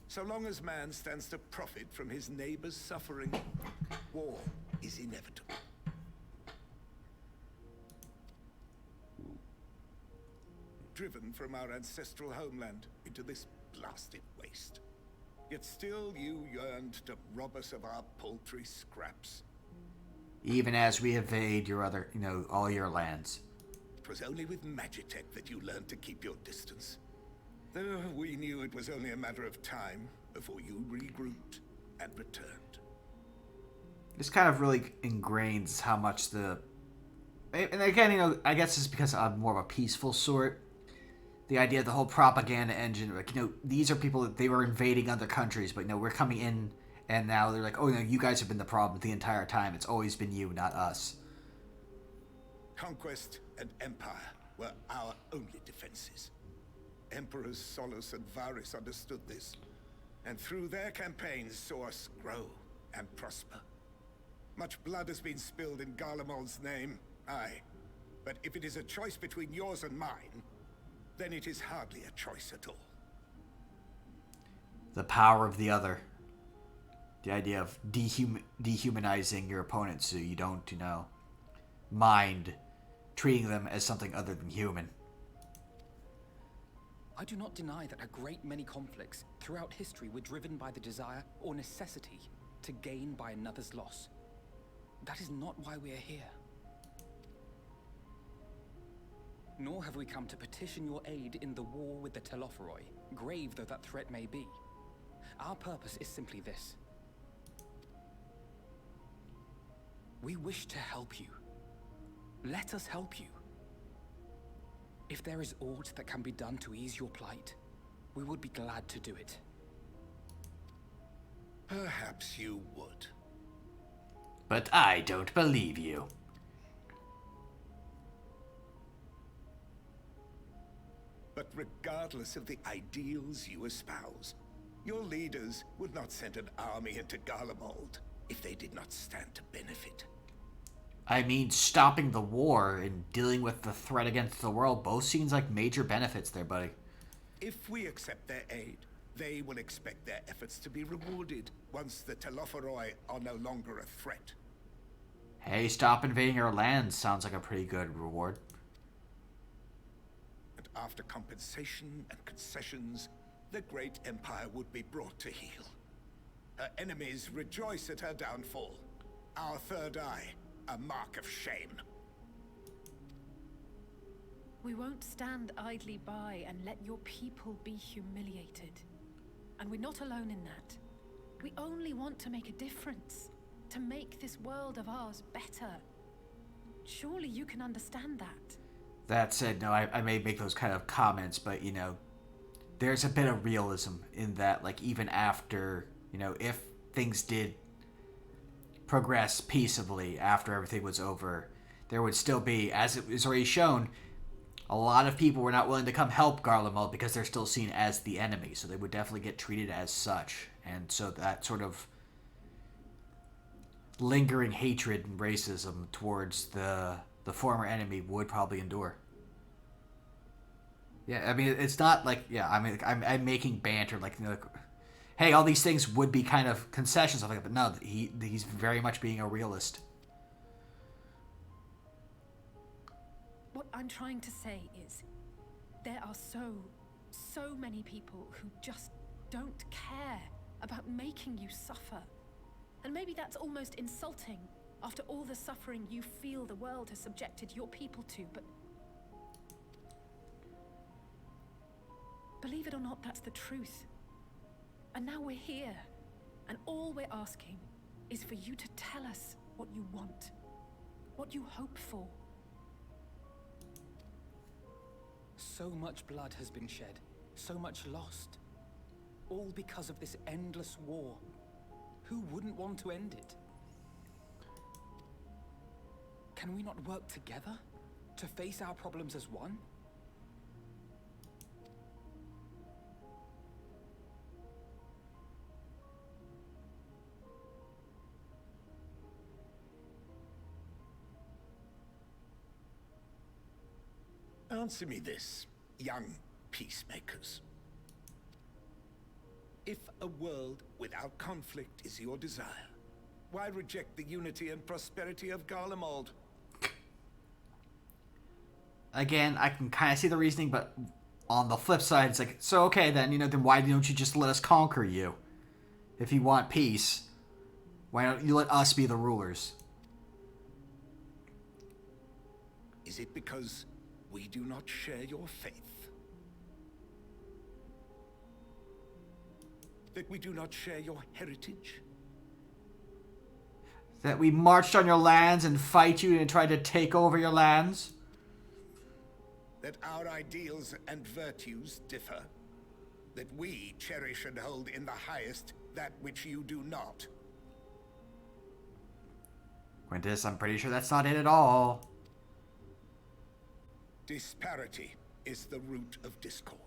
[SPEAKER 19] So long as man stands to profit from his neighbor's suffering, war is inevitable. Driven from our ancestral homeland into this blasted waste. Yet still you yearned to rob us of our paltry scraps.
[SPEAKER 1] Even as we evade your other, all your lands.
[SPEAKER 19] It was only with Magitech that you learned to keep your distance. Though we knew it was only a matter of time before you regrouped and returned.
[SPEAKER 1] This kind of really ingrains how much and again, I guess it's because I'm more of a peaceful sort. The idea of the whole propaganda engine, like, these are people that they were invading other countries, but we're coming in, and now they're like, oh no, you guys have been the problem the entire time. It's always been you, not us.
[SPEAKER 19] Conquest and empire. were our only defenses. Emperors Solus and Varys understood this, and through their campaigns saw us grow and prosper. Much blood has been spilled in Garlemald's name, aye. But if it is a choice between yours and mine, then it is hardly a choice at all.
[SPEAKER 1] The power of the other. The idea of dehumanizing your opponent so you don't, mind treating them as something other than human.
[SPEAKER 2] I do not deny that a great many conflicts throughout history were driven by the desire or necessity to gain by another's loss. That is not why we are here. Nor have we come to petition your aid in the war with the Telophoroi, grave though that threat may be. Our purpose is simply this. We wish to help you. Let us help you. If there is aught that can be done to ease your plight, we would be glad to do it.
[SPEAKER 19] Perhaps you would.
[SPEAKER 1] But I don't believe you.
[SPEAKER 19] But regardless of the ideals you espouse, your leaders would not send an army into Garlemald if they did not stand to benefit.
[SPEAKER 1] I mean, stopping the war and dealing with the threat against the world both seems like major benefits there, buddy.
[SPEAKER 19] If we accept their aid, they will expect their efforts to be rewarded once the Telophoroi are no longer a threat.
[SPEAKER 1] Hey, stop invading our lands sounds like a pretty good reward.
[SPEAKER 19] And after compensation and concessions, the great empire would be brought to heel. Her enemies rejoice at her downfall. Our third eye, a mark of shame.
[SPEAKER 18] We won't stand idly by and let your people be humiliated. And we're not alone in that. We only want to make a difference. To make this world of ours better. Surely you can understand that.
[SPEAKER 1] That said, no, I may make those kind of comments, but, there's a bit of realism in that, like, even after, if things did progress peaceably after everything was over, there would still be, as it was already shown, a lot of people were not willing to come help Garlemald because they're still seen as the enemy, so they would definitely get treated as such. And so that sort of lingering hatred and racism towards the former enemy would probably endure. Yeah, I mean, it's not like, I'm making banter, like, hey, all these things would be kind of concessions, stuff like that, but no, he's very much being a realist.
[SPEAKER 18] What I'm trying to say is, there are so many people who just don't care about making you suffer. And maybe that's almost insulting after all the suffering you feel the world has subjected your people to, but believe it or not, that's the truth. And now we're here, and all we're asking is for you to tell us what you want, what you hope for.
[SPEAKER 2] So much blood has been shed, so much lost. All because of this endless war. Who wouldn't want to end it? Can we not work together to face our problems as one?
[SPEAKER 19] Answer me this, young peacemakers. If a world without conflict is your desire, why reject the unity and prosperity of Garlemald?
[SPEAKER 1] Again, I can kind of see the reasoning, but on the flip side, it's like, so okay then, then why don't you just let us conquer you? If you want peace, why don't you let us be the rulers?
[SPEAKER 19] Is it because we do not share your faith? That we do not share your heritage?
[SPEAKER 1] That we marched on your lands and fight you and tried to take over your lands?
[SPEAKER 19] That our ideals and virtues differ? That we cherish and hold in the highest that which you do not?
[SPEAKER 1] Quintus, I'm pretty sure that's not it at all.
[SPEAKER 19] Disparity is the root of discord,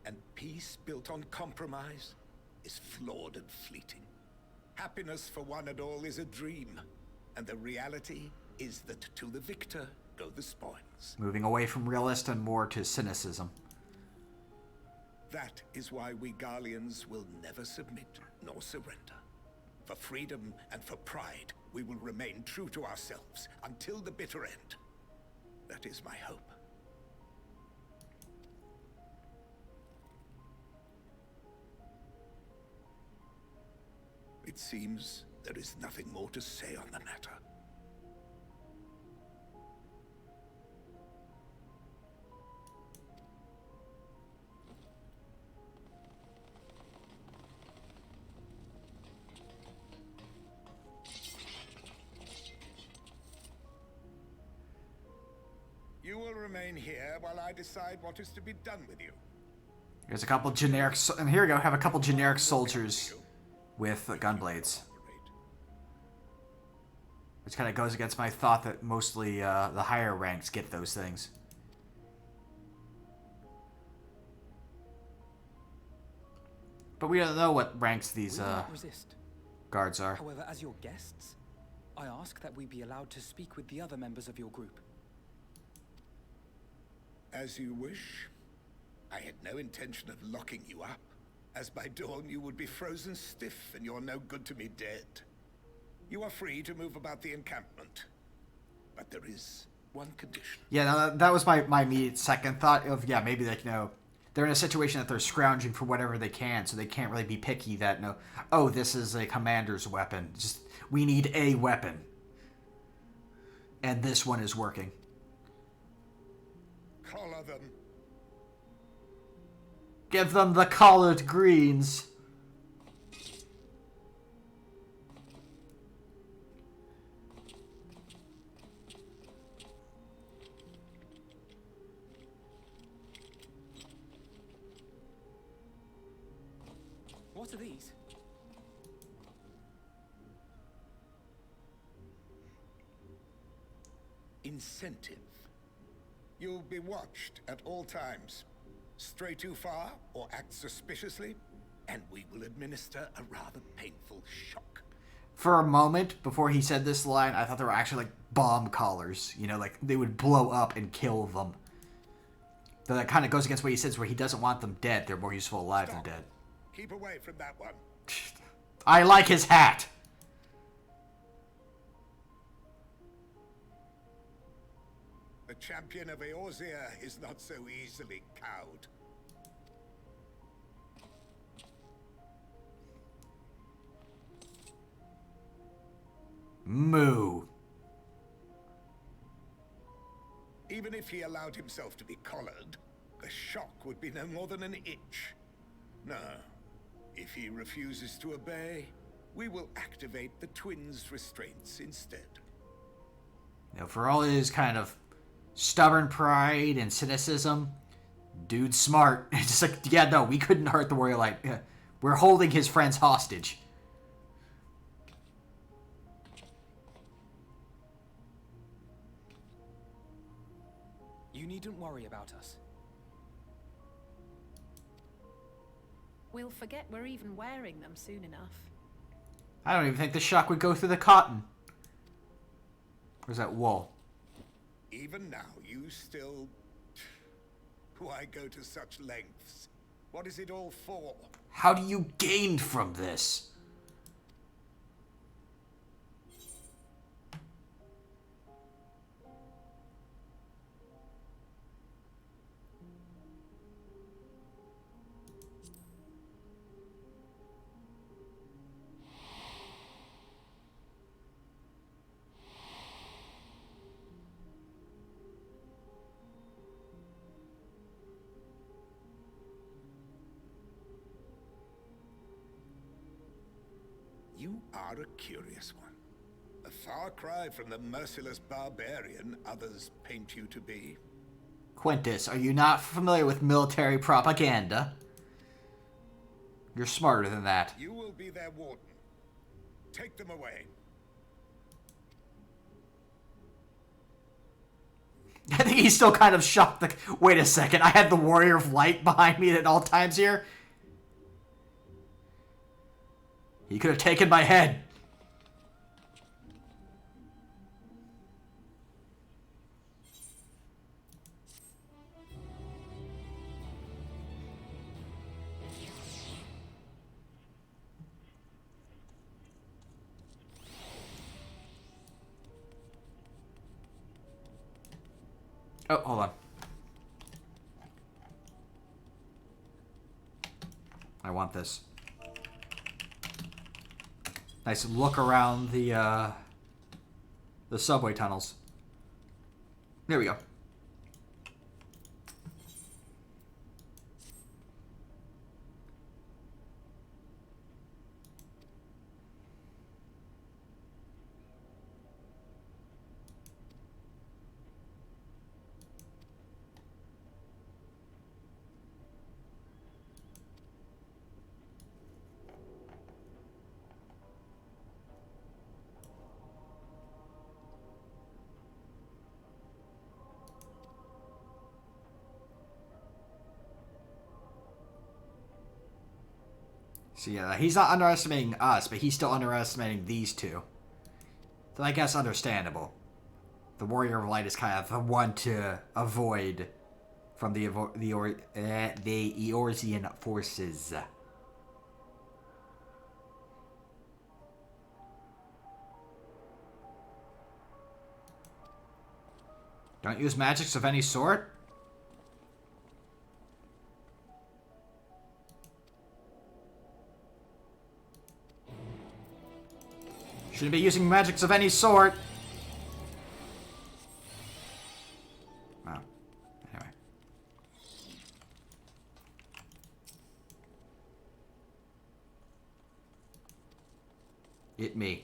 [SPEAKER 19] and peace built on compromise is flawed and fleeting. Happiness for one and all is a dream, and the reality is that to the victor go the spoils.
[SPEAKER 1] Moving away from realist and more to cynicism.
[SPEAKER 19] That is why we Garleans will never submit nor surrender. For freedom and for pride, we will remain true to ourselves until the bitter end. That is my hope. It seems there is nothing more to say on the matter. You will remain here while I decide what is to be done with you.
[SPEAKER 1] Here's a couple generic, and here we go. Have a couple generic soldiers with gunblades, which kind of goes against my thought that mostly the higher ranks get those things. But we don't know what ranks these guards are.
[SPEAKER 2] However, as your guests, I ask that we be allowed to speak with the other members of your group.
[SPEAKER 19] As you wish. I had no intention of locking you up, as by dawn you would be frozen stiff and you're no good to me dead. You are free to move about the encampment, but there is one condition.
[SPEAKER 1] Yeah, no, that was my immediate second thought of, yeah, maybe like, you know, they're in a situation that they're scrounging for whatever they can, so they can't really be picky that, no, oh, this is a commander's weapon. Just, we need a weapon. And this one is working.
[SPEAKER 19] Collar them.
[SPEAKER 1] Give them the collard greens.
[SPEAKER 2] What are these?
[SPEAKER 19] Incentive. You'll be watched at all times. Stray too far or act suspiciously, and we will administer a rather painful shock.
[SPEAKER 1] For a moment, before he said this line, I thought they were actually like bomb collars. You know, like they would blow up and kill them. But that kind of goes against what he says, where he doesn't want them dead. They're more useful alive than dead.
[SPEAKER 19] Keep away from that one.
[SPEAKER 1] I like his hat.
[SPEAKER 19] The champion of Eorzea is not so easily cowed.
[SPEAKER 1] Moo.
[SPEAKER 19] Even if he allowed himself to be collared, the shock would be no more than an itch. No. If he refuses to obey, we will activate the twins' restraints instead.
[SPEAKER 1] You know, for all his kind of stubborn pride and cynicism, dude's smart. It's just like, yeah, no, we couldn't hurt the warrior light. We're holding his friends hostage.
[SPEAKER 2] You needn't worry about us.
[SPEAKER 18] We'll forget we're even wearing them soon enough.
[SPEAKER 1] I don't even think the shock would go through the cotton. Or is that wool?
[SPEAKER 19] Even now, you still... Why go to such lengths? What is it all for?
[SPEAKER 1] How do you gain from this?
[SPEAKER 19] You are a curious one. A far cry from the merciless barbarian others paint you to be.
[SPEAKER 1] Quintus, are you not familiar with military propaganda? You're smarter than that.
[SPEAKER 19] You will be their warden. Take them away.
[SPEAKER 1] I think he's still kind of shocked. Like, wait a second, I had the Warrior of Light behind me at all times here? He could have taken my head. Oh, hold on. I want this. Nice look around the subway tunnels. There we go. So yeah, he's not underestimating us, but he's still underestimating these two. So I guess understandable. The Warrior of Light is kind of the one to avoid from the Eorzean forces. Don't use magics of any sort? Shouldn't be using magics of any sort. Oh. Anyway. It me.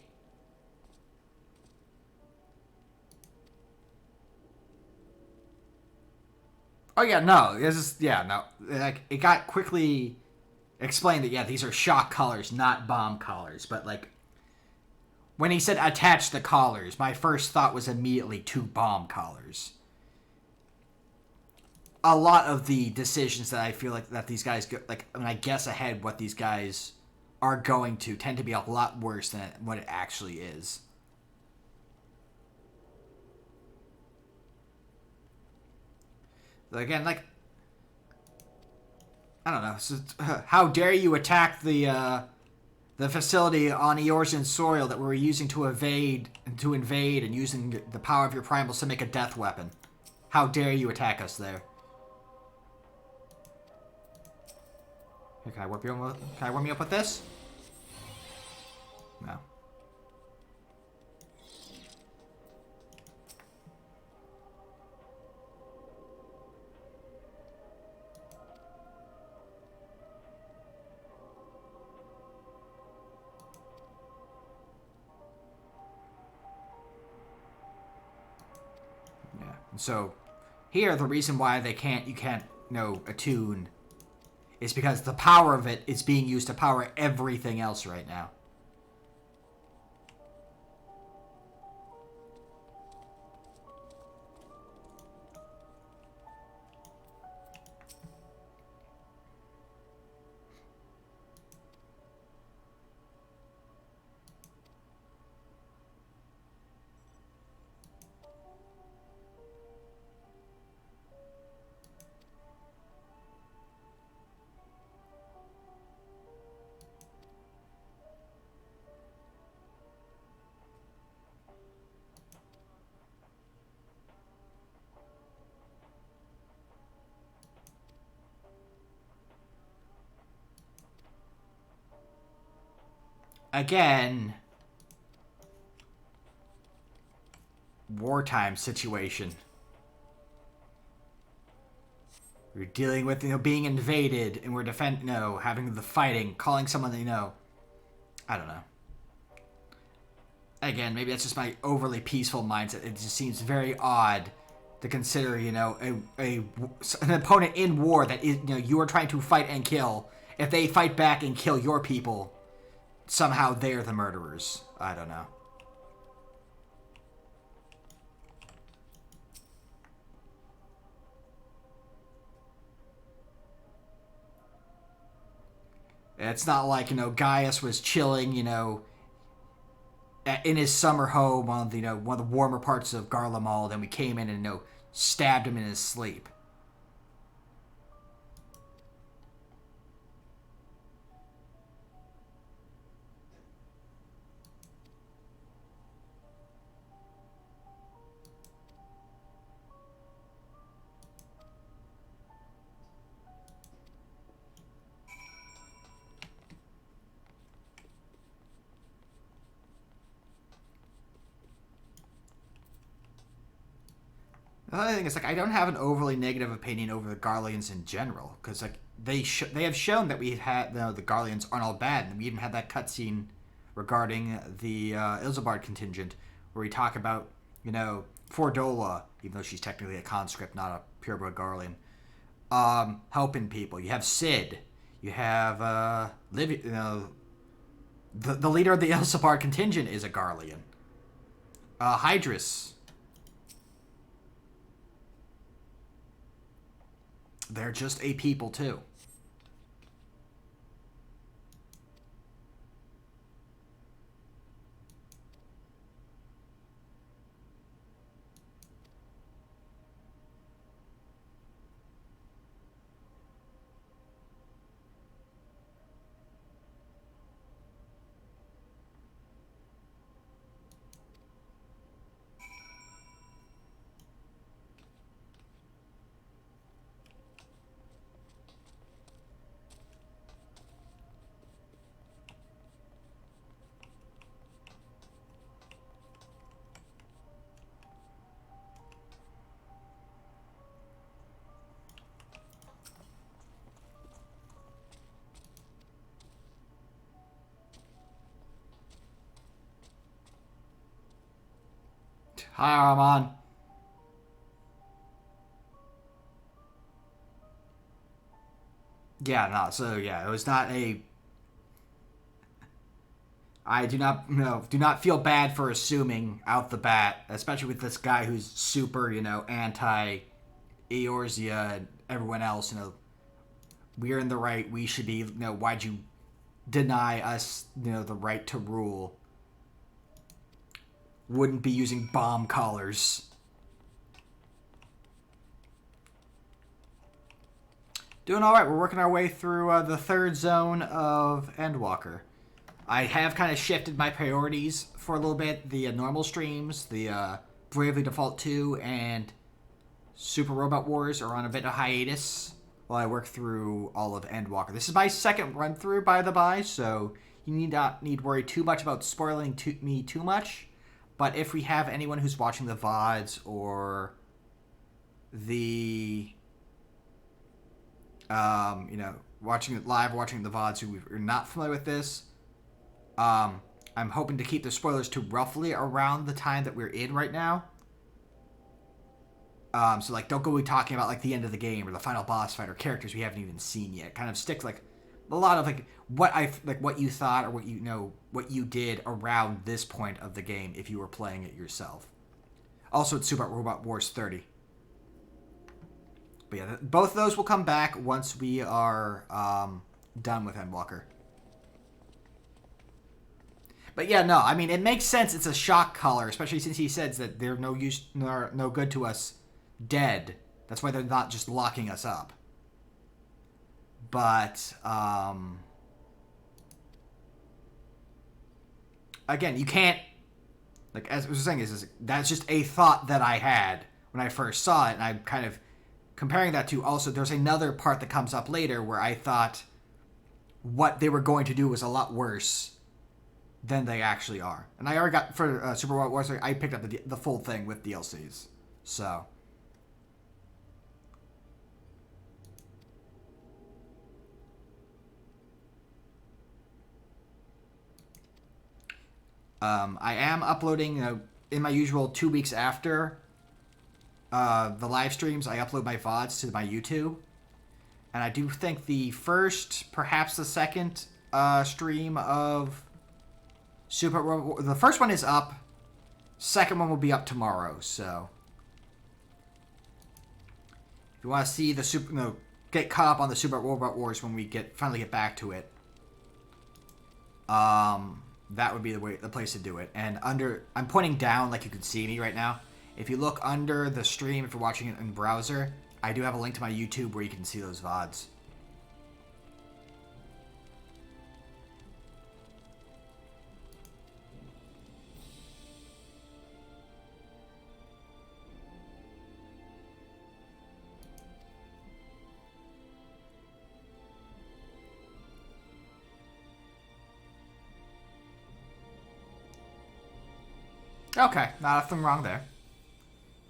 [SPEAKER 1] Oh yeah, no. This is no. Like it got quickly explained that yeah, these are shock collars, not bomb collars, but like when he said attach the collars, my first thought was immediately to bomb collars. A lot of the decisions that I feel like that these guys go, like when I guess ahead what these guys are going to tend to be a lot worse than what it actually is. But again, like I don't know. So, how dare you attack the facility on Eorzean soil that we're using to invade and using the power of your primals to make a death weapon. How dare you attack us there? Here, can I warm you up with this? No. So, here, the reason why you can't, attune, is because the power of it is being used to power everything else right now. Again, wartime situation. We're dealing with, being invaded, and we're having the fighting, calling someone I don't know. Again, maybe that's just my overly peaceful mindset. It just seems very odd to consider, an opponent in war that is, you are trying to fight and kill. If they fight back and kill your people, somehow they're the murderers. I don't know. It's not like, Gaius was chilling, in his summer home on the, one of the warmer parts of Garlemald, and we came in and, stabbed him in his sleep. Another thing is, I don't have an overly negative opinion over the Garleans in general, because, they have shown that we've had, the Garleans aren't all bad, and we even had that cutscene regarding the Ilzabard contingent, where we talk about, Fordola, even though she's technically a conscript, not a purebred Garlean, helping people. You have Sid. You have, the leader of the Ilzabard contingent is a Garlean. Hydrus. They're just a people, too. Hi, Armand. Yeah, no, so yeah, it was not a... I do not feel bad for assuming out the bat, especially with this guy who's super, anti-Eorzea and everyone else, we're in the right, we should be, why'd you deny us, the right to rule? Wouldn't be using bomb collars. Doing alright, we're working our way through the third zone of Endwalker. I have kind of shifted my priorities for a little bit. The normal streams, the Bravely Default 2 and Super Robot Wars are on a bit of hiatus while I work through all of Endwalker. This is my second run through, by the by, so you need not worry too much about spoiling me too much. But if we have anyone who's watching the VODs or the, watching it live, watching the VODs who are not familiar with this, I'm hoping to keep the spoilers to roughly around the time that we're in right now. So, don't go talking about, the end of the game or the final boss fight or characters we haven't even seen yet. Kind of stick, a lot of what you thought or what you did around this point of the game if you were playing it yourself. Also, it's Super Robot Wars 30. But yeah, both of those will come back once we are done with Endwalker. But yeah, no, it makes sense. It's a shock collar, especially since he says that they're no use, nor no good to us dead. That's why they're not just locking us up. But, again, you can't, as I was saying, that's just a thought that I had when I first saw it, and I'm kind of comparing that to also, there's another part that comes up later where I thought what they were going to do was a lot worse than they actually are. And I already got, for Super Robot Wars, I picked up the full thing with DLCs, so... I am uploading, in my usual 2 weeks after the live streams, I upload my VODs to my YouTube. And I do think the first, perhaps the second stream of Super Robot... The first one is up. Second one will be up tomorrow, so... If you want to see the get caught up on the Super Robot Wars when we finally get back to it, that would be the place to do it. And I'm pointing down like you can see me right now. If you look under the stream, if you're watching it in browser, I do have a link to my YouTube where you can see those VODs. Okay, nothing wrong there.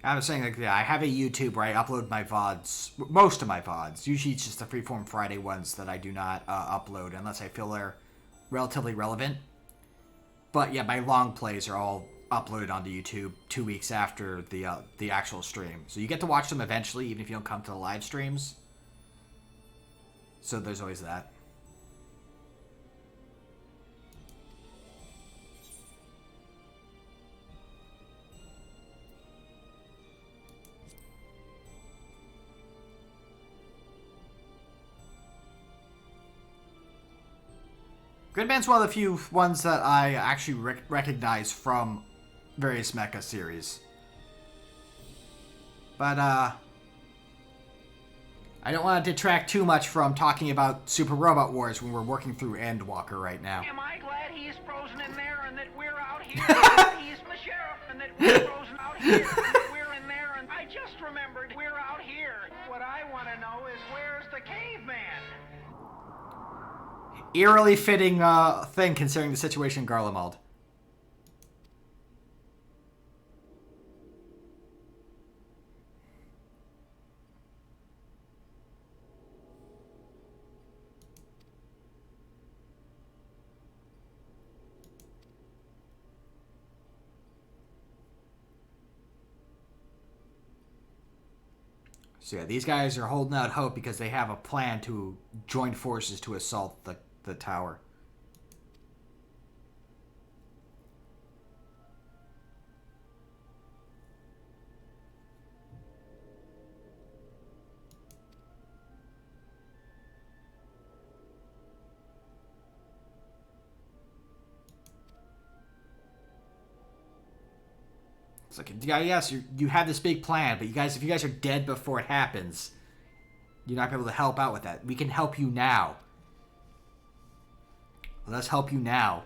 [SPEAKER 1] I was saying, like, yeah, I have a YouTube where I upload my VODs, most of my VODs. Usually it's just the Freeform Friday ones that I do not upload unless I feel they're relatively relevant. But yeah, my long plays are all uploaded onto YouTube 2 weeks after the actual stream. So you get to watch them eventually, even if you don't come to the live streams. So there's always that. Gridman's one of the few ones that I actually recognize from various mecha series. But, I don't want to detract too much from talking about Super Robot Wars when we're working through Endwalker right now.
[SPEAKER 20] Am I glad he's frozen in there and that we're out here? He's the sheriff and that we're frozen out here and that we're in there and I just remembered we're out here. What I want to know is where's the caveman?
[SPEAKER 1] Eerily fitting thing considering the situation in Garlemald. So yeah, these guys are holding out hope because they have a plan to join forces to assault the tower. It's like, yeah, yes, you had this big plan, but if you guys are dead before it happens, you're not going to be able to help out with that. We can help you now. Let's help you now.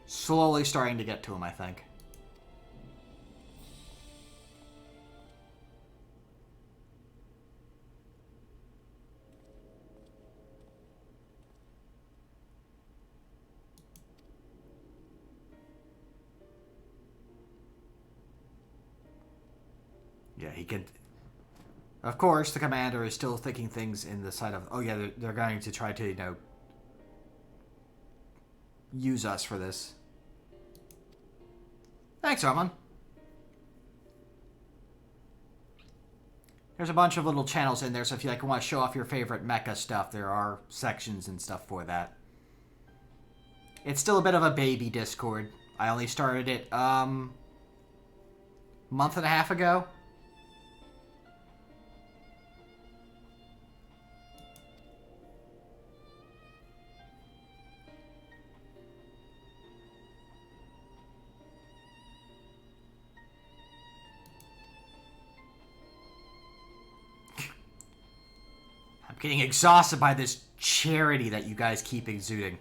[SPEAKER 1] Slowly starting to get to him, I think. Yeah, he can. Of course, the commander is still thinking things in the side of, oh yeah, they're going to try to, use us for this. Thanks, Armand. There's a bunch of little channels in there, so if you want to show off your favorite mecha stuff, there are sections and stuff for that. It's still a bit of a baby Discord. I only started it, month and a half ago. I'm getting exhausted by this charity that you guys keep exuding.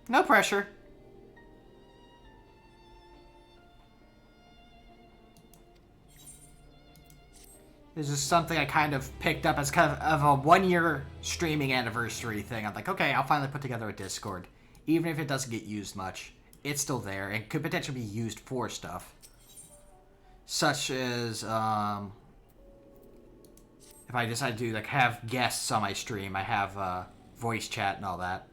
[SPEAKER 1] No pressure. This is something I kind of picked up as kind of a 1-year streaming anniversary thing. I'm like, okay, I'll finally put together a Discord. Even if it doesn't get used much, it's still there and could potentially be used for stuff. Such as, if I decide to have guests on my stream, I have voice chat and all that.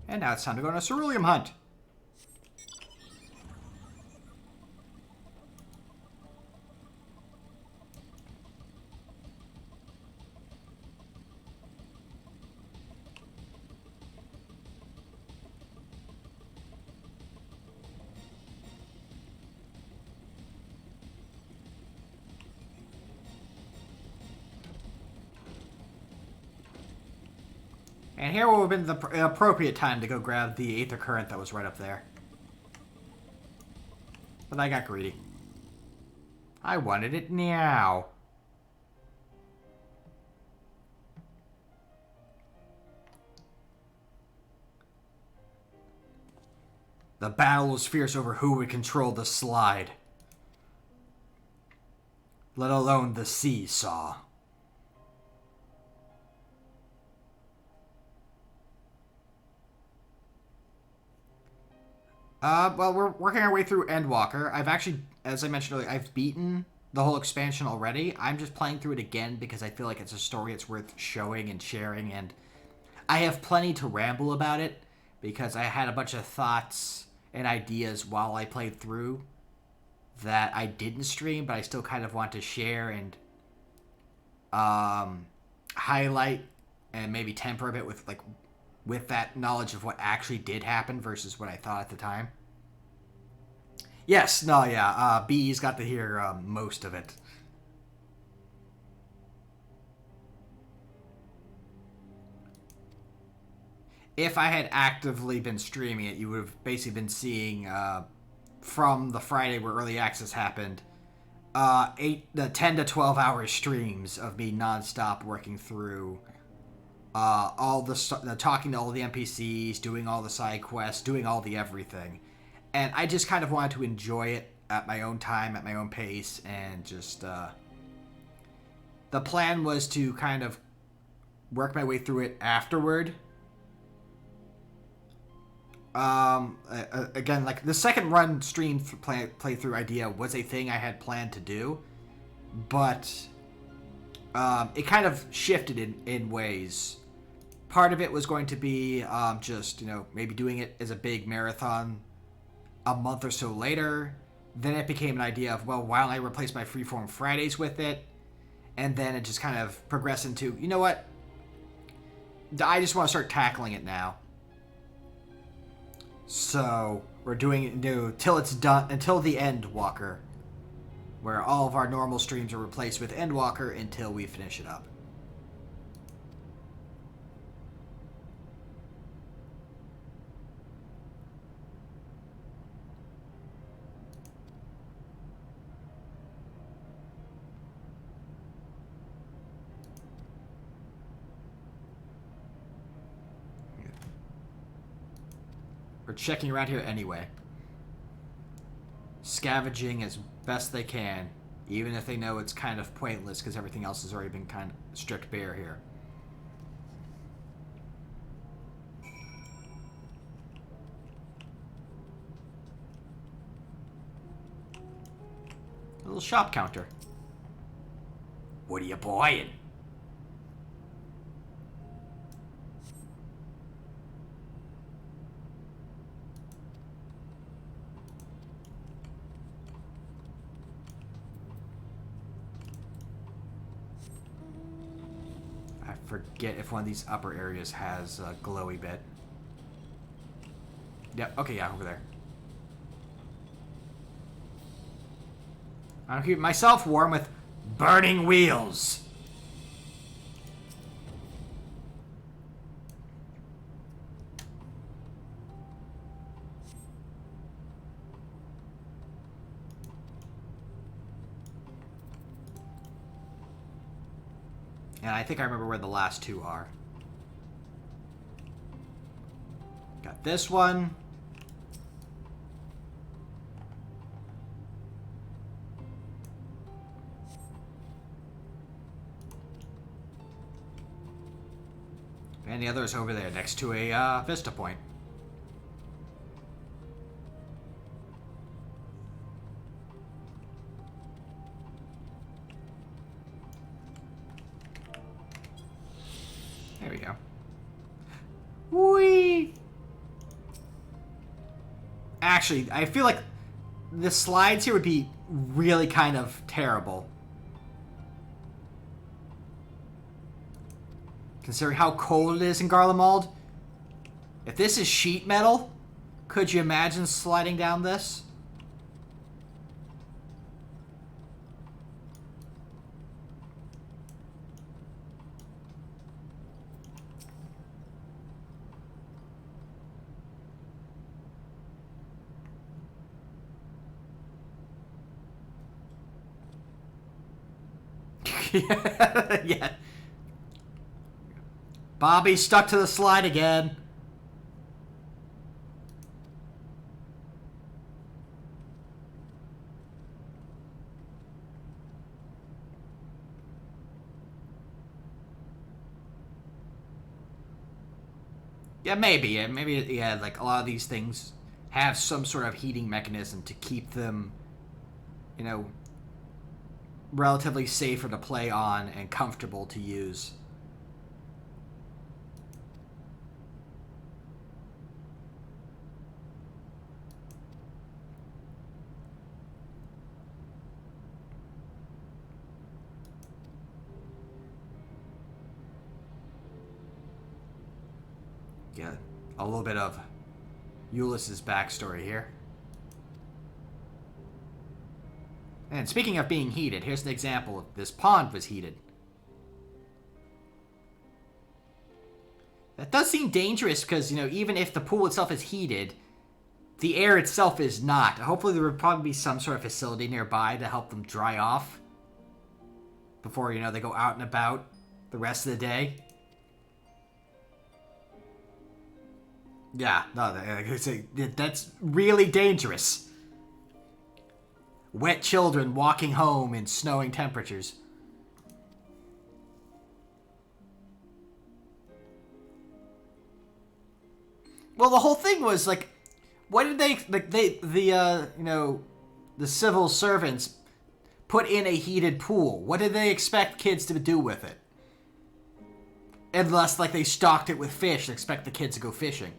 [SPEAKER 1] And now it's time to go on a ceruleum hunt. And here would have been the appropriate time to go grab the Aether Current that was right up there. But I got greedy. I wanted it now. The battle was fierce over who would control the slide. Let alone the seesaw. Well, we're working our way through Endwalker. I've actually, as I mentioned earlier, I've beaten the whole expansion already. I'm just playing through it again because I feel like it's a story it's worth showing and sharing, and I have plenty to ramble about it because I had a bunch of thoughts and ideas while I played through that I didn't stream, but I still kind of want to share and highlight and maybe temper a bit with that knowledge of what actually did happen versus what I thought at the time. Yes, no, yeah, B's got to hear most of it. If I had actively been streaming it, you would have basically been seeing, from the Friday where Early Access happened, 10 to 12 hour streams of me nonstop working through all the talking to all the NPCs, doing all the side quests, doing all the everything. And I just kind of wanted to enjoy it at my own time, at my own pace, and just the plan was to kind of work my way through it afterward. Again, like the second run stream playthrough idea was a thing I had planned to do, but it kind of shifted in ways. Part of it was going to be just, maybe doing it as a big marathon a month or so later. Then it became an idea of, well, why don't I replace my Freeform Fridays with it? And then it just kind of progressed into, you know what? I just want to start tackling it now. So we're doing it till it's done, until the Endwalker, where all of our normal streams are replaced with Endwalker until we finish it up. We're checking around here anyway. Scavenging as best they can, even if they know it's kind of pointless because everything else has already been kind of stripped bare here. A little shop counter. What are you buying? Forget if one of these upper areas has a glowy bit. Yep, okay, yeah, over there. I'm keeping myself warm with burning wheels. And I think I remember where the last two are. Got this one. And the other is over there next to a Vista Point. There we go. Whee! Actually, I feel like the slides here would be really kind of terrible. Considering how cold it is in Garlemald. If this is sheet metal, could you imagine sliding down this? Yeah. Bobby stuck to the slide again. Yeah, maybe. Yeah, maybe, yeah, like, a lot of these things have some sort of heating mechanism to keep them, you know, relatively safer to play on and comfortable to use. Get a little bit of Ulysses' backstory here. And speaking of being heated, here's an example of this pond was heated. That does seem dangerous because, you know, even if the pool itself is heated, the air itself is not. Hopefully there would probably be some sort of facility nearby to help them dry off before, you know, they go out and about the rest of the day. Yeah, no, that's really dangerous. Wet children walking home in snowing temperatures. Well, the whole thing was, like, why did they, like, you know, the civil servants put in a heated pool? What did they expect kids to do with it? Unless, like, they stocked it with fish and expect the kids to go fishing.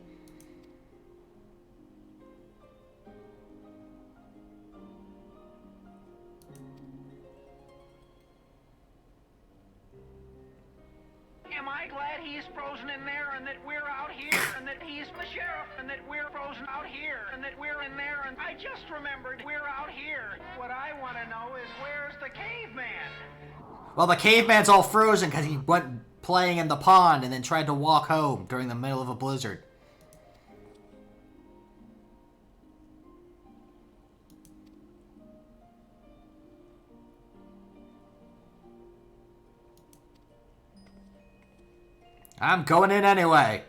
[SPEAKER 20] Am I glad he's frozen in there and that we're out here and that he's the sheriff and that we're frozen out here and that we're in there and I just remembered we're out here. What I want to know is where's the caveman?
[SPEAKER 1] Well, the caveman's all frozen because he went playing in the pond and then tried to walk home during the middle of a blizzard. I'm going in anyway.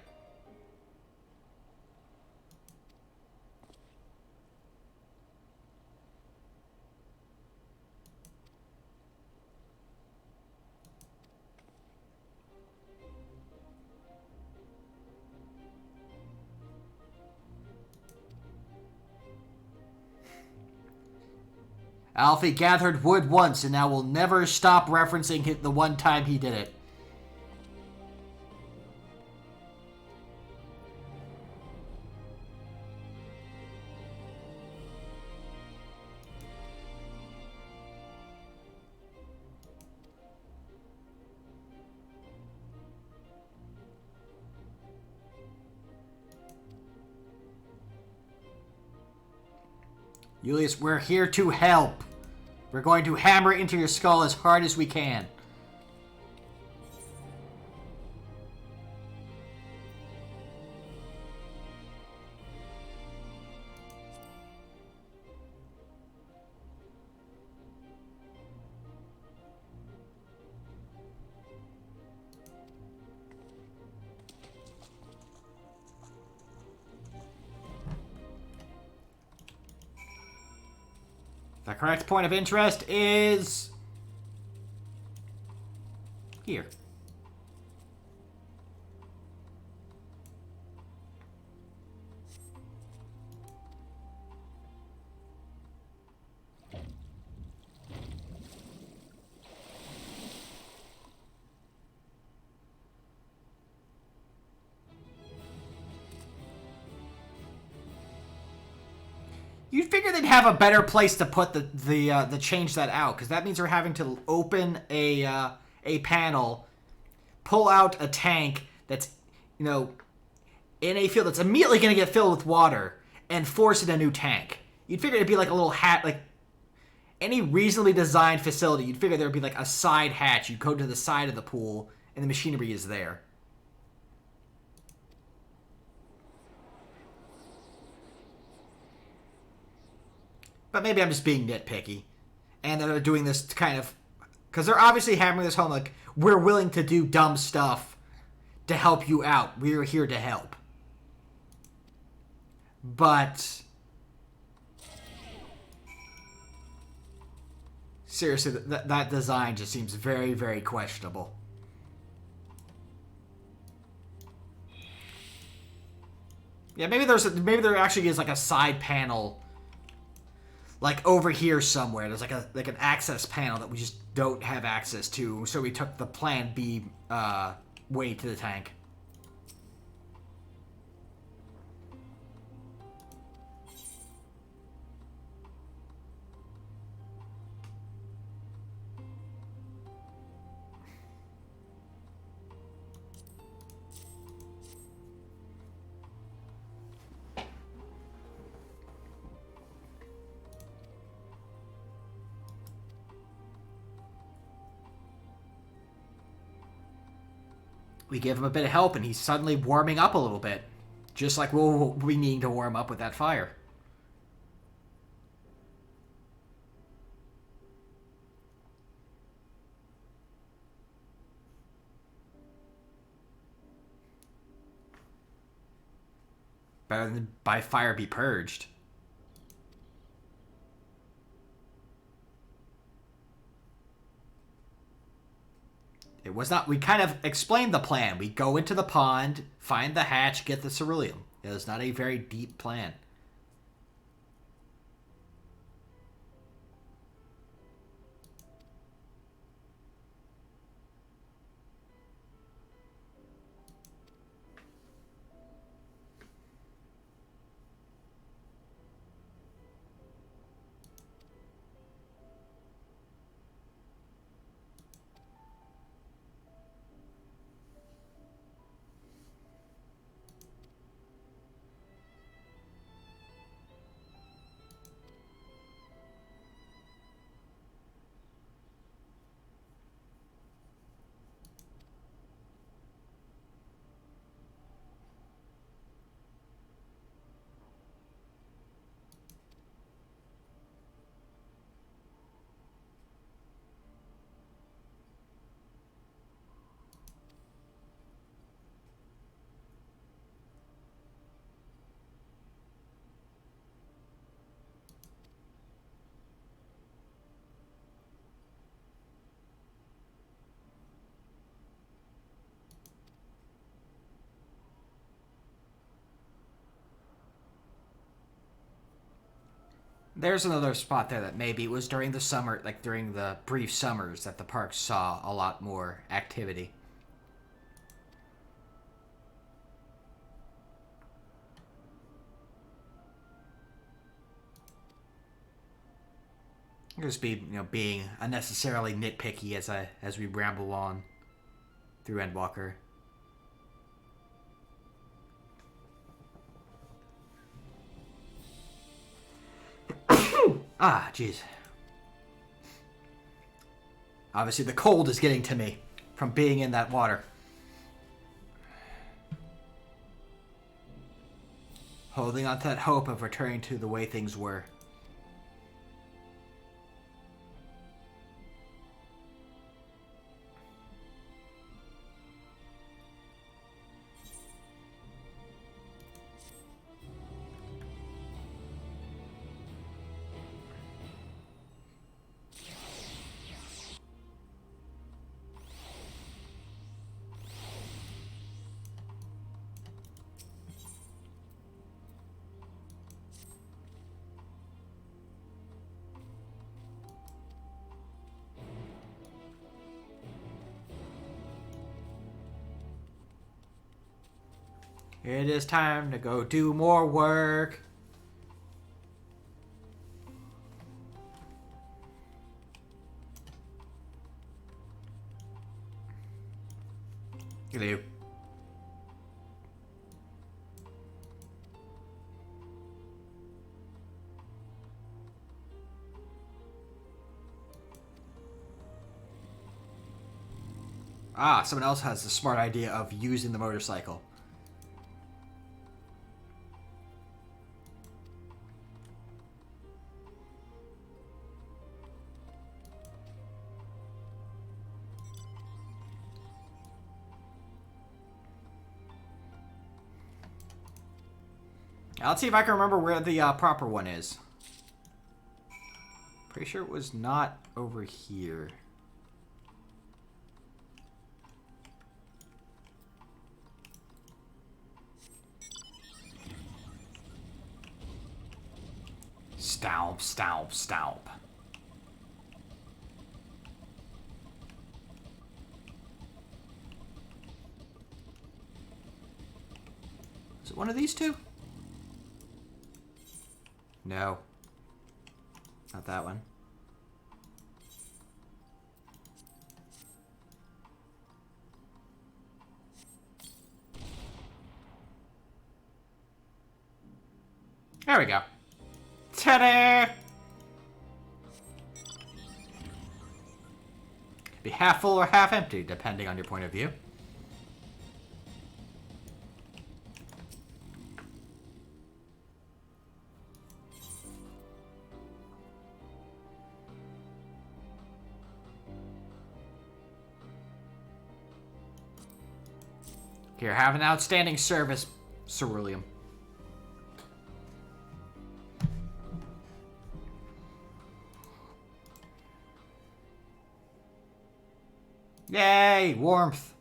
[SPEAKER 1] Alfie gathered wood once and now will never stop referencing the one time he did it. Julius, we're here to help. We're going to hammer into your skull as hard as we can. The correct point of interest is here. You'd figure they'd have a better place to put the change that out, because that means they're having to open a panel, pull out a tank that's, you know, in a field that's immediately going to get filled with water, and force in a new tank. You'd figure it'd be like a little hat, like any reasonably designed facility. You'd figure there'd be like a side hatch. You'd go to the side of the pool, and the machinery is there. But maybe I'm just being nitpicky. And they're doing this to kind of Because they're obviously hammering this home, like, we're willing to do dumb stuff to help you out. We're here to help. But seriously, that design just seems very, very questionable. Yeah, maybe there actually is like a side panel, like over here somewhere. There's like an access panel that we just don't have access to. So we took the Plan B way to the tank. We give him a bit of help, and he's suddenly warming up a little bit. Just like we need to warm up with that fire. Better than by fire be purged. It was not... We kind of explained the plan. We go into the pond, find the hatch, get the ceruleum. It was not a very deep plan. There's another spot there that maybe it was during the summer, like during the brief summers, that the park saw a lot more activity. Just be, being unnecessarily nitpicky as we ramble on through Endwalker. Ah, jeez. Obviously, the cold is getting to me from being in that water. Holding on to that hope of returning to the way things were. It is time to go do more work. Hello. Ah, someone else has the smart idea of using the motorcycle. Now, let's see if I can remember where the proper one is. Pretty sure it was not over here. Stomp, stomp, stomp. Is it one of these two? No. Not that one. There we go. Ta-da! Be half full or half empty, depending on your point of view. Here, have an outstanding service, Ceruleum. Yay! Warmth.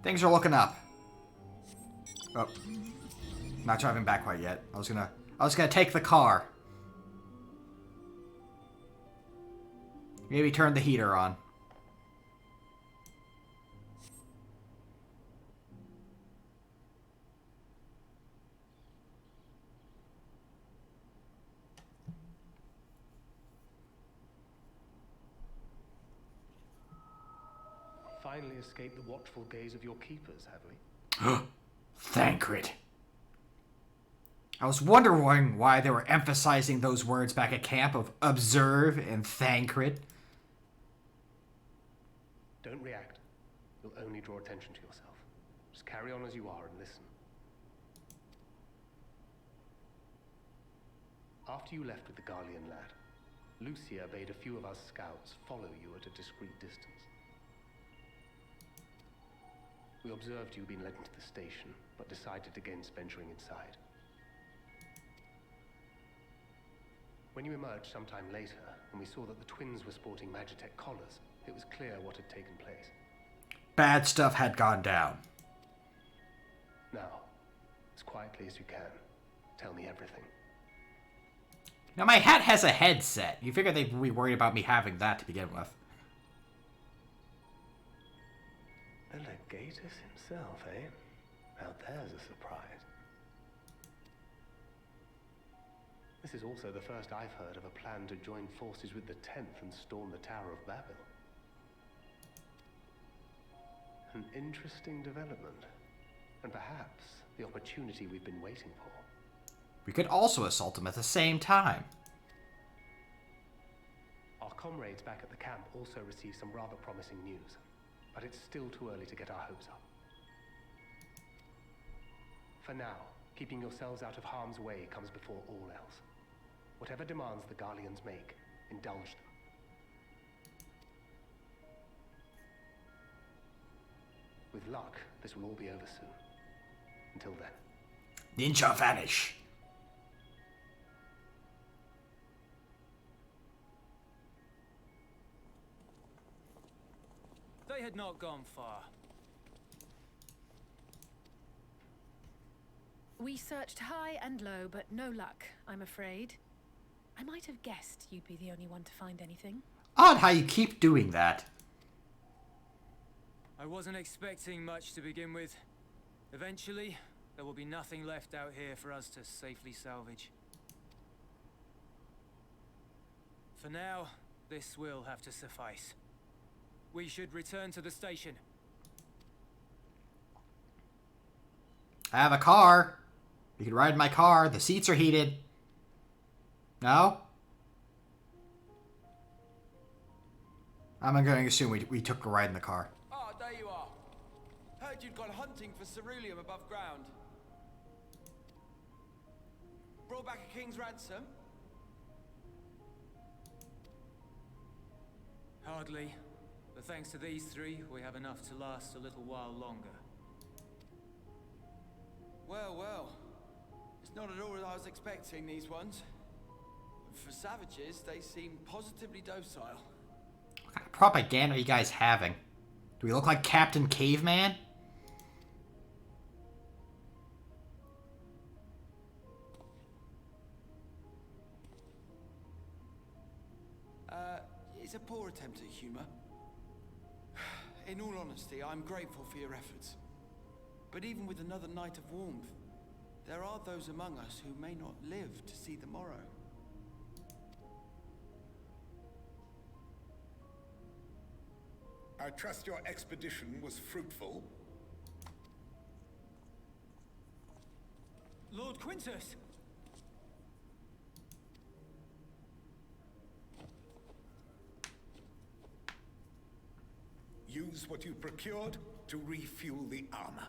[SPEAKER 1] Things are looking up. Oh. Not driving back quite yet. I was gonna take the car. Maybe turn the heater on.
[SPEAKER 9] Finally escaped the watchful gaze of your keepers, have we?
[SPEAKER 1] Thancred. I was wondering why they were emphasizing those words back at camp of observe and Thancred.
[SPEAKER 9] Don't react. You'll only draw attention to yourself. Just carry on as you are and listen. After you left with the Garlean lad, Lucia bade a few of us scouts follow you at a discreet distance. We observed you being led into the station, but decided against venturing inside. When you emerged sometime later, and we saw that the twins were sporting Magitech collars, it was clear what had taken place.
[SPEAKER 1] Bad stuff had gone down.
[SPEAKER 9] Now, as quietly as you can, tell me everything.
[SPEAKER 1] Now, my hat has a headset. You figure they'd be worried about me having that to begin with.
[SPEAKER 9] The Legatus himself, eh? Now there's a surprise. This is also the first I've heard of a plan to join forces with the 10th and storm the Tower of Babel. An interesting development, and perhaps the opportunity we've been waiting for.
[SPEAKER 1] We could also assault them at the same time.
[SPEAKER 9] Our comrades back at the camp also received some rather promising news. But it's still too early to get our hopes up. For now, keeping yourselves out of harm's way comes before all else. Whatever demands the Garleans make, indulge them. With luck, this will all be over soon. Until then.
[SPEAKER 1] Ninja vanish.
[SPEAKER 2] They had not gone far.
[SPEAKER 18] We searched high and low, but no luck, I'm afraid. I might have guessed you'd be the only one to find anything.
[SPEAKER 1] Odd how you keep doing that.
[SPEAKER 2] I wasn't expecting much to begin with. Eventually, there will be nothing left out here for us to safely salvage. For now, this will have to suffice. We should return to the station.
[SPEAKER 1] I have a car. You can ride in my car. The seats are heated. No? I'm going to assume we took a ride in the car.
[SPEAKER 6] Ah, there you are. Heard you'd gone hunting for ceruleum above ground. Brought back a king's ransom?
[SPEAKER 2] Hardly. But thanks to these three, we have enough to last a little while longer.
[SPEAKER 16] not at all as I was expecting, these ones. For savages, they seem positively docile.
[SPEAKER 1] What kind of propaganda are you guys having? Do we look like Captain Caveman?
[SPEAKER 16] It's a poor attempt at humor. In all honesty, I'm grateful for your efforts. But even with another night of warmth, there are those among us who may not live to see the morrow.
[SPEAKER 19] I trust your expedition was fruitful.
[SPEAKER 5] Lord Quintus!
[SPEAKER 19] Use what you procured to refuel the armor.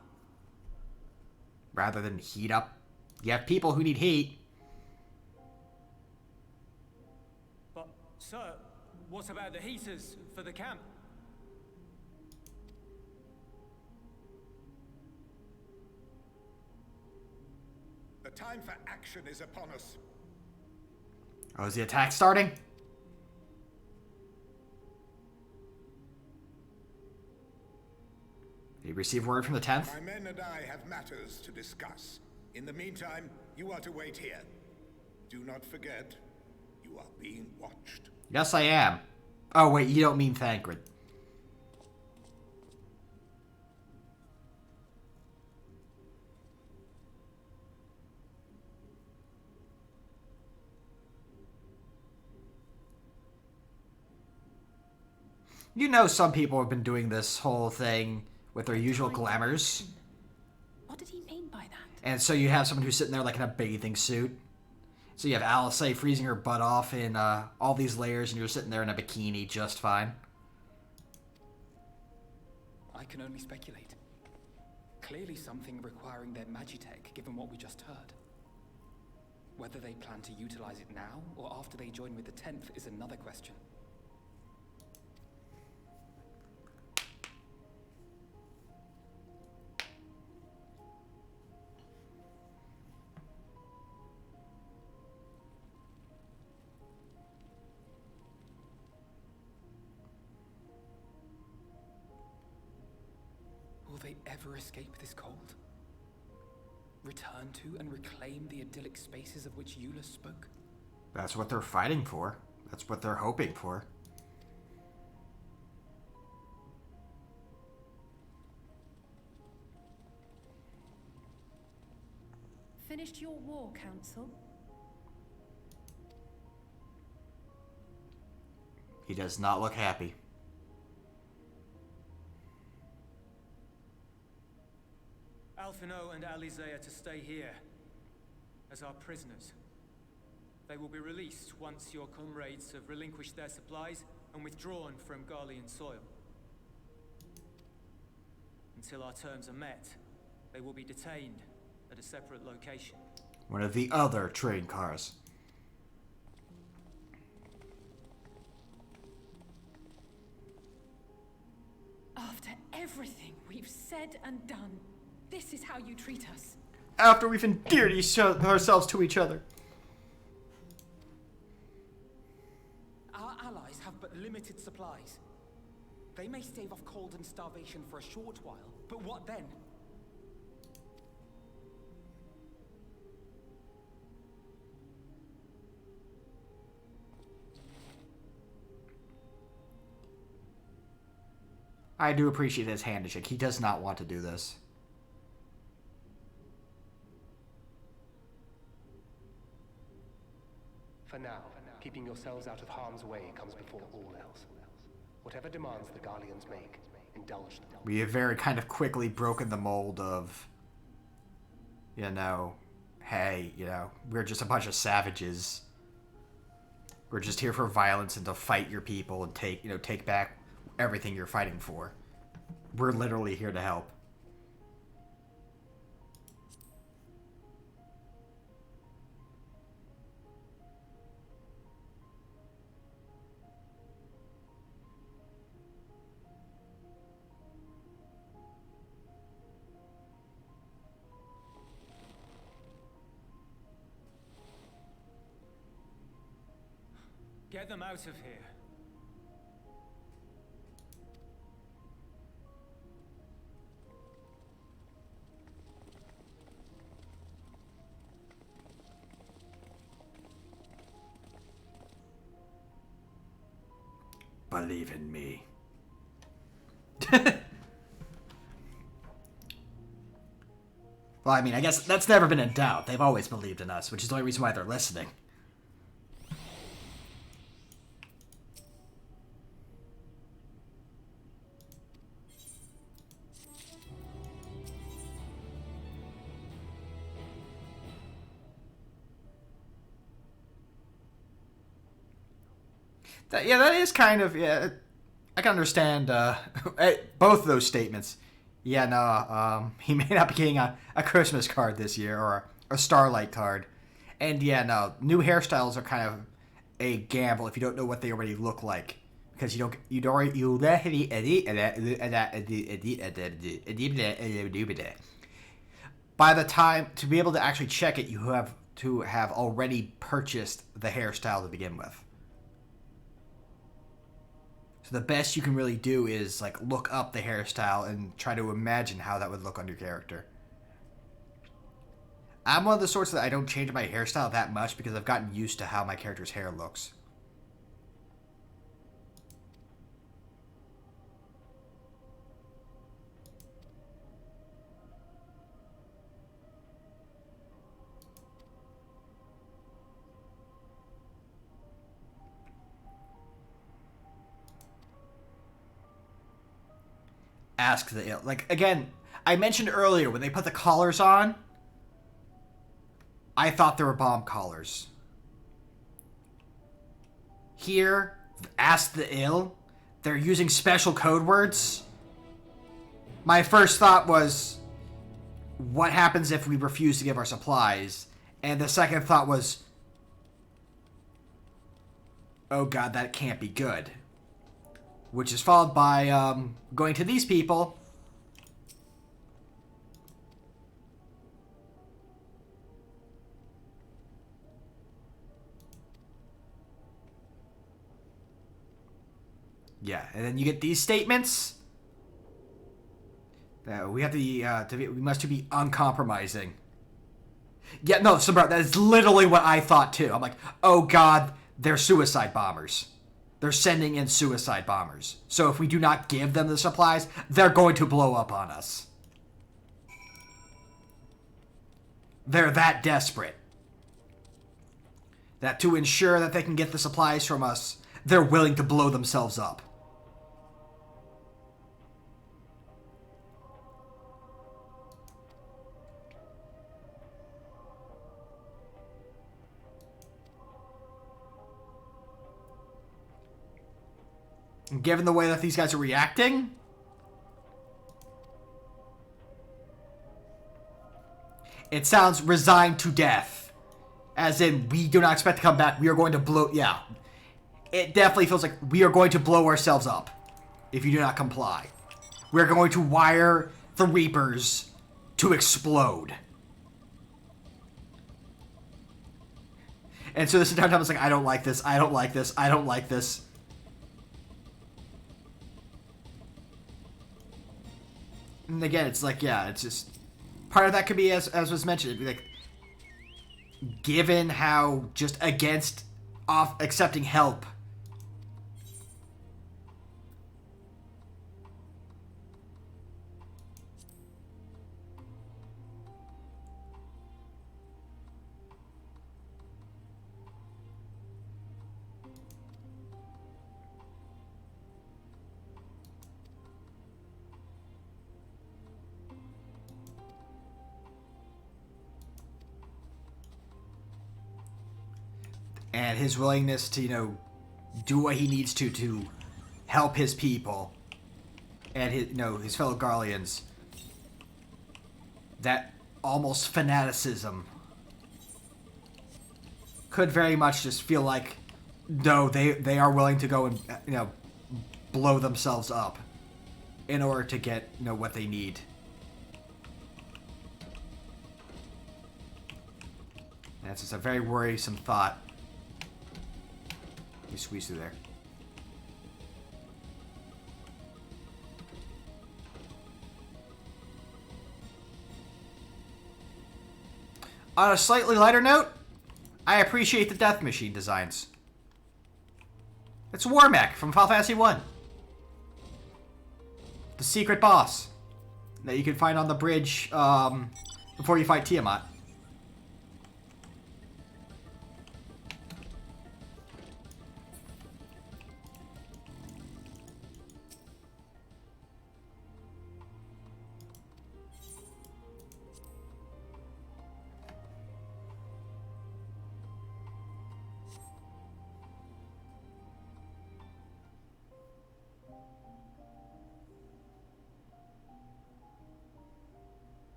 [SPEAKER 1] Rather than heat up. You have people who need heat.
[SPEAKER 5] But, sir, what about the heaters for the camp?
[SPEAKER 19] The time for action is upon us.
[SPEAKER 1] Oh, is the attack starting? Did you receive word from the 10th?
[SPEAKER 19] My men and I have matters to discuss. In the meantime, you are to wait here. Do not forget, you are being watched.
[SPEAKER 1] Yes, I am. Oh, wait, you don't mean Thancred. You know some people have been doing this whole thing with their usual glamours.
[SPEAKER 18] What did he mean by that?
[SPEAKER 1] And so you have someone who's sitting there like in a bathing suit. So you have Alice freezing her butt off in all these layers, and you're sitting there in a bikini just fine.
[SPEAKER 2] I can only speculate. Clearly something requiring their magitech, given what we just heard. Whether they plan to utilize it now, or after they join with the 10th, is another question. Will they ever escape this cold? Return to and reclaim the idyllic spaces of which Eula spoke?
[SPEAKER 1] That's what they're fighting for. That's what they're hoping for.
[SPEAKER 18] Finished your war, Council?
[SPEAKER 1] He does not look happy.
[SPEAKER 5] Alphino and Alize are to stay here as our prisoners. They will be released once your comrades have relinquished their supplies and withdrawn from Garlean soil. Until our terms are met, they will be detained at a separate location.
[SPEAKER 1] One of the other train cars.
[SPEAKER 18] After everything we've said and done, this is how you treat us.
[SPEAKER 1] After we've endeared ourselves to each other.
[SPEAKER 2] Our allies have but limited supplies. They may stave off cold and starvation for a short while, but what then?
[SPEAKER 1] I do appreciate his handshake. He does not want to do this.
[SPEAKER 9] For now, keeping yourselves out of harm's way comes before all else. Whatever demands the Garleans make, indulge them.
[SPEAKER 1] We have very kind of quickly broken the mold of, you know, hey, you know, we're just a bunch of savages. We're just here for violence and to fight your people and take back everything you're fighting for. We're literally here to help.
[SPEAKER 5] Get them out of here.
[SPEAKER 1] Believe in me. Well, I mean, I guess that's never been in doubt. They've always believed in us, which is the only reason why they're listening. Yeah, that is kind of, yeah, I can understand both of those statements. Yeah, no, he may not be getting a Christmas card this year, or a Starlight card. And yeah, no, new hairstyles are kind of a gamble if you don't know what they already look like. Because by the time, to be able to actually check it, you have to have already purchased the hairstyle to begin with. So the best you can really do is like look up the hairstyle and try to imagine how that would look on your character. I'm one of the sorts that I don't change my hairstyle that much because I've gotten used to how my character's hair looks. Ask the ill. Like, again, I mentioned earlier, when they put the collars on, I thought they were bomb collars. Here, ask the ill, they're using special code words. My first thought was, what happens if we refuse to give our supplies? And the second thought was, oh god, that can't be good. Which is followed by going to these people. Yeah, and then you get these statements. We have we must be uncompromising. Yeah, no, Sabra, that is literally what I thought too. I'm like, oh god, they're suicide bombers. They're sending in suicide bombers. So if we do not give them the supplies, they're going to blow up on us. They're that desperate. That to ensure that they can get the supplies from us, they're willing to blow themselves up. Given the way that these guys are reacting, it sounds resigned to death. As in, we do not expect to come back. We are going to blow... Yeah. It definitely feels like we are going to blow ourselves up if you do not comply. We're going to wire the Reapers to explode. And so this entire time, it's like, I don't like this. I don't like this. I don't like this. And again, it's like, yeah, it's just... Part of that could be, as was mentioned, it'd be like... Given how just against accepting help... and his willingness to, you know, do what he needs to help his people and his, you know, his fellow Garleans. That almost fanaticism could very much just feel like, no, they are willing to go and, you know, blow themselves up in order to get, you know, what they need. And it's just a very worrisome thought. you squeeze through there. On a slightly lighter note, I appreciate the Death Machine designs. It's Warmech from Final Fantasy I. The secret boss that you can find on the bridge before you fight Tiamat.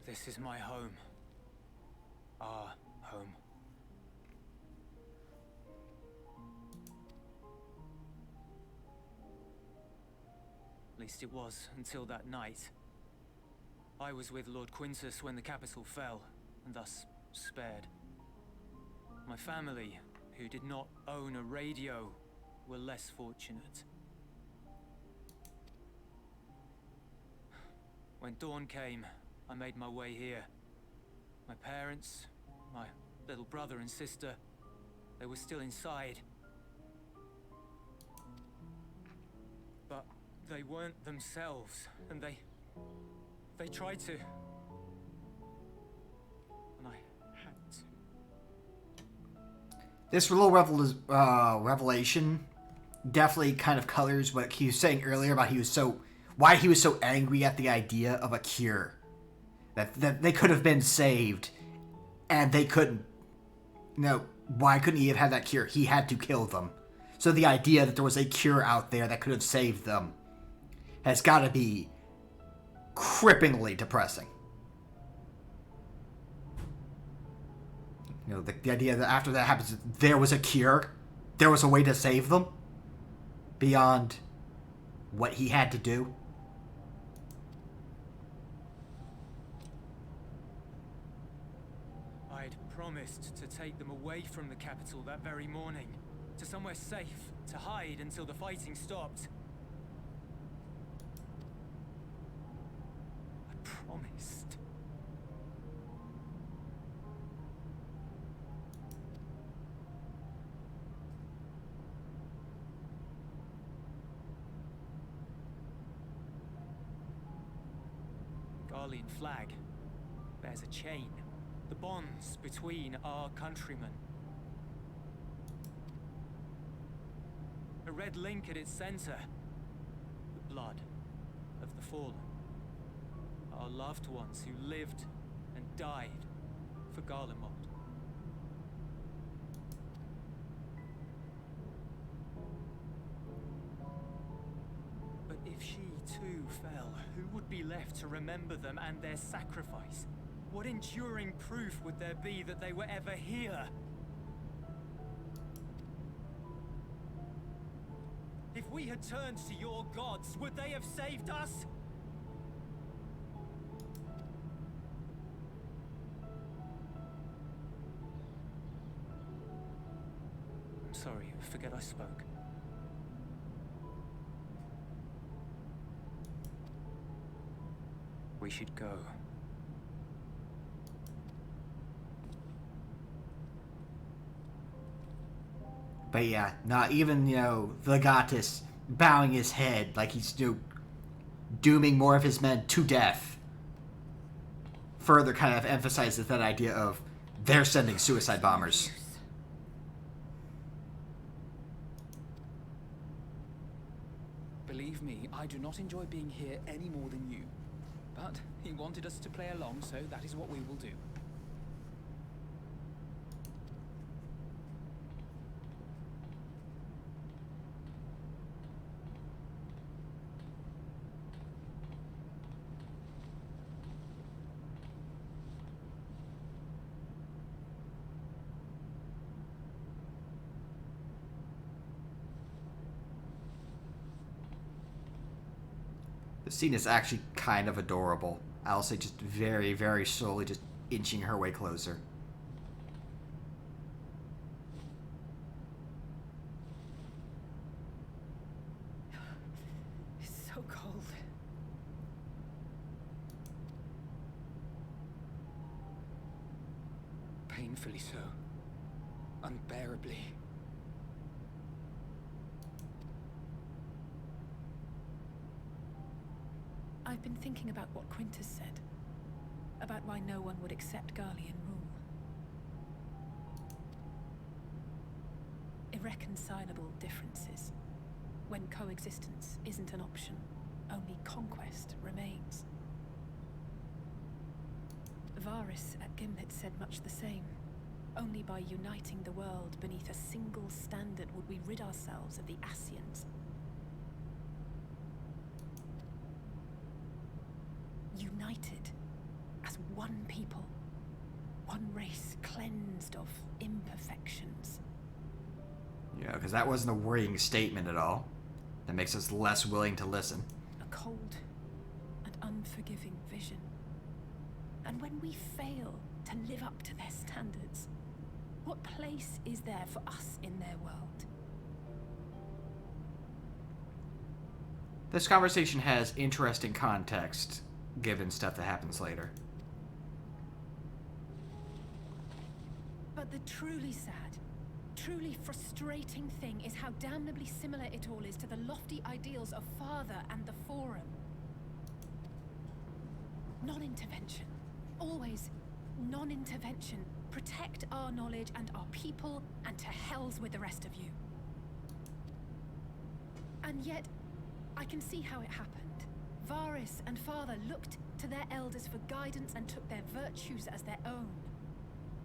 [SPEAKER 2] This is my home. Our home. At least it was, until that night. I was with Lord Quintus when the capital fell, and thus spared. My family, who did not own a radio, were less fortunate. When dawn came, I made my way here. My parents, my little brother and sister, they were still inside. But they weren't themselves, and they tried to. And I had to.
[SPEAKER 1] This little revelation definitely kind of colors what he was saying earlier about why he was so angry at the idea of a cure. That they could have been saved, and they couldn't. No, why couldn't he have had that cure? He had to kill them. So the idea that there was a cure out there that could have saved them has got to be cripplingly depressing. You know, the idea that after that happens, there was a cure, there was a way to save them, beyond what he had to do.
[SPEAKER 2] I'd promised to take them away from the capital that very morning, to somewhere safe, to hide until the fighting stopped. I promised. Garlean flag bears a chain. The bonds between our countrymen. A red link at its center. The blood of the fallen. Our loved ones who lived and died for Garlemald. But if she too fell, who would be left to remember them and their sacrifice? What enduring proof would there be that they were ever here? If we had turned to your gods, would they have saved us? I'm sorry, forget I spoke. We should go.
[SPEAKER 1] But yeah, not even, Legatus bowing his head like he's dooming more of his men to death. Further kind of emphasizes that idea of they're sending suicide bombers.
[SPEAKER 2] Believe me, I do not enjoy being here any more than you. But he wanted us to play along, so that is what we will do.
[SPEAKER 1] The scene is actually kind of adorable. I'll say just very, very slowly, just inching her way closer.
[SPEAKER 18] It's so cold.
[SPEAKER 2] Painfully so. Unbearably.
[SPEAKER 18] I've been thinking about what Quintus said. About why no one would accept Garlean rule. Irreconcilable differences. When coexistence isn't an option, only conquest remains. Varys at Gimlet said much the same. Only by uniting the world beneath a single standard would we rid ourselves of the Ascians. United as one people, one race cleansed of imperfections.
[SPEAKER 1] Yeah, because that wasn't a worrying statement at all. That makes us less willing to listen.
[SPEAKER 18] A cold and unforgiving vision. And when we fail to live up to their standards, what place is there for us in their world?
[SPEAKER 1] This conversation has interesting context, given stuff that happens later.
[SPEAKER 18] But the truly sad, truly frustrating thing is how damnably similar it all is to the lofty ideals of Father and the Forum. Non-intervention. Always non-intervention. Protect our knowledge and our people, and to hells with the rest of you. And yet, I can see how it happened. Varys and Father looked to their elders for guidance and took their virtues as their own.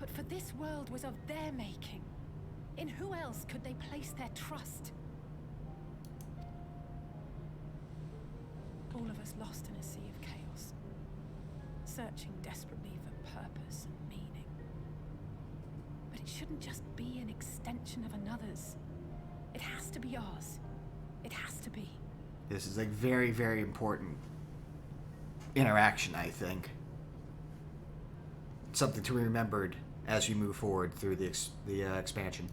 [SPEAKER 18] But for this world was of their making. In who else could they place their trust? All of us lost in a sea of chaos, searching desperately for purpose and meaning. But it shouldn't just be an extension of another's. It has to be ours. It has to be.
[SPEAKER 1] This is a very, very important interaction, I think. Something to be remembered as we move forward through the expansion.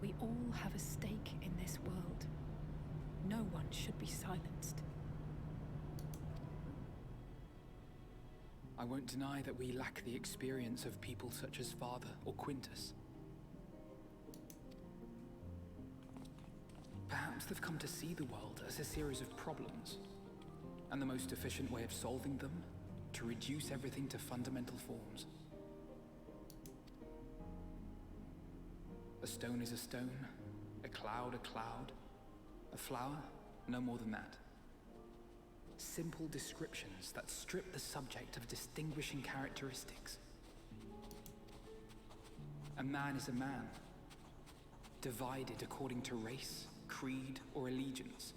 [SPEAKER 18] We all have a stake in this world. No one should be silenced.
[SPEAKER 2] I won't deny that we lack the experience of people such as Father or Quintus. Perhaps they've come to see the world as a series of problems, and the most efficient way of solving them, to reduce everything to fundamental forms. A stone is a stone, a cloud, a flower, no more than that. Simple descriptions that strip the subject of distinguishing characteristics. A man is a man, divided according to race, creed, or allegiance,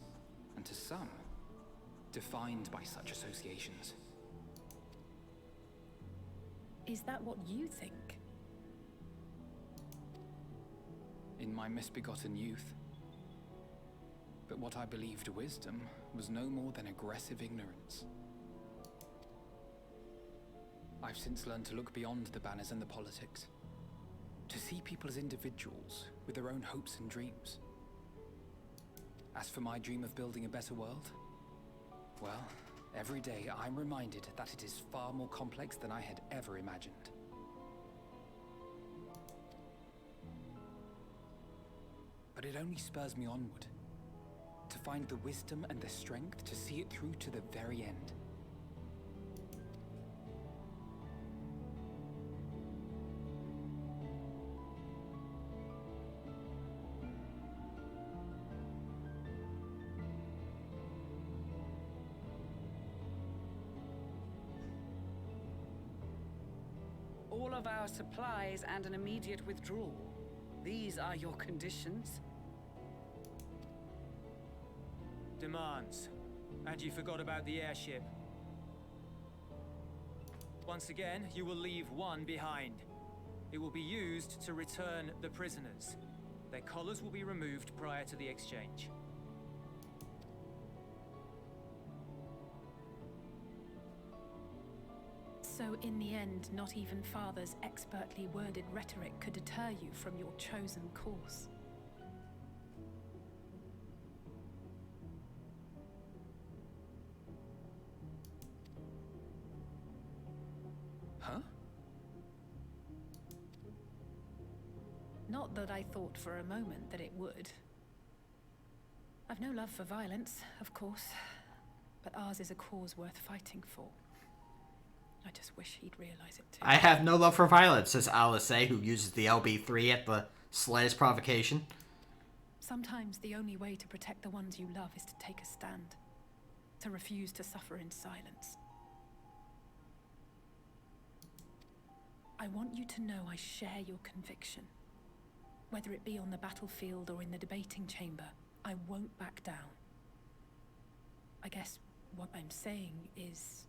[SPEAKER 2] and to some, defined by such associations.
[SPEAKER 18] Is that what you think?
[SPEAKER 2] In my misbegotten youth. But what I believed wisdom was no more than aggressive ignorance. I've since learned to look beyond the banners and the politics, to see people as individuals with their own hopes and dreams. As for my dream of building a better world, well, every day I'm reminded that it is far more complex than I had ever imagined. But it only spurs me onward, to find the wisdom and the strength to see it through to the very end.
[SPEAKER 4] All of our supplies and an immediate withdrawal. These are your conditions?
[SPEAKER 5] Demands. And you forgot about the airship. Once again, you will leave one behind. It will be used to return the prisoners. Their collars will be removed prior to the exchange.
[SPEAKER 18] So in the end, not even Father's expertly worded rhetoric could deter you from your chosen course.
[SPEAKER 2] Huh?
[SPEAKER 18] Not that I thought for a moment that it would. I've no love for violence, of course, but ours is a cause worth fighting for. I just wish he'd realize it too.
[SPEAKER 1] I have no love for violence, says Alice, who uses the LB3 at the slightest provocation.
[SPEAKER 18] Sometimes the only way to protect the ones you love is to take a stand. To refuse to suffer in silence. I want you to know I share your conviction. Whether it be on the battlefield or in the debating chamber, I won't back down. I guess what I'm saying is...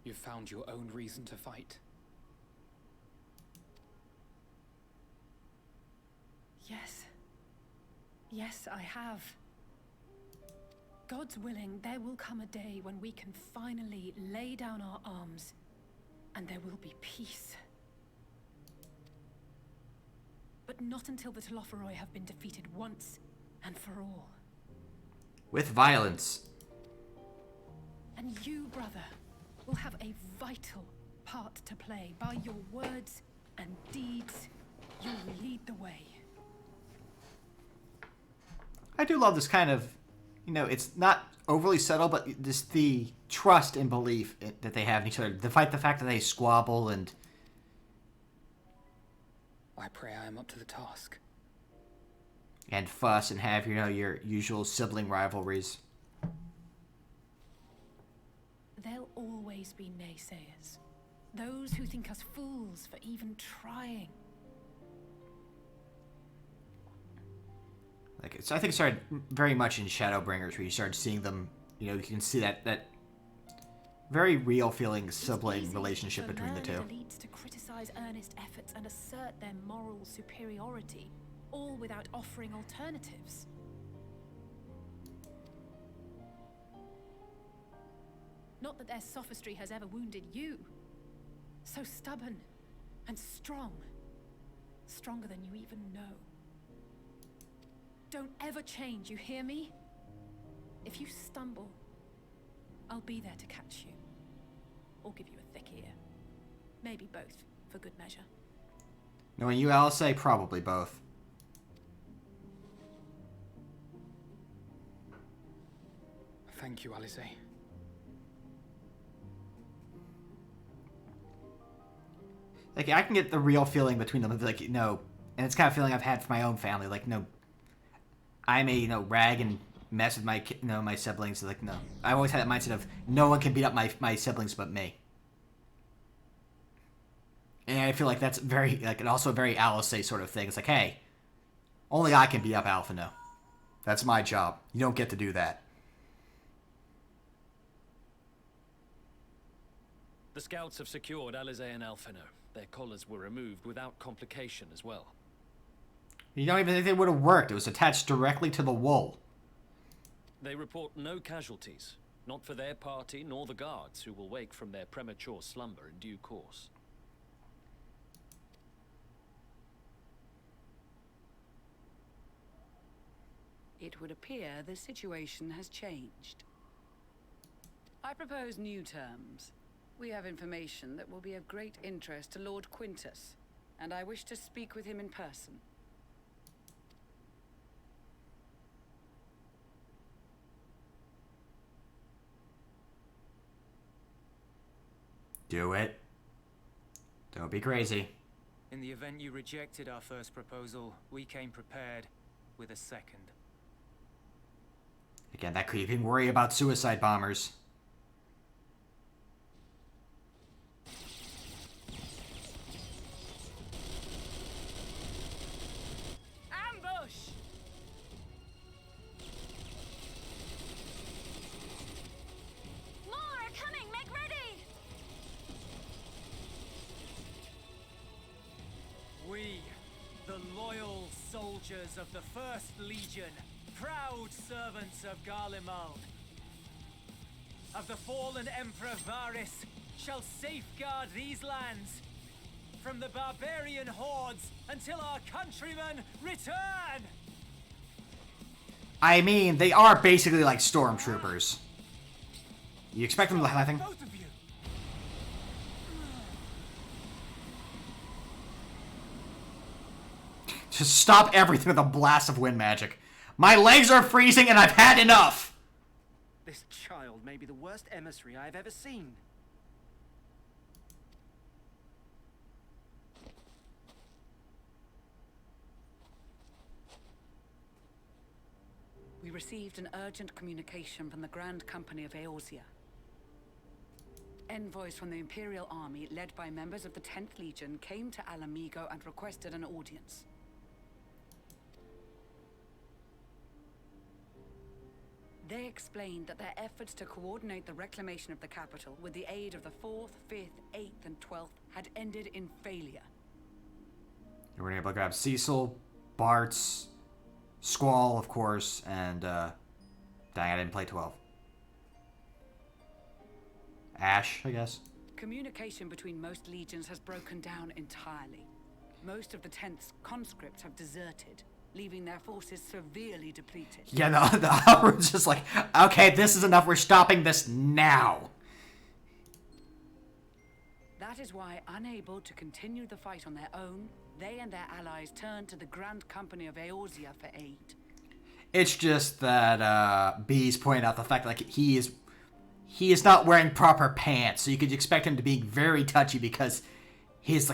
[SPEAKER 2] You've found your own reason to fight.
[SPEAKER 18] Yes. Yes, I have. God's willing, there will come a day when we can finally lay down our arms, and there will be peace. But not until the Telophoroi have been defeated once and for all.
[SPEAKER 1] With violence.
[SPEAKER 18] And you, brother, will have a vital part to play. By your words and deeds, you will lead the way.
[SPEAKER 1] I do love this kind of, you know, it's not overly subtle, but just the trust and belief that they have in each other. Despite the fact that they squabble and...
[SPEAKER 2] I pray I am up to the task.
[SPEAKER 1] And fuss and have, you know, your usual sibling rivalries.
[SPEAKER 18] There'll always be naysayers. Those who think us fools for even trying.
[SPEAKER 1] Like, I think it started very much in Shadowbringers, where you started seeing them, you know, you can see that very real feeling sibling relationship between the two.
[SPEAKER 18] Elites to criticize earnest efforts and assert their moral superiority, all without offering alternatives. Not that their sophistry has ever wounded you. So stubborn and strong. Stronger than you even know. Don't ever change, you hear me? If you stumble, I'll be there to catch you. Or give you a thick ear. Maybe both, for good measure.
[SPEAKER 1] Knowing you, I'll say probably both.
[SPEAKER 2] Thank you, Alice.
[SPEAKER 1] Like, I can get the real feeling between them, like, you know, and it's kind of feeling I've had for my own family, like, no, I may, you know, rag and mess with my, you know, my siblings, like, no. I always had that mindset of, no one can beat up my siblings but me. And I feel like that's very, like, and also a very Alice sort of thing. It's like, hey, only I can beat up Alphino. That's my job. You don't get to do that.
[SPEAKER 11] The scouts have secured Alize and Alphino. Their collars were removed without complication as well.
[SPEAKER 1] You don't even think they would have worked. It was attached directly to the wool.
[SPEAKER 11] They report no casualties, not for their party nor the guards, who will wake from their premature slumber in due course.
[SPEAKER 4] It would appear the situation has changed. I propose new terms. We have information that will be of great interest to Lord Quintus, and I wish to speak with him in person.
[SPEAKER 1] Do it. Don't be crazy.
[SPEAKER 5] In the event you rejected our first proposal, we came prepared with a second.
[SPEAKER 1] Again, that creeping worry about suicide bombers.
[SPEAKER 4] Ambush!
[SPEAKER 10] More are coming! Make ready!
[SPEAKER 5] We, the loyal soldiers of the First Legion,
[SPEAKER 21] proud servants of Garlemald, of the fallen Emperor Varys, shall safeguard these lands from the barbarian hordes until our countrymen return!
[SPEAKER 1] I mean, they are basically like stormtroopers. You expect them to have nothing? Just stop everything with a blast of wind magic. My legs are freezing and I've had enough!
[SPEAKER 5] This child may be the worst emissary I've ever seen.
[SPEAKER 4] We received an urgent communication from the Grand Company of Eorzea. Envoys from the Imperial Army, led by members of the 10th Legion, came to Alamigo and requested an audience. They explained that their efforts to coordinate the reclamation of the capital with the aid of the 4th, 5th, 8th, and 12th had ended in failure.
[SPEAKER 1] We're gonna be able to grab Cecil, Bart's, Squall, of course, and, dang, I didn't play 12. Ash, I guess.
[SPEAKER 4] Communication between most legions has broken down entirely. Most of the 10th's conscripts have deserted, leaving their forces severely depleted.
[SPEAKER 1] Yeah, the Hubbard's just like, okay, this is enough, we're stopping this now.
[SPEAKER 4] That is why, unable to continue the fight on their own, they and their allies turned to the Grand Company of Eorzea for aid.
[SPEAKER 1] It's just that B's pointed out the fact that like he is not wearing proper pants, so you could expect him to be very touchy because his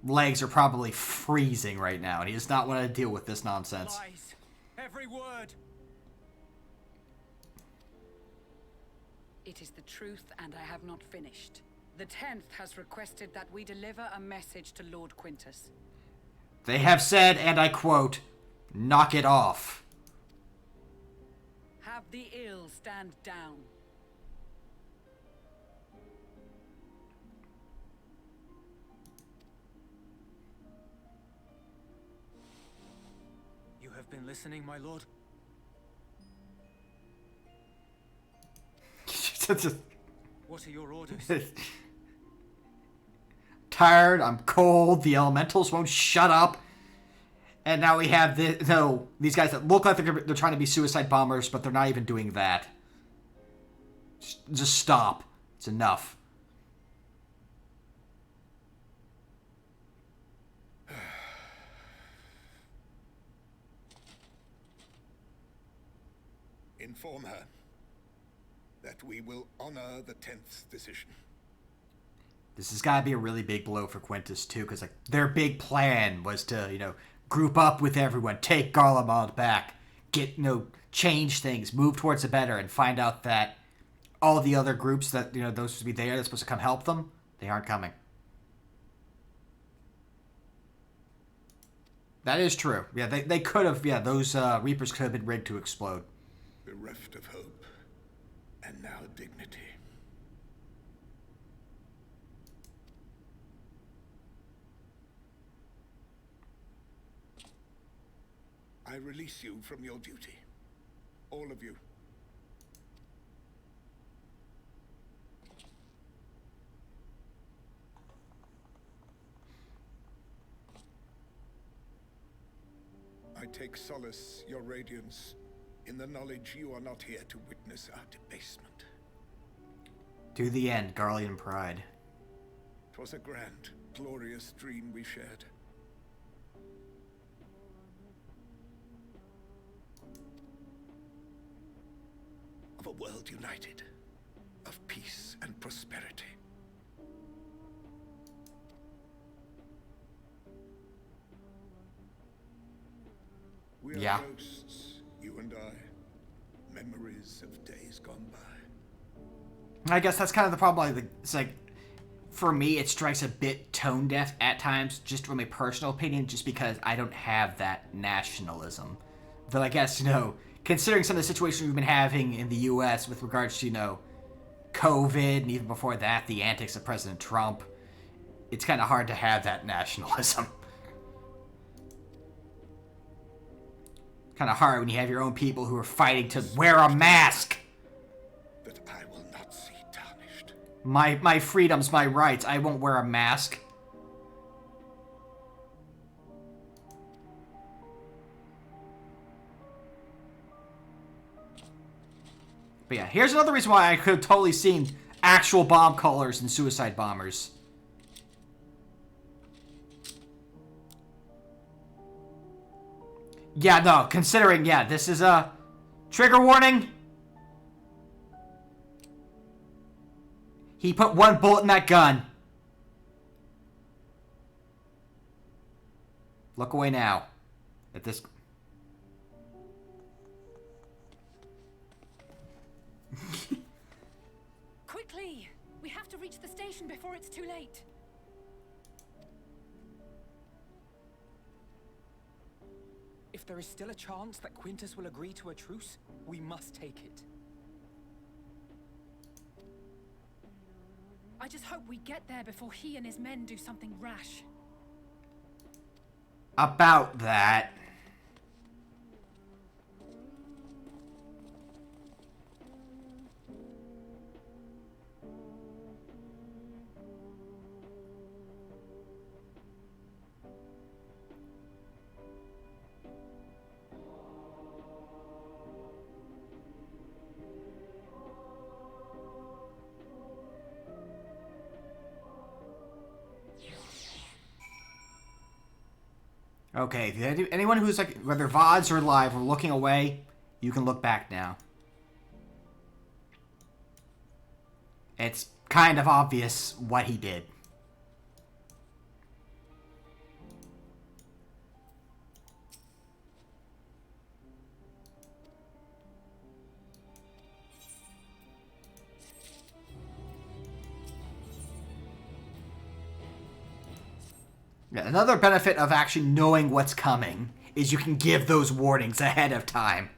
[SPEAKER 1] legs are probably freezing right now, and he does not want to deal with this nonsense.
[SPEAKER 21] Lies. Every word.
[SPEAKER 4] It is the truth, and I have not finished. The 10th has requested that we deliver a message to Lord Quintus.
[SPEAKER 1] They have said, and I quote, "Knock it off."
[SPEAKER 4] Have the ill stand down.
[SPEAKER 21] You have been listening, my lord? What are your orders?
[SPEAKER 1] Tired, I'm cold, the elementals won't shut up. And now we have these guys that look like they're trying to be suicide bombers, but they're not even doing that. Just stop. It's enough.
[SPEAKER 19] Inform her that we will honor the 10th's decision.
[SPEAKER 1] This has got to be a really big blow for Quintus, too, because like their big plan was to, group up with everyone, take Garlemald back, change things, move towards the better, and find out that all the other groups that, those supposed to be there, that's supposed to come help them, they aren't coming. That is true. Yeah, they could have, those Reapers could have been rigged to explode.
[SPEAKER 19] Bereft of hope, and now dignity. I release you from your duty. All of you. I take solace, your radiance, in the knowledge you are not here to witness our debasement.
[SPEAKER 1] To the end, Garlean pride.
[SPEAKER 19] 'Twas a grand, glorious dream we shared. Of a world united, of peace and prosperity. We are ghosts, you and I. Memories of days gone by.
[SPEAKER 1] I guess that's kind of the problem. It's like, for me, it strikes a bit tone deaf at times, just from a personal opinion, just because I don't have that nationalism. Though I guess, considering some of the situations we've been having in the U.S. with regards to, COVID, and even before that, the antics of President Trump, it's kind of hard to have that nationalism. Kind of hard when you have your own people who are fighting to wear a mask.
[SPEAKER 19] That I will not see tarnished.
[SPEAKER 1] My freedom's my rights. I won't wear a mask. But yeah, here's another reason why I could have totally seen actual bomb colors and suicide bombers. Yeah, no, considering, yeah, this is a trigger warning. He put one bullet in that gun. Look away now. At this...
[SPEAKER 18] Quickly! We have to reach the station before it's too late.
[SPEAKER 2] If there is still a chance that Quintus will agree to a truce, we must take it.
[SPEAKER 18] I just hope we get there before he and his men do something rash.
[SPEAKER 1] About that... Okay, anyone who's like, whether VODs or live, or looking away, you can look back now. It's kind of obvious what he did. Yeah, another benefit of actually knowing what's coming is you can give those warnings ahead of time.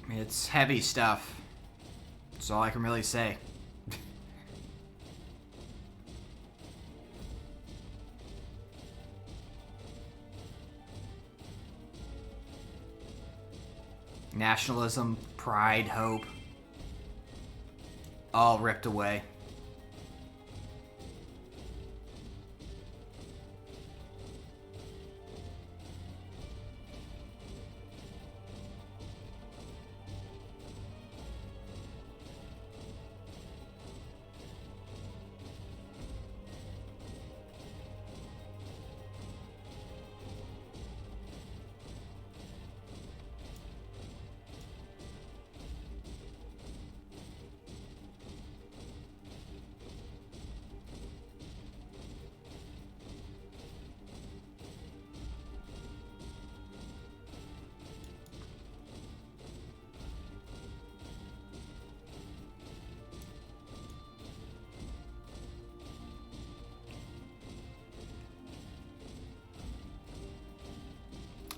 [SPEAKER 1] It's heavy stuff. That's all I can really say. Nationalism, pride, hope. All ripped away.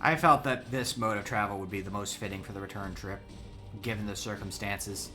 [SPEAKER 1] I felt that this mode of travel would be the most fitting for the return trip, given the circumstances.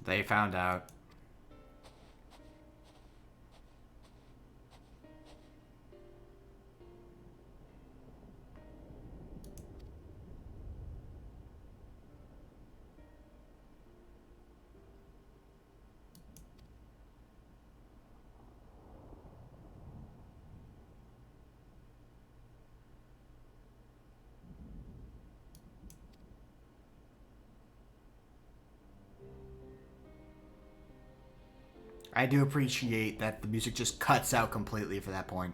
[SPEAKER 1] They found out. I do appreciate that the music just cuts out completely for that point.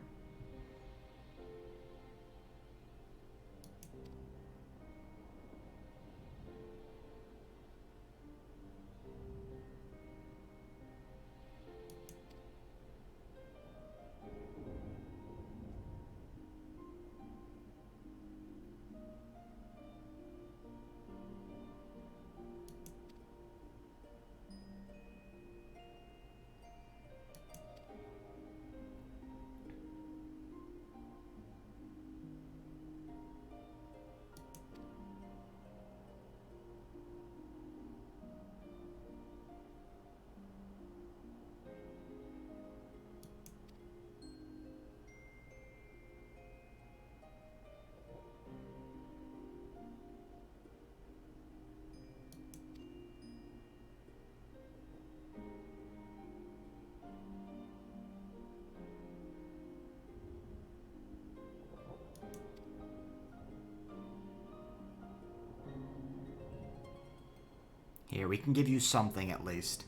[SPEAKER 1] Here, we can give you something at least.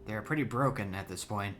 [SPEAKER 1] They're pretty broken at this point.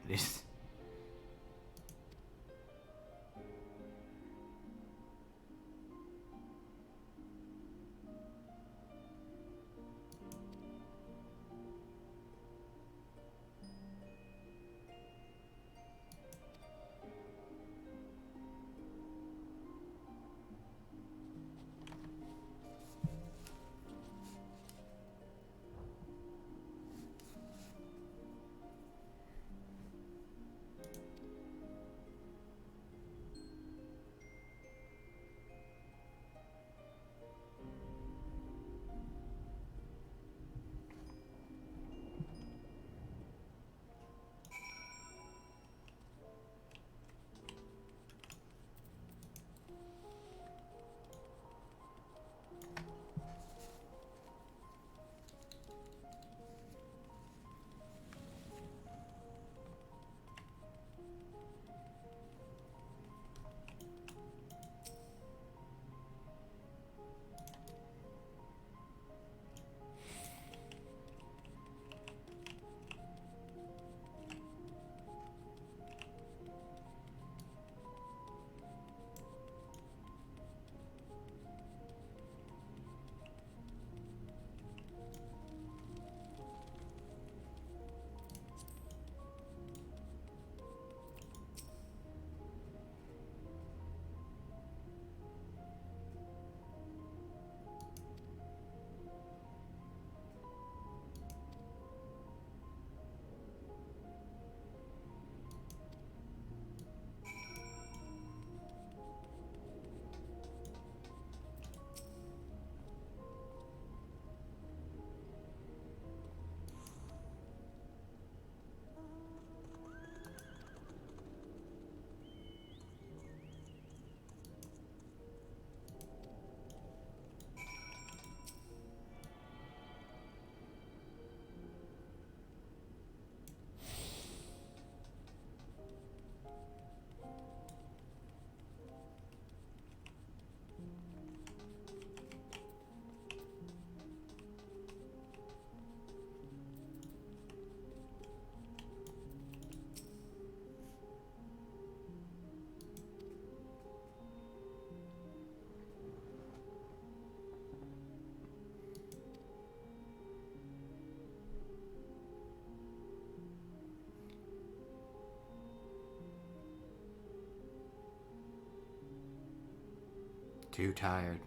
[SPEAKER 1] Too tired.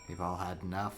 [SPEAKER 1] We've all had enough.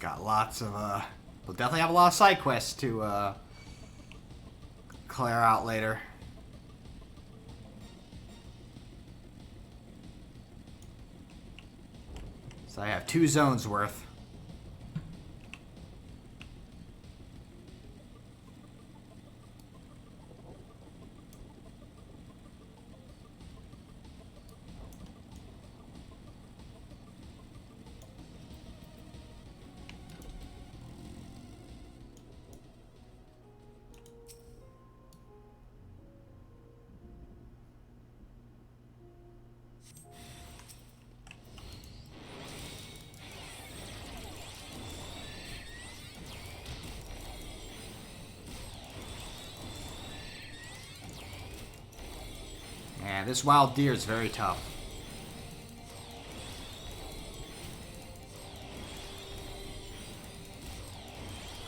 [SPEAKER 1] Got lots of, we'll definitely have a lot of side quests to, clear out later. So I have 2 zones worth. Man, this wild deer is very tough.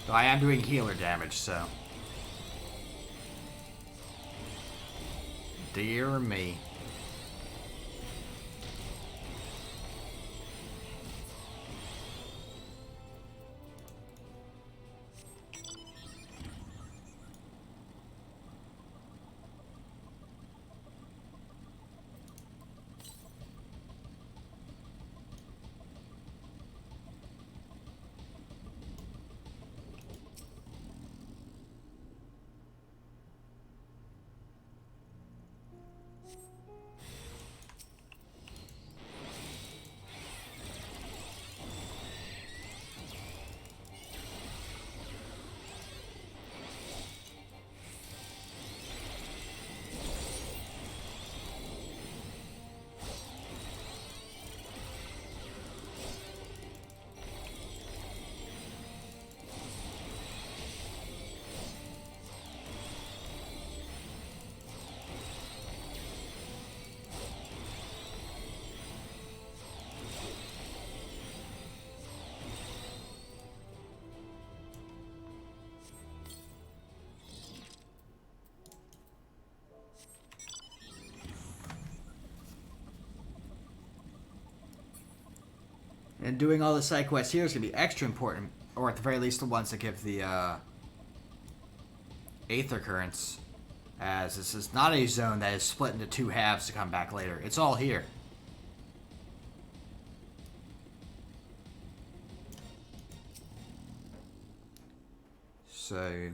[SPEAKER 1] Though I am doing healer damage, so. Dear me. And doing all the side quests here is going to be extra important, or at the very least the ones that give the Aether Currents, as this is not a zone that is split into 2 halves to come back later. It's all here. So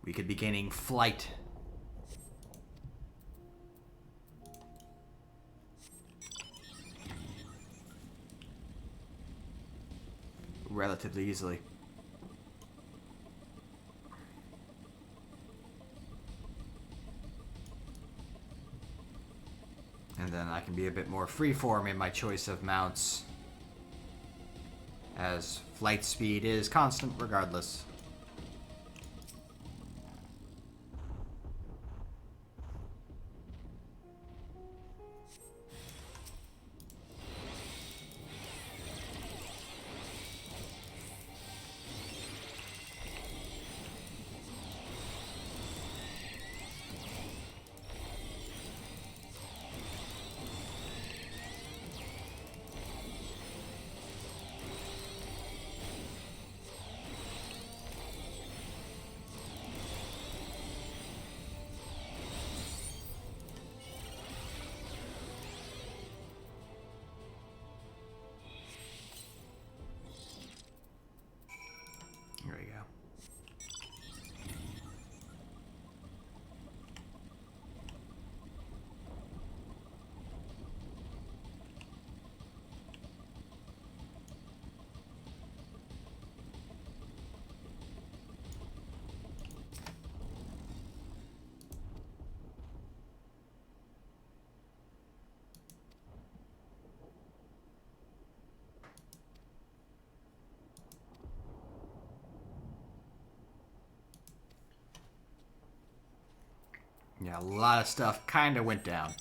[SPEAKER 1] we could be gaining flight relatively easily. And then I can be a bit more freeform in my choice of mounts, as flight speed is constant regardless. There we go. Yeah, a lot of stuff kind of went down.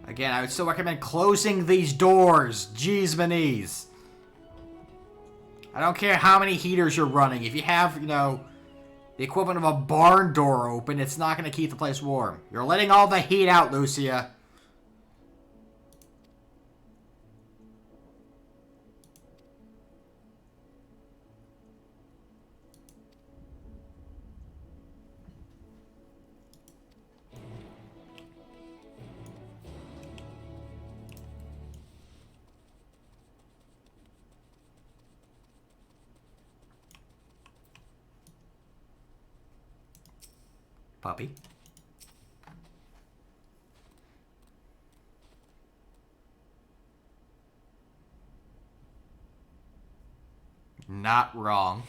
[SPEAKER 1] Again, I would still recommend closing these doors. Jeez Manise. I don't care how many heaters you're running. If you have, you know, the equivalent of a barn door open, it's not going to keep the place warm. You're letting all the heat out, Lucia. Puppy. Not wrong.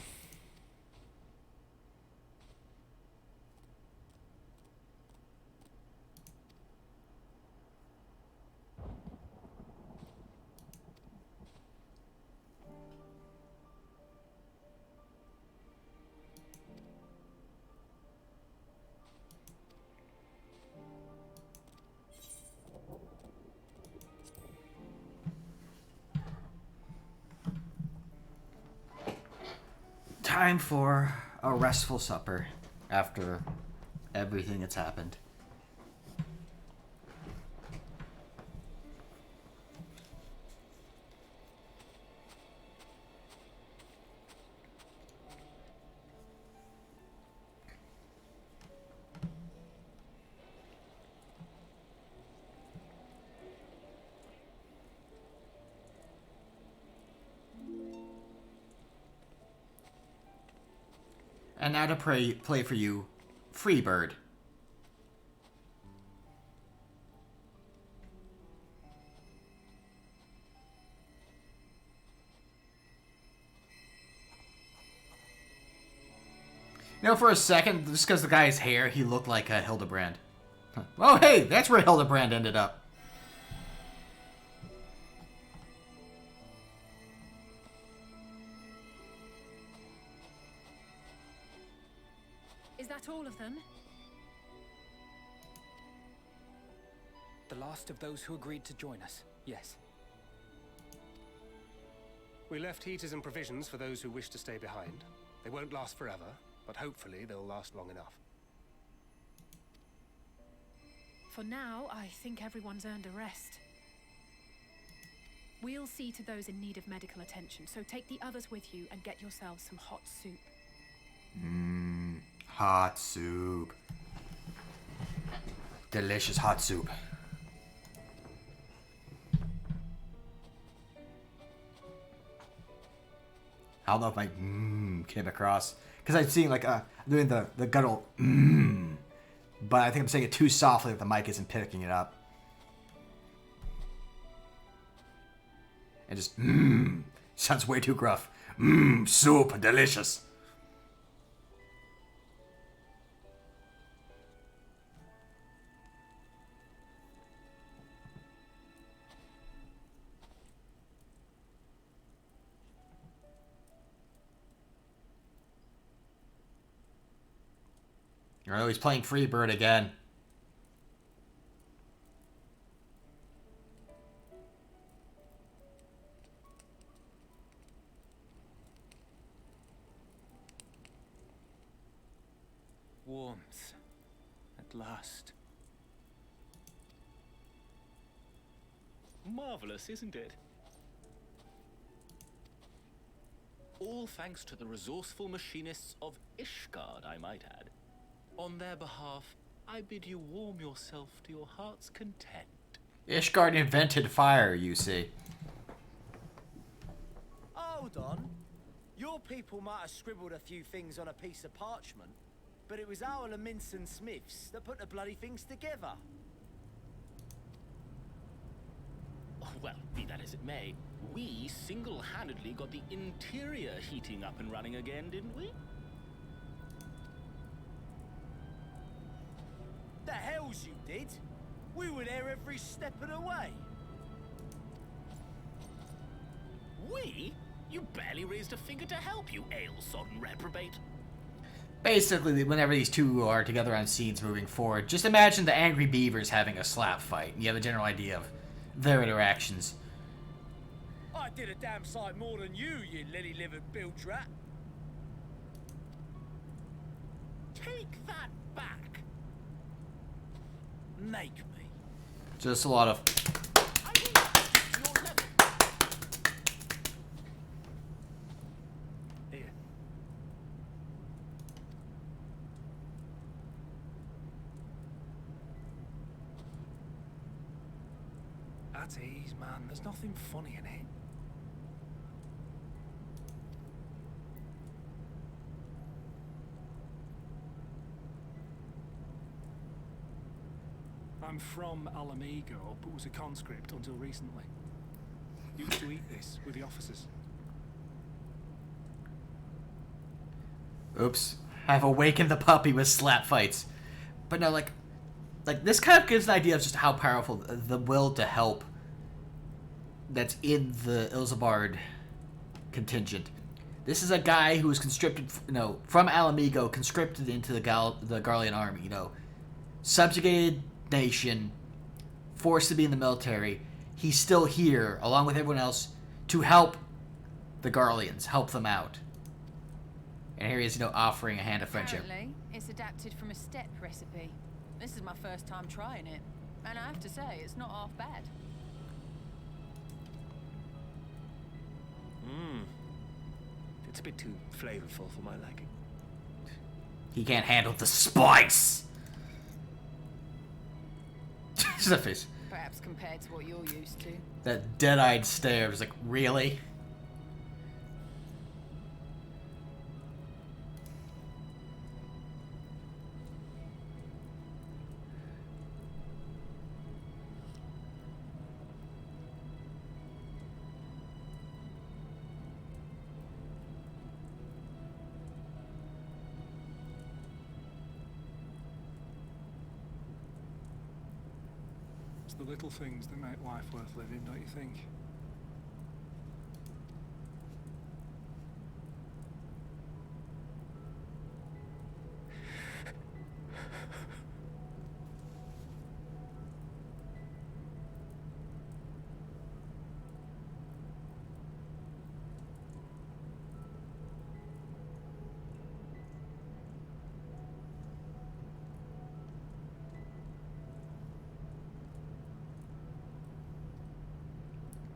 [SPEAKER 1] Time for a restful supper after everything that's happened. And now to play for you, Freebird. You know, for a second, just because the guy's hair, he looked like Hildebrand. Huh. Oh, hey, that's where Hildebrand ended up.
[SPEAKER 18] Is that all of them?
[SPEAKER 2] The last of those who agreed to join us, yes.
[SPEAKER 9] We left heaters and provisions for those who wish to stay behind. They won't last forever, but hopefully they'll last long enough.
[SPEAKER 18] For now, I think everyone's earned a rest. We'll see to those in need of medical attention, so take the others with you and get yourselves some hot soup.
[SPEAKER 1] Hot soup. Delicious hot soup. I don't know if my came across, because I've seen like doing the guttural but I think I'm saying it too softly that the mic isn't picking it up. And just sounds way too gruff. Soup, delicious. Oh, he's playing Freebird again.
[SPEAKER 2] Warmth. At last.
[SPEAKER 11] Marvelous, isn't it? All thanks to the resourceful machinists of Ishgard, I might add. On their behalf, I bid you warm yourself to your heart's content.
[SPEAKER 1] Ishgard invented fire, you see.
[SPEAKER 6] Hold on. Your people might have scribbled a few things on a piece of parchment, but it was our Leminson Smiths that put the bloody things together.
[SPEAKER 11] Well, be that as it may, we single-handedly got the interior heating up and running again, didn't we?
[SPEAKER 6] The hells you did! We were there every step of the way.
[SPEAKER 11] We? You barely raised a finger to help, you ale-sodden reprobate.
[SPEAKER 1] Basically, whenever these two are together on scenes moving forward, just imagine the Angry Beavers having a slap fight. You have a general idea of their interactions.
[SPEAKER 6] I did a damn sight more than you lily-livered bilge rat.
[SPEAKER 11] Take that back.
[SPEAKER 6] Make me.
[SPEAKER 1] Just a lot of...
[SPEAKER 9] Here.
[SPEAKER 5] At ease, man. There's nothing funny in it. I'm from Alamigo, but was a conscript until recently. Used to eat this with the officers.
[SPEAKER 1] Oops. I've awakened the puppy with slap fights. But no, like this kind of gives an idea of just how powerful the will to help that's in the Ilzabard contingent. This is a guy who was conscripted, from Alamigo, conscripted into the Garlean army, subjugated nation, forced to be in the military. He's still here, along with everyone else, to help the Garleans, help them out. And here he is, offering a hand of friendship.
[SPEAKER 14] Apparently, it's adapted from a steppe recipe. This is my first time trying it, and I have to say, it's not half bad.
[SPEAKER 9] It's a bit too flavorful for my liking.
[SPEAKER 1] He can't handle the spice! Just that face.
[SPEAKER 14] Perhaps compared to what you're used to.
[SPEAKER 1] That dead-eyed stare was like, really?
[SPEAKER 5] the little things that make life worth living, don't you think?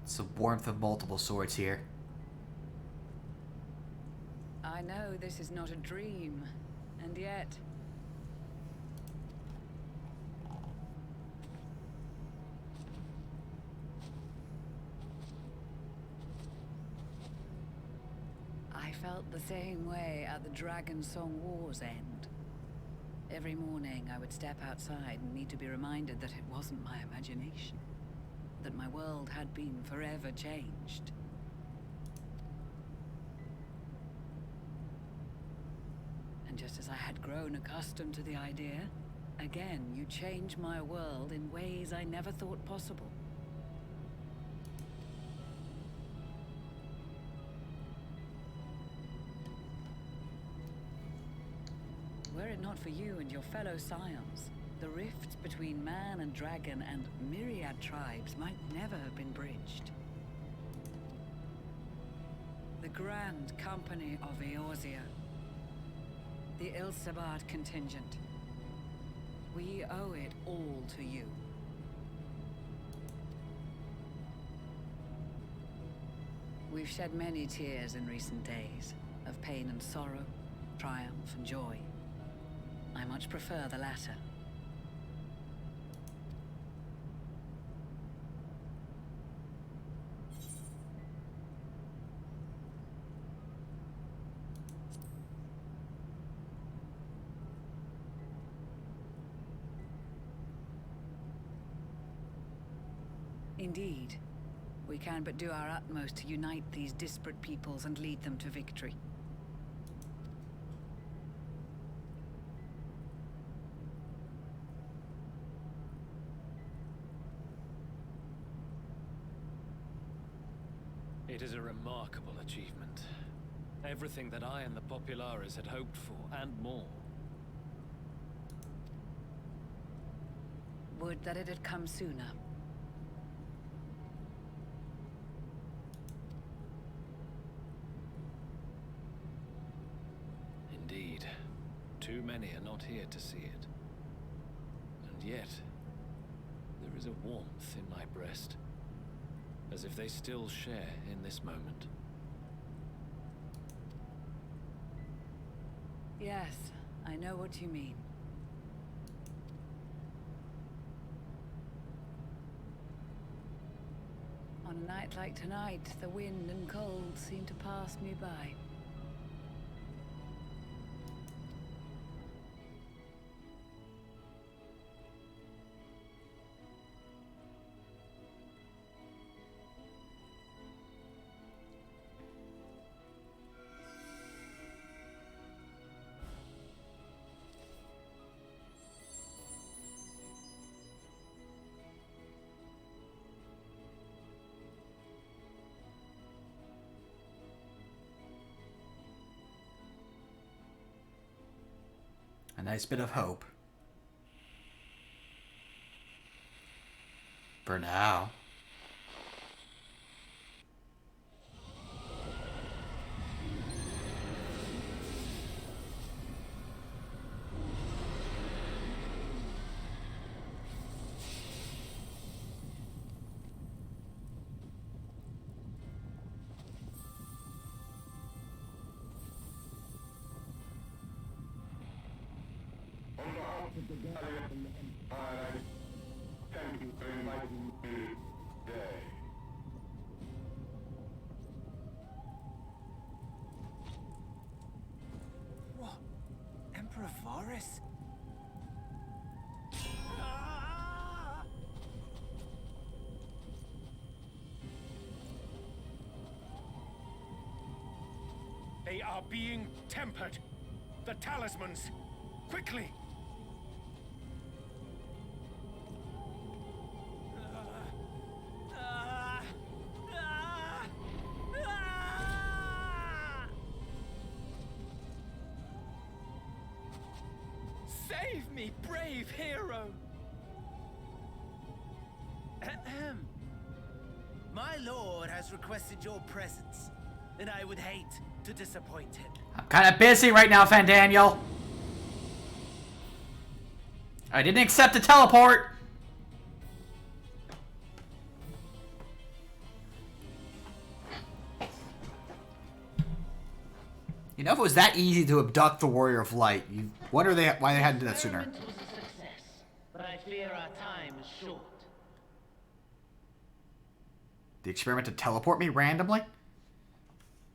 [SPEAKER 1] It's the warmth of multiple swords here.
[SPEAKER 4] I know this is not a dream, and yet... I felt the same way at the Dragon Song War's end. Every morning I would step outside and need to be reminded that it wasn't my imagination. That my world had been forever changed. And just as I had grown accustomed to the idea, again you change my world in ways I never thought possible. Were it not for you and your fellow scions, the rifts between man and dragon and myriad tribes might never have been bridged. The Grand Company of Eorzea, the Ilsabard contingent, we owe it all to you. We've shed many tears in recent days, of pain and sorrow, triumph and joy. I much prefer the latter. Indeed, we can but do our utmost to unite these disparate peoples and lead them to victory.
[SPEAKER 11] It is a remarkable achievement. Everything that I and the Populares had hoped for, and more.
[SPEAKER 4] Would that it had come sooner.
[SPEAKER 11] Indeed. Too many are not here to see it. And yet, there is a warmth in my breast. As if they still share in this moment.
[SPEAKER 4] Yes, I know what you mean. On a night like tonight, the wind and cold seem to pass me by.
[SPEAKER 1] A nice bit of hope. For now.
[SPEAKER 8] Thank you for inviting me today.
[SPEAKER 6] What? Emperor Varys?
[SPEAKER 9] They are being tempered. The talismans. Quickly!
[SPEAKER 21] Save me, brave hero!
[SPEAKER 12] Ahem. My lord has requested your presence, and I would hate to disappoint him.
[SPEAKER 1] I'm kind of busy right now, Fandaniel. I didn't accept the teleport. You know, if it was that easy to abduct the Warrior of Light, you wonder why they hadn't done that sooner.
[SPEAKER 12] Experiment was a success, but I fear our time is short.
[SPEAKER 1] The experiment to teleport me randomly?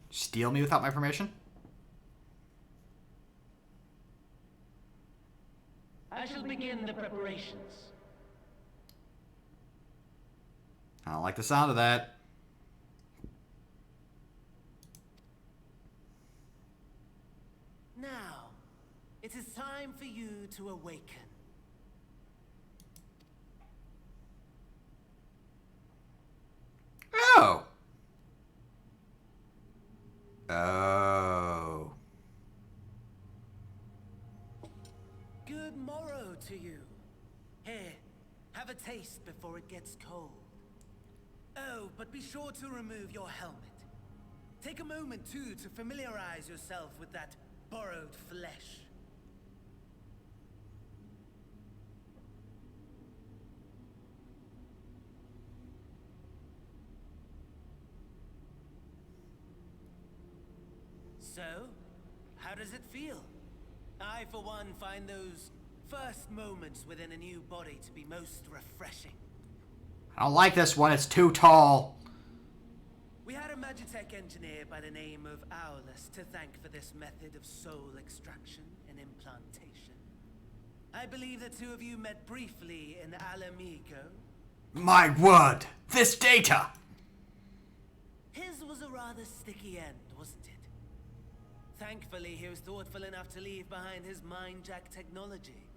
[SPEAKER 1] Steal me without my permission?
[SPEAKER 12] I shall begin the preparations.
[SPEAKER 1] I don't like the sound of that.
[SPEAKER 12] Now, it is time for you to awaken.
[SPEAKER 1] Oh. Oh.
[SPEAKER 12] Good morrow to you. Here, have a taste before it gets cold. Oh, but be sure to remove your helmet. Take a moment, too, to familiarize yourself with that borrowed flesh. So, how does it feel? I, for one, find those first moments within a new body to be most refreshing.
[SPEAKER 1] I don't like this one. It's too tall.
[SPEAKER 12] We had a Magitech engineer by the name of Owlus to thank for this method of soul extraction and implantation. I believe the two of you met briefly in Alamigo.
[SPEAKER 1] My word! This data!
[SPEAKER 12] His was a rather sticky end, wasn't it? Thankfully, he was thoughtful enough to leave behind his mind-jack technology.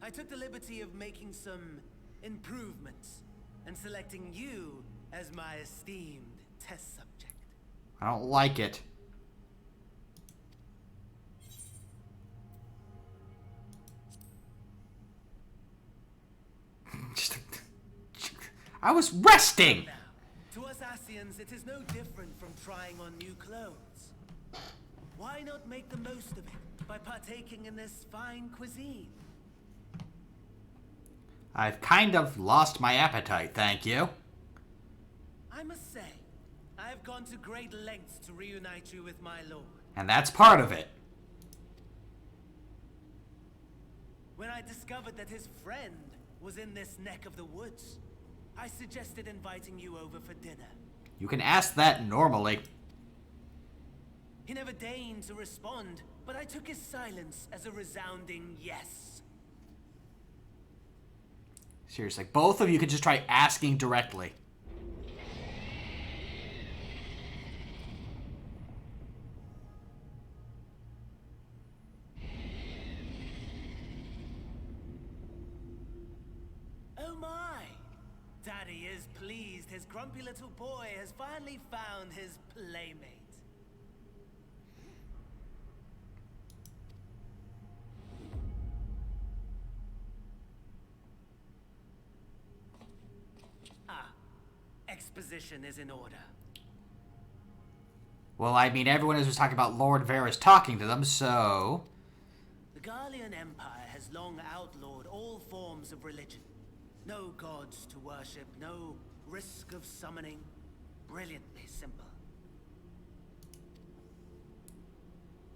[SPEAKER 12] I took the liberty of making some improvements and selecting you as my esteemed test subject.
[SPEAKER 1] I don't like it. I was resting!
[SPEAKER 12] Now, to us Asians, it is no different from trying on new clothes. Why not make the most of it by partaking in this fine cuisine?
[SPEAKER 1] I've kind of lost my appetite, thank you.
[SPEAKER 12] I must say, I have gone to great lengths to reunite you with my lord.
[SPEAKER 1] And that's part of it.
[SPEAKER 12] When I discovered that his friend was in this neck of the woods, I suggested inviting you over for dinner.
[SPEAKER 1] You can ask that normally.
[SPEAKER 12] He never deigned to respond, but I took his silence as a resounding yes.
[SPEAKER 1] Seriously, both of you could just try asking directly.
[SPEAKER 12] Oh my! Daddy is pleased his grumpy little boy has finally found his playmate. Exposition is in order.
[SPEAKER 1] Well, I mean, everyone is just talking about Lord Varys talking to them, so...
[SPEAKER 12] The Garlean Empire has long outlawed all forms of religion. No gods to worship, no risk of summoning. Brilliantly simple.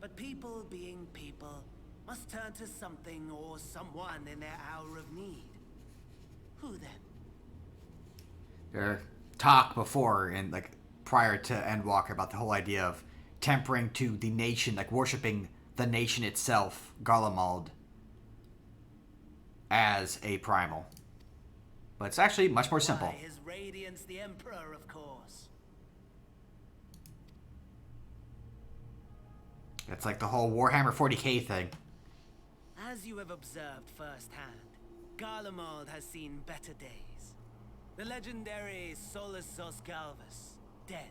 [SPEAKER 12] But people being people must turn to something or someone in their hour of need. Who then?
[SPEAKER 1] Their talk before, and like prior to Endwalker, about the whole idea of tempering to the nation, like worshipping the nation itself, Garlemald, as a primal. But it's actually much more simple.
[SPEAKER 12] By His Radiance the Emperor, of course.
[SPEAKER 1] It's like the whole Warhammer 40k thing.
[SPEAKER 12] As you have observed firsthand, Garlemald has seen better days. The legendary Solus Galvus, dead.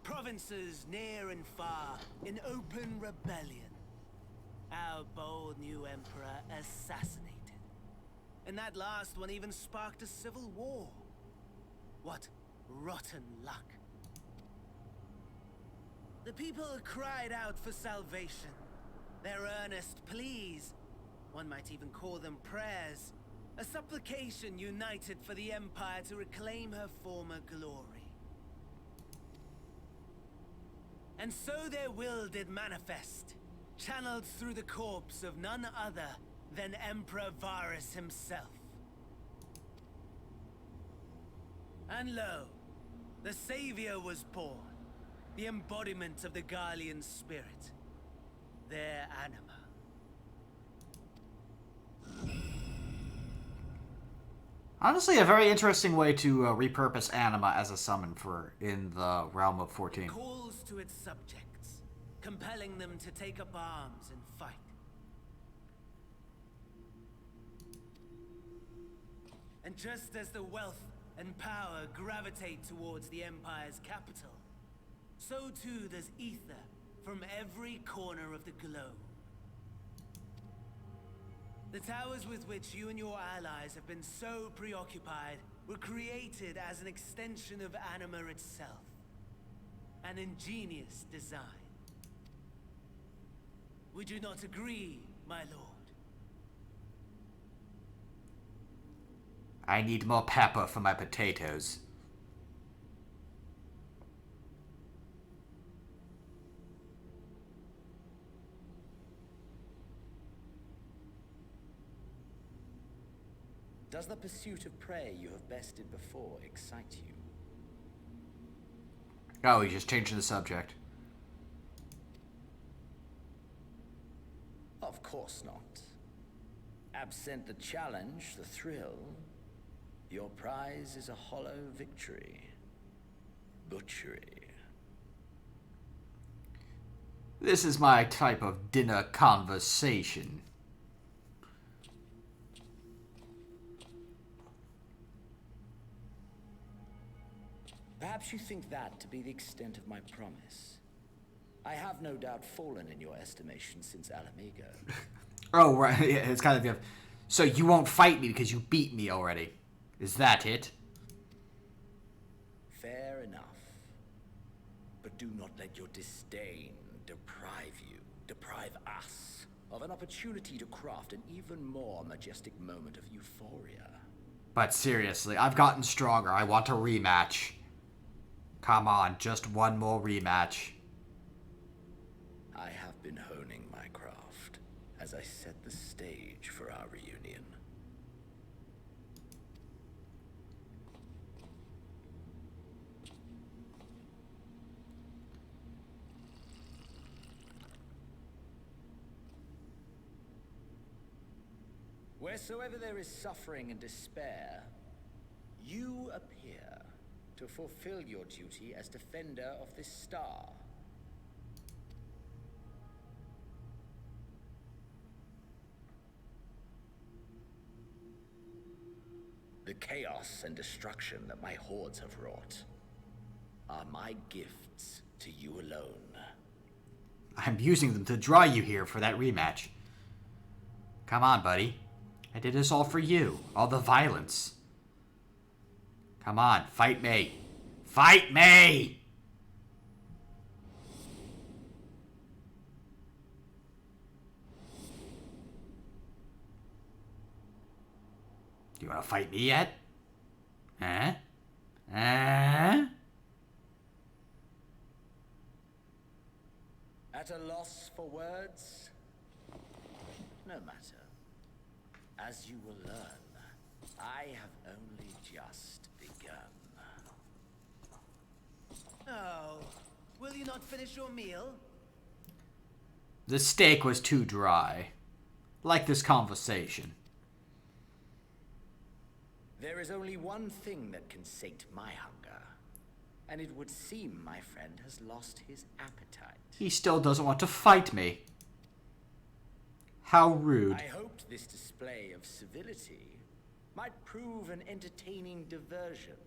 [SPEAKER 12] Provinces near and far in open rebellion. our bold new emperor assassinated. And that last one even sparked a civil war. What rotten luck. The people cried out for salvation. Their earnest pleas, one might even call them prayers, a supplication united for the Empire to reclaim her former glory. And so their will did manifest, channeled through the corpse of none other than Emperor Varus himself. And lo, the Savior was born, the embodiment of the Garlean spirit, their anima.
[SPEAKER 1] Honestly, a very interesting way to repurpose anima as a summon for in the realm of 14.
[SPEAKER 12] It calls to its subjects, compelling them to take up arms and fight. And just as the wealth and power gravitate towards the Empire's capital, so too does ether from every corner of the globe. The towers with which you and your allies have been so preoccupied were created as an extension of anima itself. An ingenious design. Would you not agree, my lord?
[SPEAKER 1] I need more pepper for my potatoes.
[SPEAKER 13] Does the pursuit of prey you have bested before excite you?
[SPEAKER 1] Oh, he's just changing the subject.
[SPEAKER 13] Of course not. Absent the challenge, the thrill, your prize is a hollow victory. Butchery.
[SPEAKER 1] This is my type of dinner conversation.
[SPEAKER 13] Perhaps you think that to be the extent of my promise. I have no doubt fallen in your estimation since Alamigo.
[SPEAKER 1] Oh, right. Yeah, it's kind of... So you won't fight me because you beat me already. Is that it?
[SPEAKER 13] Fair enough. But do not let your disdain deprive us, of an opportunity to craft an even more majestic moment of euphoria.
[SPEAKER 1] But seriously, I've gotten stronger. I want a rematch. Come on, just one more rematch.
[SPEAKER 13] I have been honing my craft as I set the stage for our reunion. Wheresoever there is suffering and despair, you appear to fulfill your duty as defender of this star. The chaos and destruction that my hordes have wrought are my gifts to you alone.
[SPEAKER 1] I'm using them to draw you here for that rematch. Come on, buddy. I did this all for you. All the violence. Come on, fight me. Fight me! Do you want to fight me yet? Huh? Huh?
[SPEAKER 13] At a loss for words? No matter. As you will learn, I have only just begun.
[SPEAKER 12] Oh, will you not finish your meal?
[SPEAKER 1] The steak was too dry. Like this conversation.
[SPEAKER 13] There is only one thing that can sate my hunger, and it would seem my friend has lost his appetite.
[SPEAKER 1] He still doesn't want to fight me. How rude.
[SPEAKER 13] I hoped this display of civility might prove an entertaining diversion,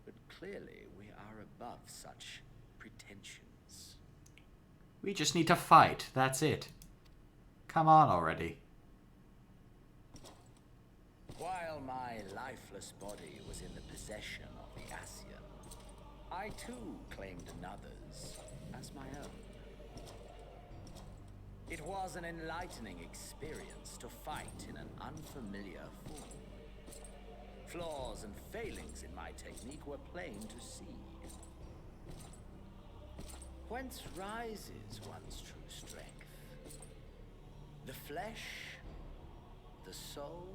[SPEAKER 13] but clearly we are above such pretensions.
[SPEAKER 1] We just need to fight, that's it. Come on already.
[SPEAKER 13] While my lifeless body was in the possession of the Ascian, I too claimed another's as my own. It was an enlightening experience to fight in an unfamiliar form. Flaws and failings in my technique were plain to see. Whence rises one's true strength? The flesh? The soul?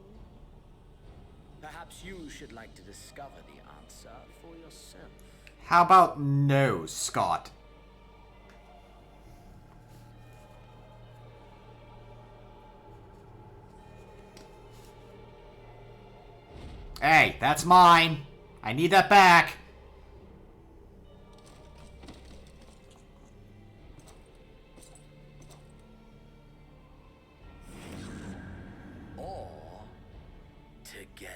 [SPEAKER 13] Perhaps you should like to discover the answer for yourself.
[SPEAKER 1] How about no, Scott? Hey, that's mine. I need that back.
[SPEAKER 13] Or together.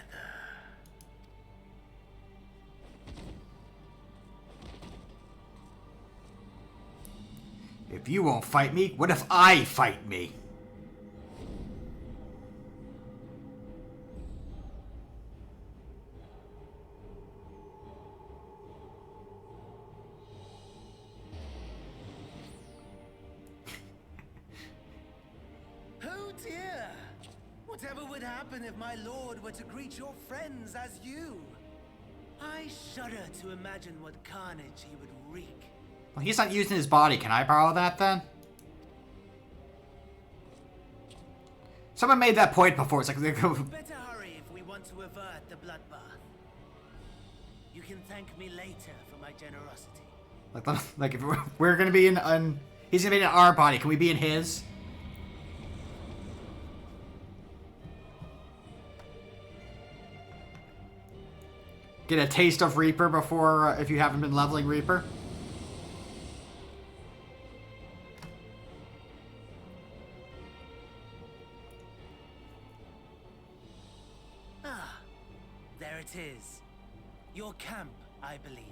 [SPEAKER 1] If you won't fight me, what if I fight me?
[SPEAKER 12] Oh dear! Whatever would happen if my lord were to greet your friends as you? I shudder to imagine what carnage he would wreak.
[SPEAKER 1] Well, he's not using his body. Can I borrow that then? Someone made that point before. It's like
[SPEAKER 12] Better hurry if we want to avert the bloodbath. You can thank me later for my generosity.
[SPEAKER 1] like if we're gonna be in, he's gonna be in our body. Can we be in his? Get a taste of Reaper before, if you haven't been leveling Reaper.
[SPEAKER 12] Ah, there it is. Your camp, I believe.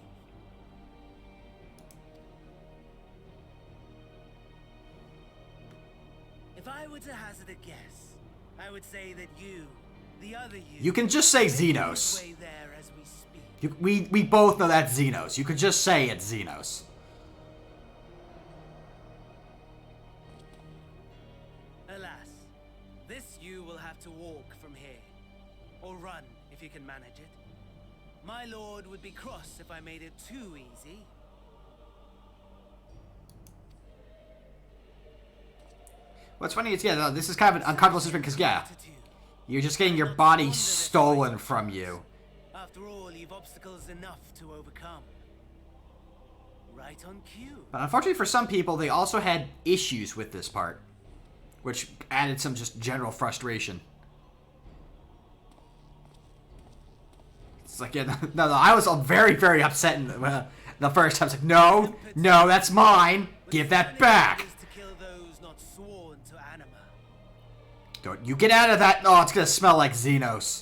[SPEAKER 12] If I were to hazard a guess, I would say that you, the other you...
[SPEAKER 1] You can just say Xenos.
[SPEAKER 12] ...way there as we speak.
[SPEAKER 1] We both know that's Xenos. You could just say it's Xenos.
[SPEAKER 12] Alas, this you will have to walk from here. Or run, if you can manage it. My lord would be cross if I made it too easy.
[SPEAKER 1] What's funny is, yeah, no, this is kind of an uncomfortable situation because, yeah, you're just getting your body stolen from you.
[SPEAKER 12] After all, you've obstacles enough to overcome. Right on cue.
[SPEAKER 1] But unfortunately for some people, they also had issues with this part, which added some just general frustration. It's like, yeah, no, I was very, very upset in the first time. It's like, no, that's mine. Give that back. Don't you get out of that. Oh, it's gonna smell like Xenos.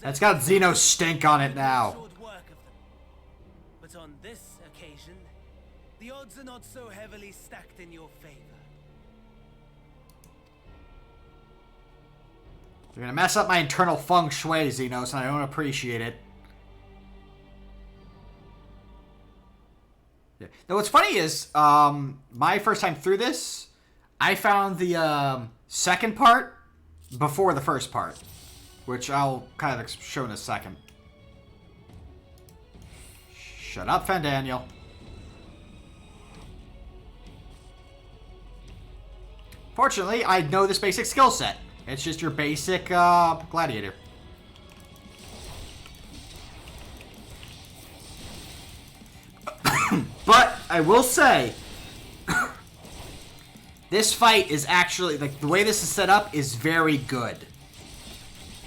[SPEAKER 1] That's got Xenos stink on it now.
[SPEAKER 12] But on this occasion, the odds are not so heavily stacked in your favor.
[SPEAKER 1] You're gonna mess up my internal feng shui, Xenos, and I don't appreciate it. Yeah. Now, what's funny is, my first time through this, I found the second part before the first part, which I'll kind of show in a second. Shut up, Fandaniel. Fortunately, I know this basic skill set. It's just your basic gladiator. But I will say, this fight is actually, like, the way this is set up is very good.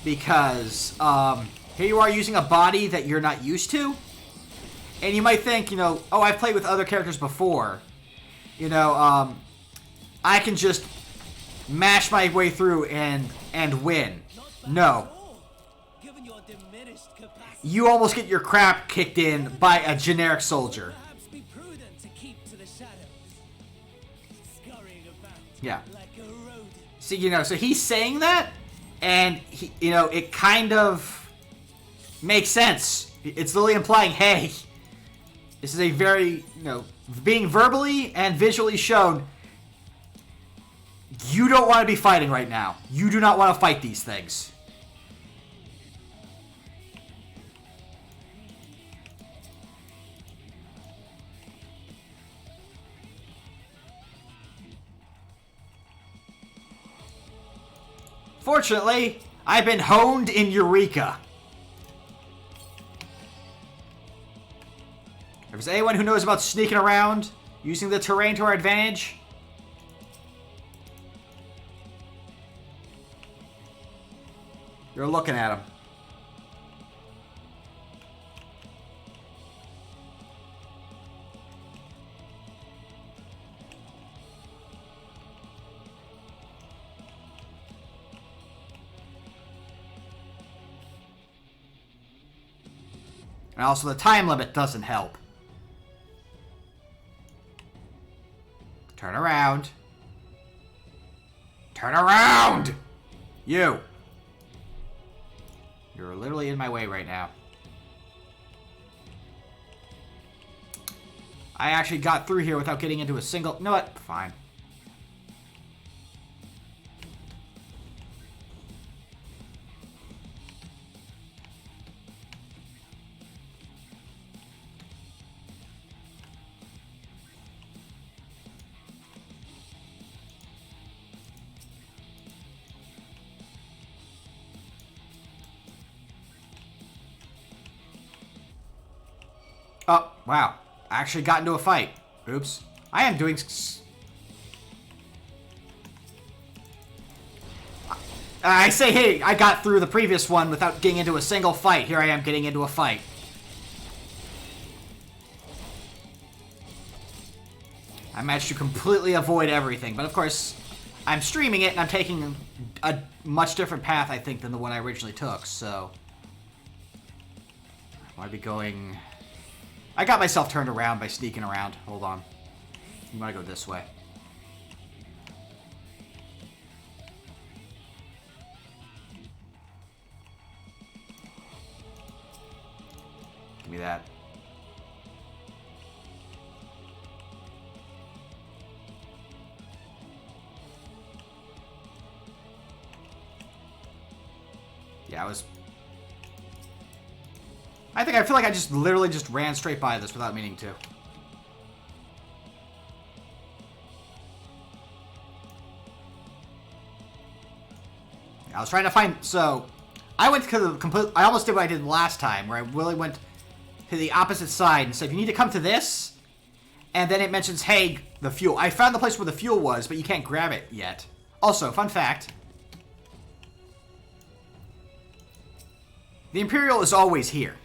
[SPEAKER 1] Because, here you are using a body that you're not used to. And you might think, you know, oh, I've played with other characters before. You know, I can just mash my way through and win. No. You almost get your crap kicked in by a generic soldier. Yeah. See, you know, so he's saying that, and, he, you know, it kind of makes sense. It's literally implying, hey, this is a very, you know, being verbally and visually shown, you don't want to be fighting right now. You do not want to fight these things. Fortunately, I've been honed in Eureka. If there's anyone who knows about sneaking around, using the terrain to our advantage, you're looking at him. And also the time limit doesn't help. Turn around. Turn around! You! You're literally in my way right now. I actually got through here without getting into a single... You know what? Fine. Oh, wow. I actually got into a fight. Oops. I am doing... I say, hey, I got through the previous one without getting into a single fight. Here I am getting into a fight. I managed to completely avoid everything. But of course, I'm streaming it and I'm taking a much different path, I think, than the one I originally took. So, I might be going... I got myself turned around by sneaking around. Hold on. You want to go this way. Give me that. Yeah, I feel like I just literally just ran straight by this without meaning to. I was trying to find... So, I went to the complete... I almost did what I did last time, where I really went to the opposite side and said, you need to come to this. And then it mentions, hey, the fuel. I found the place where the fuel was, but you can't grab it yet. Also, fun fact. The Imperial is always here.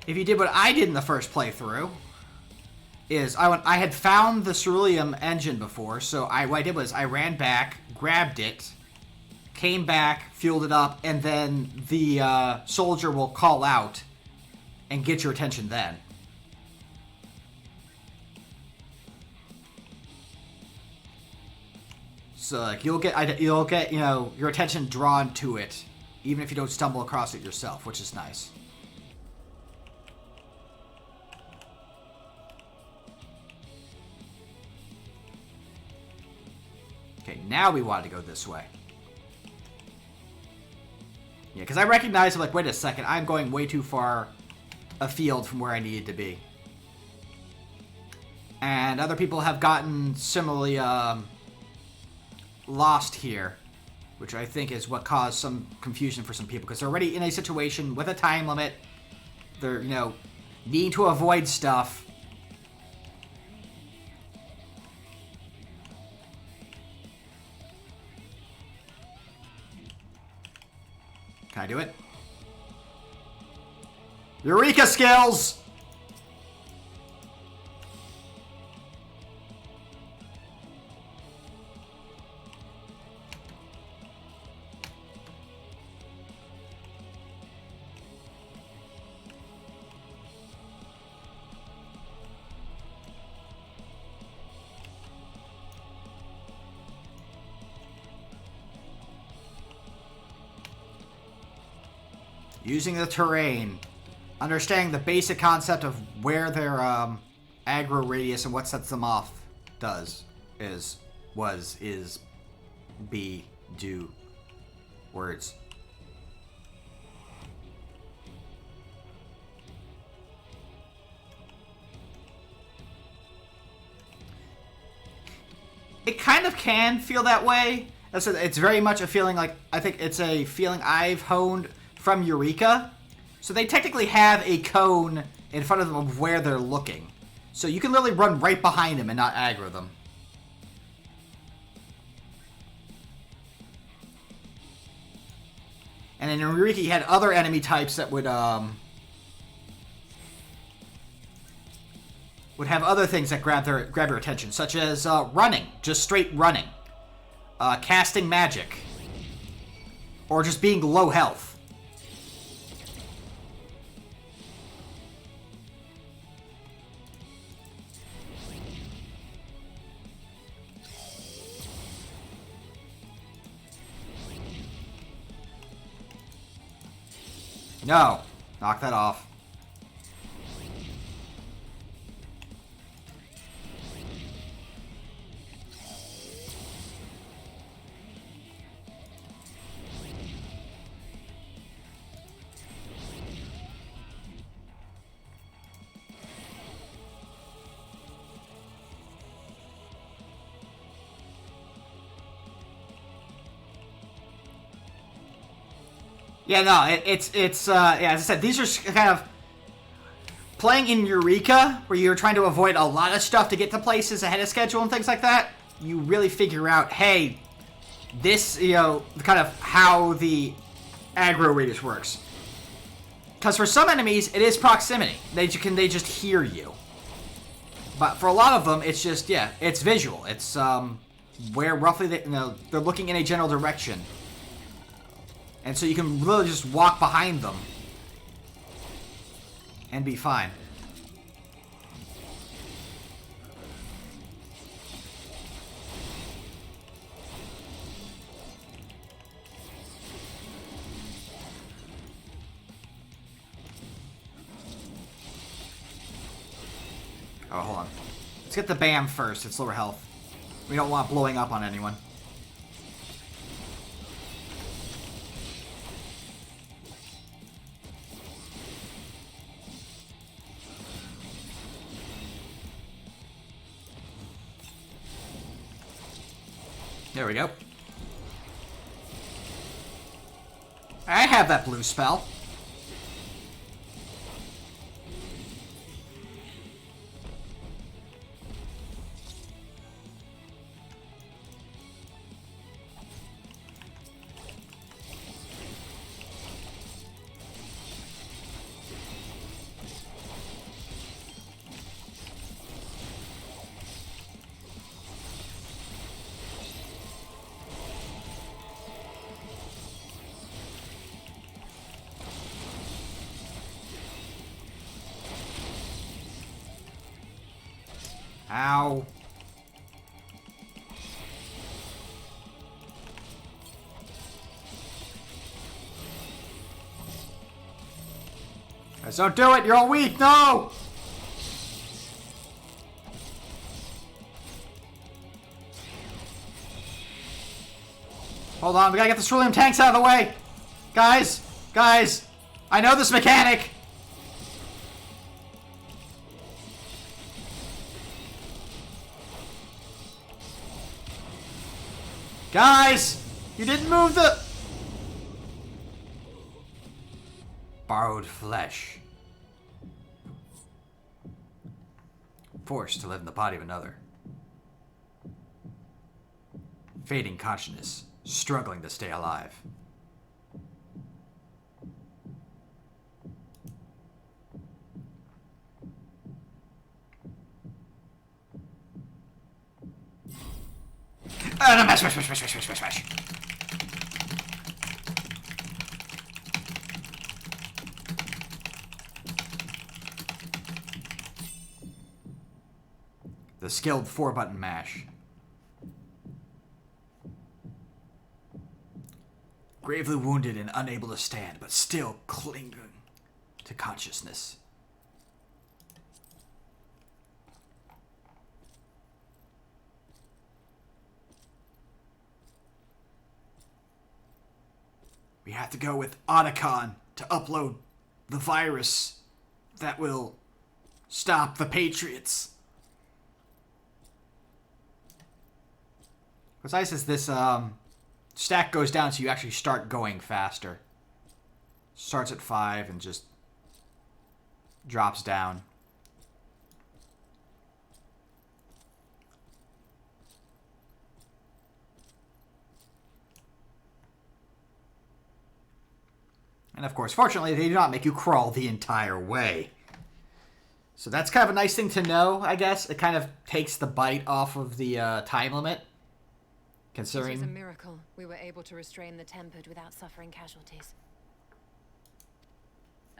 [SPEAKER 1] If you did what I did in the first playthrough, is I had found the ceruleum engine before, so what I did was I ran back, grabbed it, came back, fueled it up, and then the soldier will call out and get your attention then. So like you'll get you know your attention drawn to it, even if you don't stumble across it yourself, which is nice. Okay, now we want to go this way. Yeah, because I recognize, like, wait a second, I'm going way too far afield from where I needed to be. And other people have gotten similarly lost here, which I think is what caused some confusion for some people, because they're already in a situation with a time limit. They're, you know, needing to avoid stuff. Can I do it? Eureka skills! Using the terrain. Understanding the basic concept of where their aggro radius and what sets them off be, do, words. It kind of can feel that way. It's very much a feeling like, I think it's a feeling I've honed from Eureka. So they technically have a cone in front of them of where they're looking. So you can literally run right behind them and not aggro them. And in Eureka, you had other enemy types that would have other things that grab your attention, such as running, just straight running, casting magic, or just being low health. No, knock that off. Yeah, no, it's yeah, as I said, these are kind of playing in Eureka, where you're trying to avoid a lot of stuff to get to places ahead of schedule and things like that. You really figure out, hey, this, kind of how the aggro radius works. Because for some enemies, it is proximity. They just hear you. But for a lot of them, it's just, yeah, it's visual. It's where roughly they're looking in a general direction. And so you can really just walk behind them and be fine. Oh, hold on. Let's get the BAM first. It's lower health. We don't want blowing up on anyone. There we go. I have that blue spell. Ow. Guys, don't do it! You're all weak! No! Hold on, we gotta get the cerulean tanks out of the way! Guys! Guys! I know this mechanic! Guys! You didn't move the... Borrowed flesh. Forced to live in the body of another. Fading consciousness, struggling to stay alive. Smash. The skilled 4-button mash. Gravely wounded and unable to stand, but still clinging to consciousness. We have to go with Otacon to upload the virus that will stop the Patriots. What's nice is this stack goes down so you actually start going faster. Starts at 5 and just drops down. And of course, fortunately, they do not make you crawl the entire way. So that's kind of a nice thing to know, I guess. It kind of takes the bite off of the time limit. Considering...
[SPEAKER 17] It was a miracle we were able to restrain the Tempered without suffering casualties.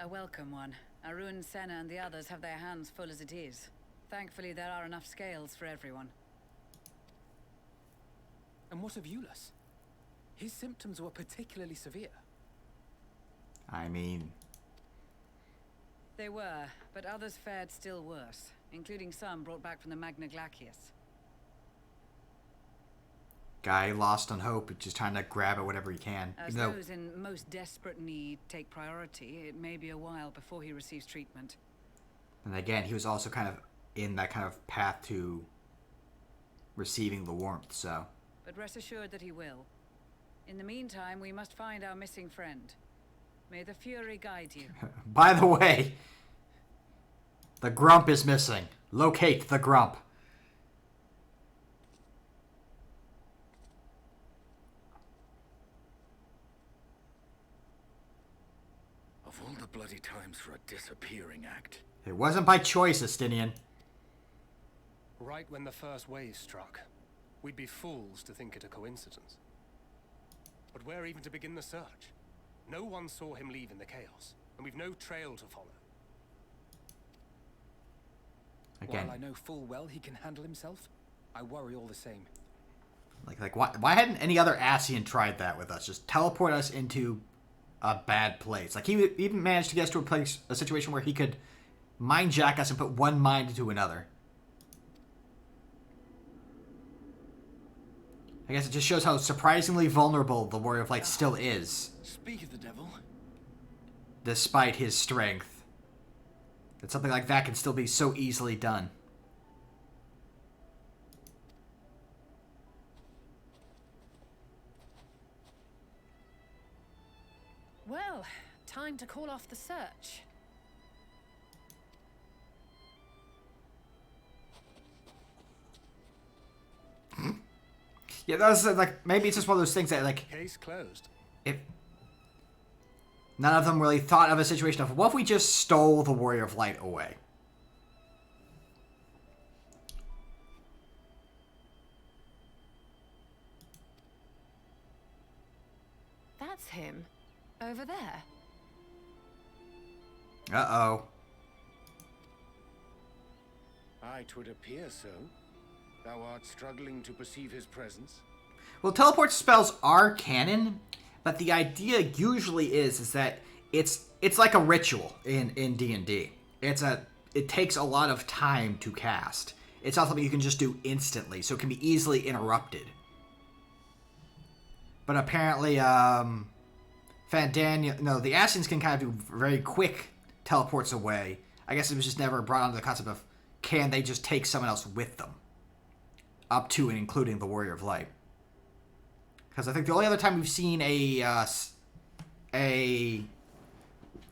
[SPEAKER 4] A welcome one. Arun, Senna, and the others have their hands full as it is. Thankfully, there are enough scales for everyone.
[SPEAKER 2] And what of Euless? His symptoms were particularly severe.
[SPEAKER 1] I mean...
[SPEAKER 4] They were, but others fared still worse, including some brought back from the Magna Glacius.
[SPEAKER 1] Guy lost on hope, just trying to grab at whatever he can.
[SPEAKER 4] As those in most desperate need take priority, it may be a while before he receives treatment.
[SPEAKER 1] And again, he was also kind of in that kind of path to receiving the warmth, so...
[SPEAKER 4] But rest assured that he will. In the meantime, we must find our missing friend. May the Fury guide you.
[SPEAKER 1] By the way, the Grump is missing. Locate the Grump.
[SPEAKER 13] Of all the bloody times for a disappearing act.
[SPEAKER 1] It wasn't by choice, Estinian.
[SPEAKER 9] Right when the first wave struck, we'd be fools to think it a coincidence. But where even to begin the search? No one saw him leave in the chaos, and we've no trail to follow.
[SPEAKER 1] Again.
[SPEAKER 2] While I know full well he can handle himself, I worry all the same.
[SPEAKER 1] Like why hadn't any other Ascian tried that with us? Just teleport us into a bad place. Like, he even managed to get us to a situation where he could mind jack us and put one mind into another. I guess it just shows how surprisingly vulnerable the Warrior of Light still is.
[SPEAKER 16] Speak of the devil.
[SPEAKER 1] Despite his strength. That something like that can still be so easily done.
[SPEAKER 18] Well, time to call off the search.
[SPEAKER 1] Yeah, that's like, maybe it's just one of those things that, like,
[SPEAKER 9] Case closed.
[SPEAKER 1] If none of them really thought of a situation of, what if we just stole the Warrior of Light away?
[SPEAKER 17] That's him. Over there.
[SPEAKER 1] Uh-oh.
[SPEAKER 15] Aye, 'twould appear so. Thou art struggling to perceive his presence?
[SPEAKER 1] Well, teleport spells are canon, but the idea usually is that it's like a ritual in D&D. It takes a lot of time to cast. It's not something you can just do instantly, so it can be easily interrupted. But apparently, Fandaniel, no, the Ascians can kind of do very quick teleports away. I guess it was just never brought onto the concept of, can they just take someone else with them? Up to and including the Warrior of Light. Because I think the only other time we've seen a Ascian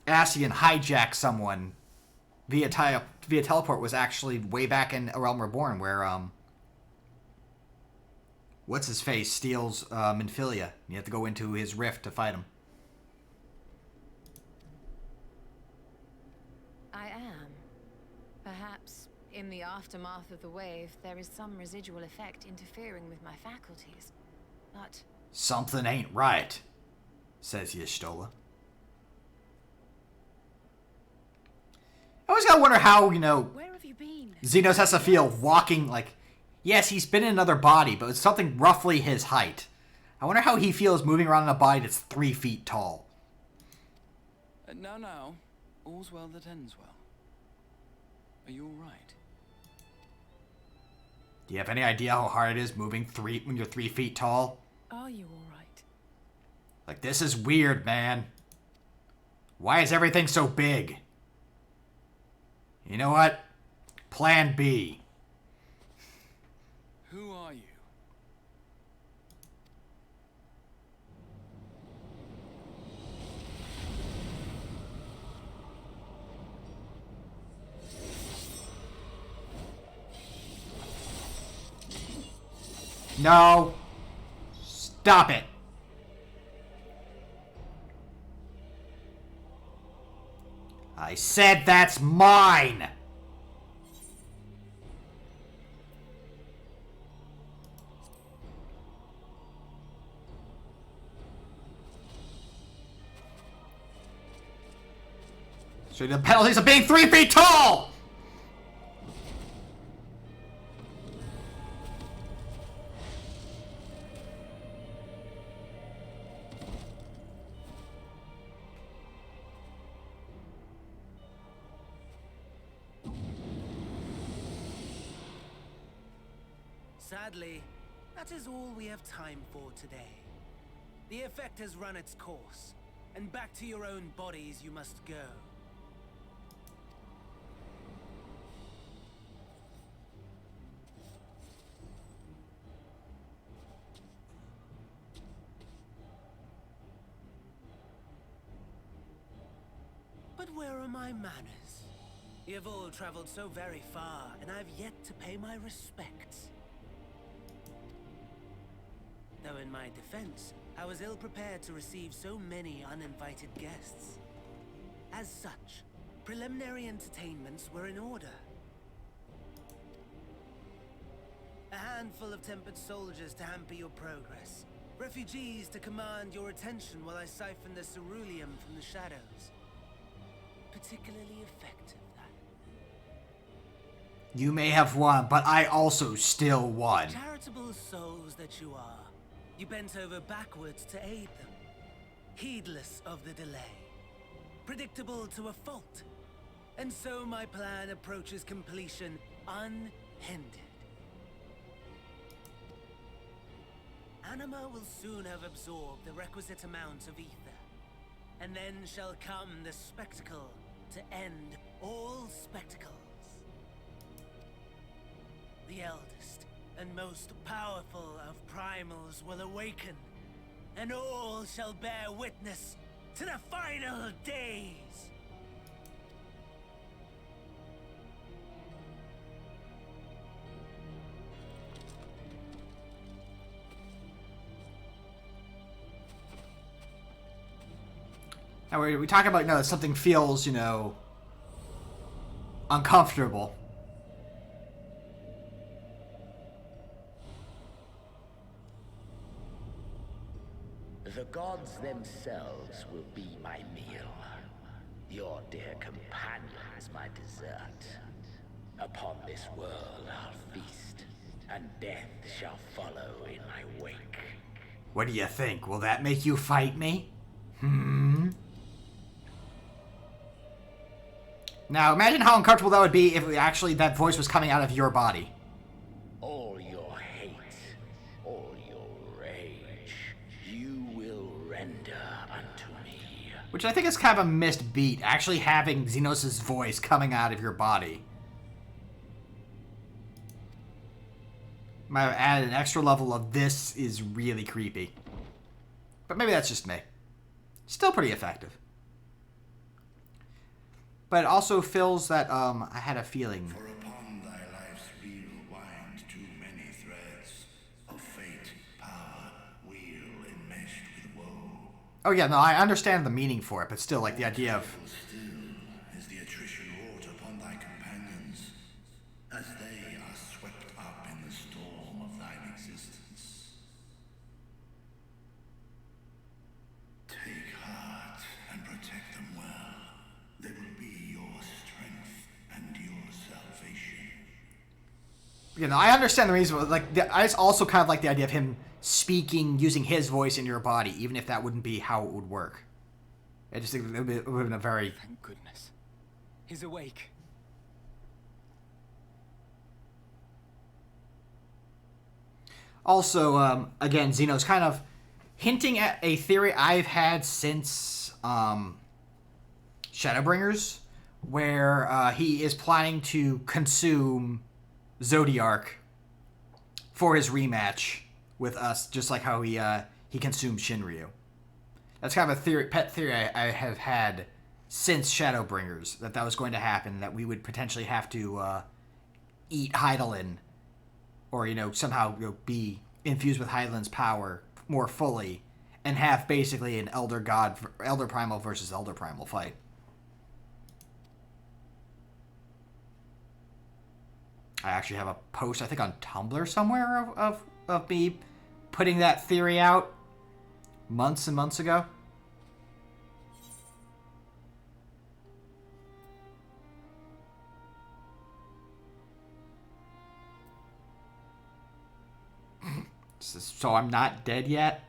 [SPEAKER 1] hijack someone via teleport was actually way back in A Realm Reborn, where what's his face steals Minfilia. You have to go into his rift to fight him.
[SPEAKER 17] I am. Perhaps in the aftermath of the wave, there is some residual effect interfering with my faculties. But
[SPEAKER 1] something ain't right, says Y'shtola. I always gotta wonder how,
[SPEAKER 18] Where have you been?
[SPEAKER 1] Xenos has to feel walking, like, yes, he's been in another body, but it's something roughly his height. I wonder how he feels moving around in a body that's 3 feet tall.
[SPEAKER 16] Now, all's well that ends well. Are you all right?
[SPEAKER 1] Do you have any idea how hard it is moving when you're 3 feet tall?
[SPEAKER 18] Are you all right?
[SPEAKER 1] Like, this is weird, man. Why is everything so big? You know what? Plan B.
[SPEAKER 16] Who are you?
[SPEAKER 1] No. Stop it. I said that's mine. So the penalties of being 3 feet tall.
[SPEAKER 12] Sadly, that is all we have time for today. The effect has run its course, and back to your own bodies you must go. But where are my manners? You've all traveled so very far, and I've yet to pay my respects. Though in my defense, I was ill-prepared to receive so many uninvited guests. As such, preliminary entertainments were in order. A handful of tempered soldiers to hamper your progress. Refugees to command your attention while I siphon the ceruleum from the shadows. Particularly effective, that.
[SPEAKER 1] You may have won, but I also still won.
[SPEAKER 12] Charitable souls that you are. You bent over backwards to aid them, heedless of the delay, predictable to a fault. And so my plan approaches completion unhindered. Anima will soon have absorbed the requisite amount of ether, and then shall come the spectacle to end all spectacles. The eldest and most powerful of primals will awaken, and all shall bear witness to the final days.
[SPEAKER 1] Now we talk about, something feels, uncomfortable.
[SPEAKER 13] The gods themselves will be my meal. Your dear companions my dessert. Upon this world I'll feast, and death shall follow in my wake.
[SPEAKER 1] What do you think? Will that make you fight me? Now, imagine how uncomfortable that would be if actually that voice was coming out of your body.
[SPEAKER 13] All your hate, all your rage, you will render unto me.
[SPEAKER 1] Which I think is kind of a missed beat, actually having Xenos' voice coming out of your body. Might have added an extra level of this is really creepy. But maybe that's just me. Still pretty effective. But it also feels that, I had a feeling.
[SPEAKER 8] For upon thy life's reel wind too many threads of fate, power, wheel enmeshed with woe.
[SPEAKER 1] Oh yeah, no, I understand the meaning for it, but still, like, the idea of...
[SPEAKER 8] Still is the attrition wrought upon thy companions, as they are swept up in the storm of thine existence. Take heart and protect them well. They will be your strength and your salvation.
[SPEAKER 1] I understand the reason, like, I just also kind of like the idea of him speaking, using his voice in your body, even if that wouldn't be how it would work. I just think it would have been a very...
[SPEAKER 2] Thank goodness. He's awake.
[SPEAKER 1] Also, again, Xeno's kind of hinting at a theory I've had since Shadowbringers, where he is planning to consume Zodiark for his rematch with us, just like how he consumed Shinryu. That's kind of a theory, pet theory I have had since Shadowbringers, that was going to happen, that we would potentially have to eat Hydaelyn, or, somehow be infused with Hydaelyn's power more fully, and have basically an Elder Primal versus Elder Primal fight. I actually have a post, I think, on Tumblr somewhere of me putting that theory out months and months ago. So I'm not dead yet?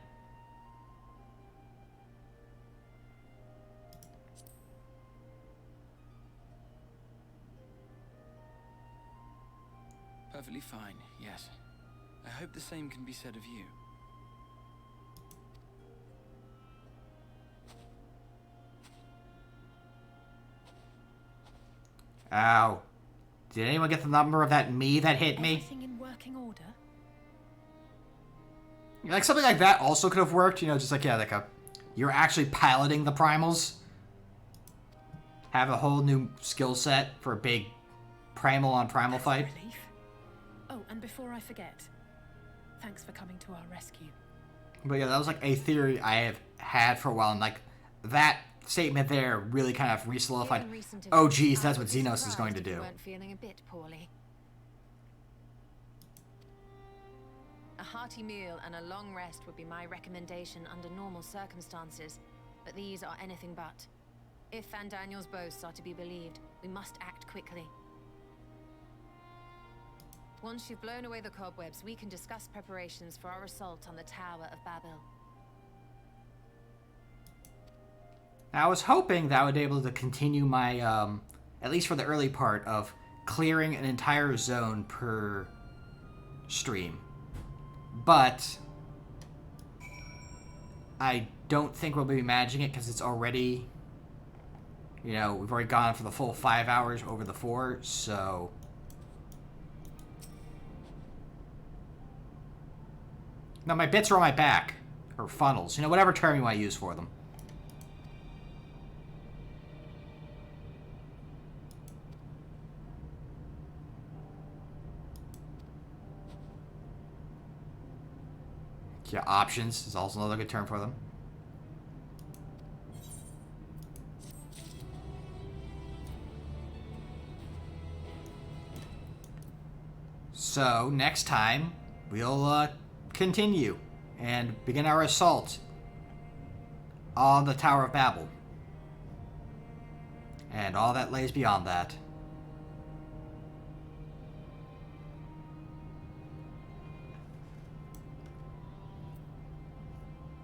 [SPEAKER 2] Perfectly fine, yes. I hope the same can be said of you.
[SPEAKER 1] Ow. Did anyone get the number of that me that hit me?
[SPEAKER 18] Everything in working order?
[SPEAKER 1] Like, something like that also could have worked, just like, you're actually piloting the primals. Have a whole new skill set for a big primal on primal fight.
[SPEAKER 18] Relief. Oh, and before I forget, thanks for coming to our rescue.
[SPEAKER 1] But yeah, that was like a theory I have had for a while, and like that statement there really kind of re-solidified. Oh geez, that's what Xenos is going to do.
[SPEAKER 17] Weren't feeling a bit poorly. A hearty meal and a long rest would be my recommendation under normal circumstances, but these are anything but. If Fandaniel's boasts are to be believed, we must act quickly. Once you've blown away the cobwebs, we can discuss preparations for our assault on the Tower of Babel.
[SPEAKER 1] I was hoping that I would be able to continue my, at least for the early part, of clearing an entire zone per stream. But I don't think we'll be managing it because it's already, we've already gone for the full 5 hours over the 4, so... No, my bits are on my back. Or funnels. Whatever term you want to use for them. Yeah, options is also another good term for them. So, next time, we'll continue and begin our assault on the Tower of Babel. And all that lays beyond that.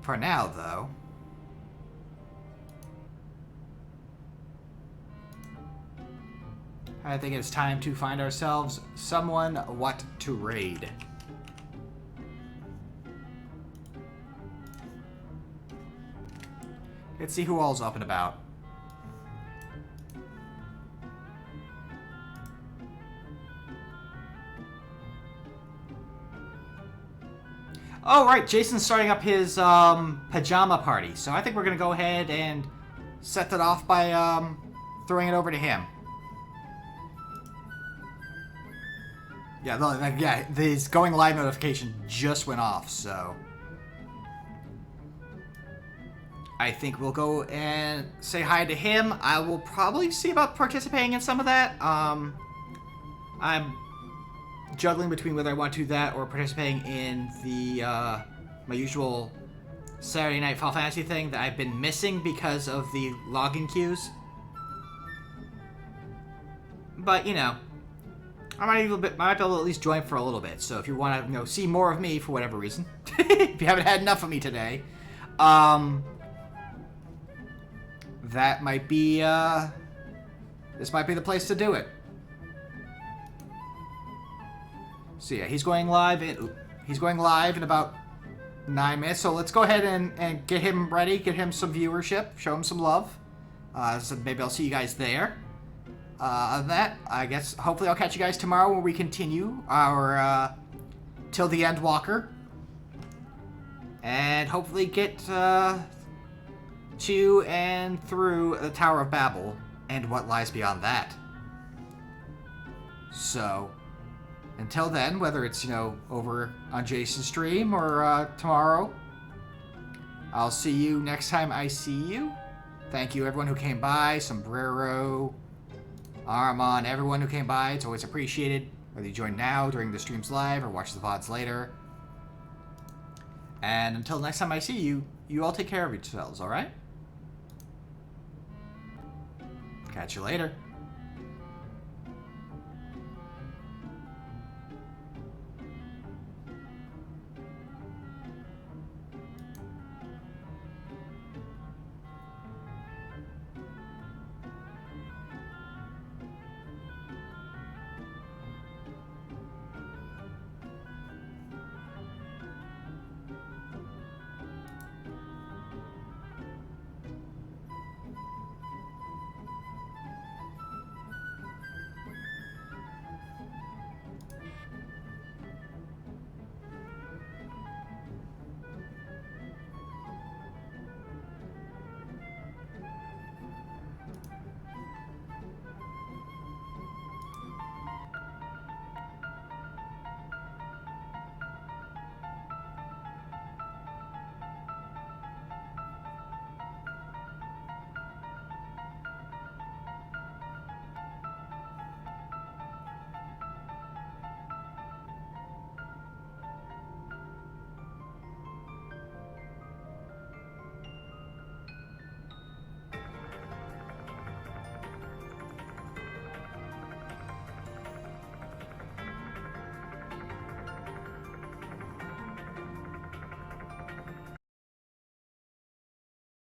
[SPEAKER 1] For now, though, I think it's time to find ourselves someone what to raid. Let's see who all's up and about. Oh, right, Jason's starting up his pajama party, so I think we're going to go ahead and set that off by throwing it over to him. Yeah, this going live notification just went off, so... I think we'll go and say hi to him. I will probably see about participating in some of that. I'm juggling between whether I want to do that or participating in the my usual Saturday night Final Fantasy thing that I've been missing because of the login queues. But, I might at least join for a little bit. So if you want to, see more of me for whatever reason, if you haven't had enough of me today, that might be, this might be the place to do it. So yeah, he's going live in about 9 minutes. So let's go ahead and get him ready, get him some viewership, show him some love. So maybe I'll see you guys there. Other than that, I guess hopefully I'll catch you guys tomorrow where we continue our Till the Endwalker. And hopefully get to and through the Tower of Babel and what lies beyond that. So, until then, whether it's, over on Jason's stream or tomorrow, I'll see you next time I see you. Thank you everyone who came by, Sombrero, Armon, everyone who came by. It's always appreciated, whether you join now, during the streams live, or watch the VODs later. And until next time I see you, you all take care of yourselves, alright? Catch you later.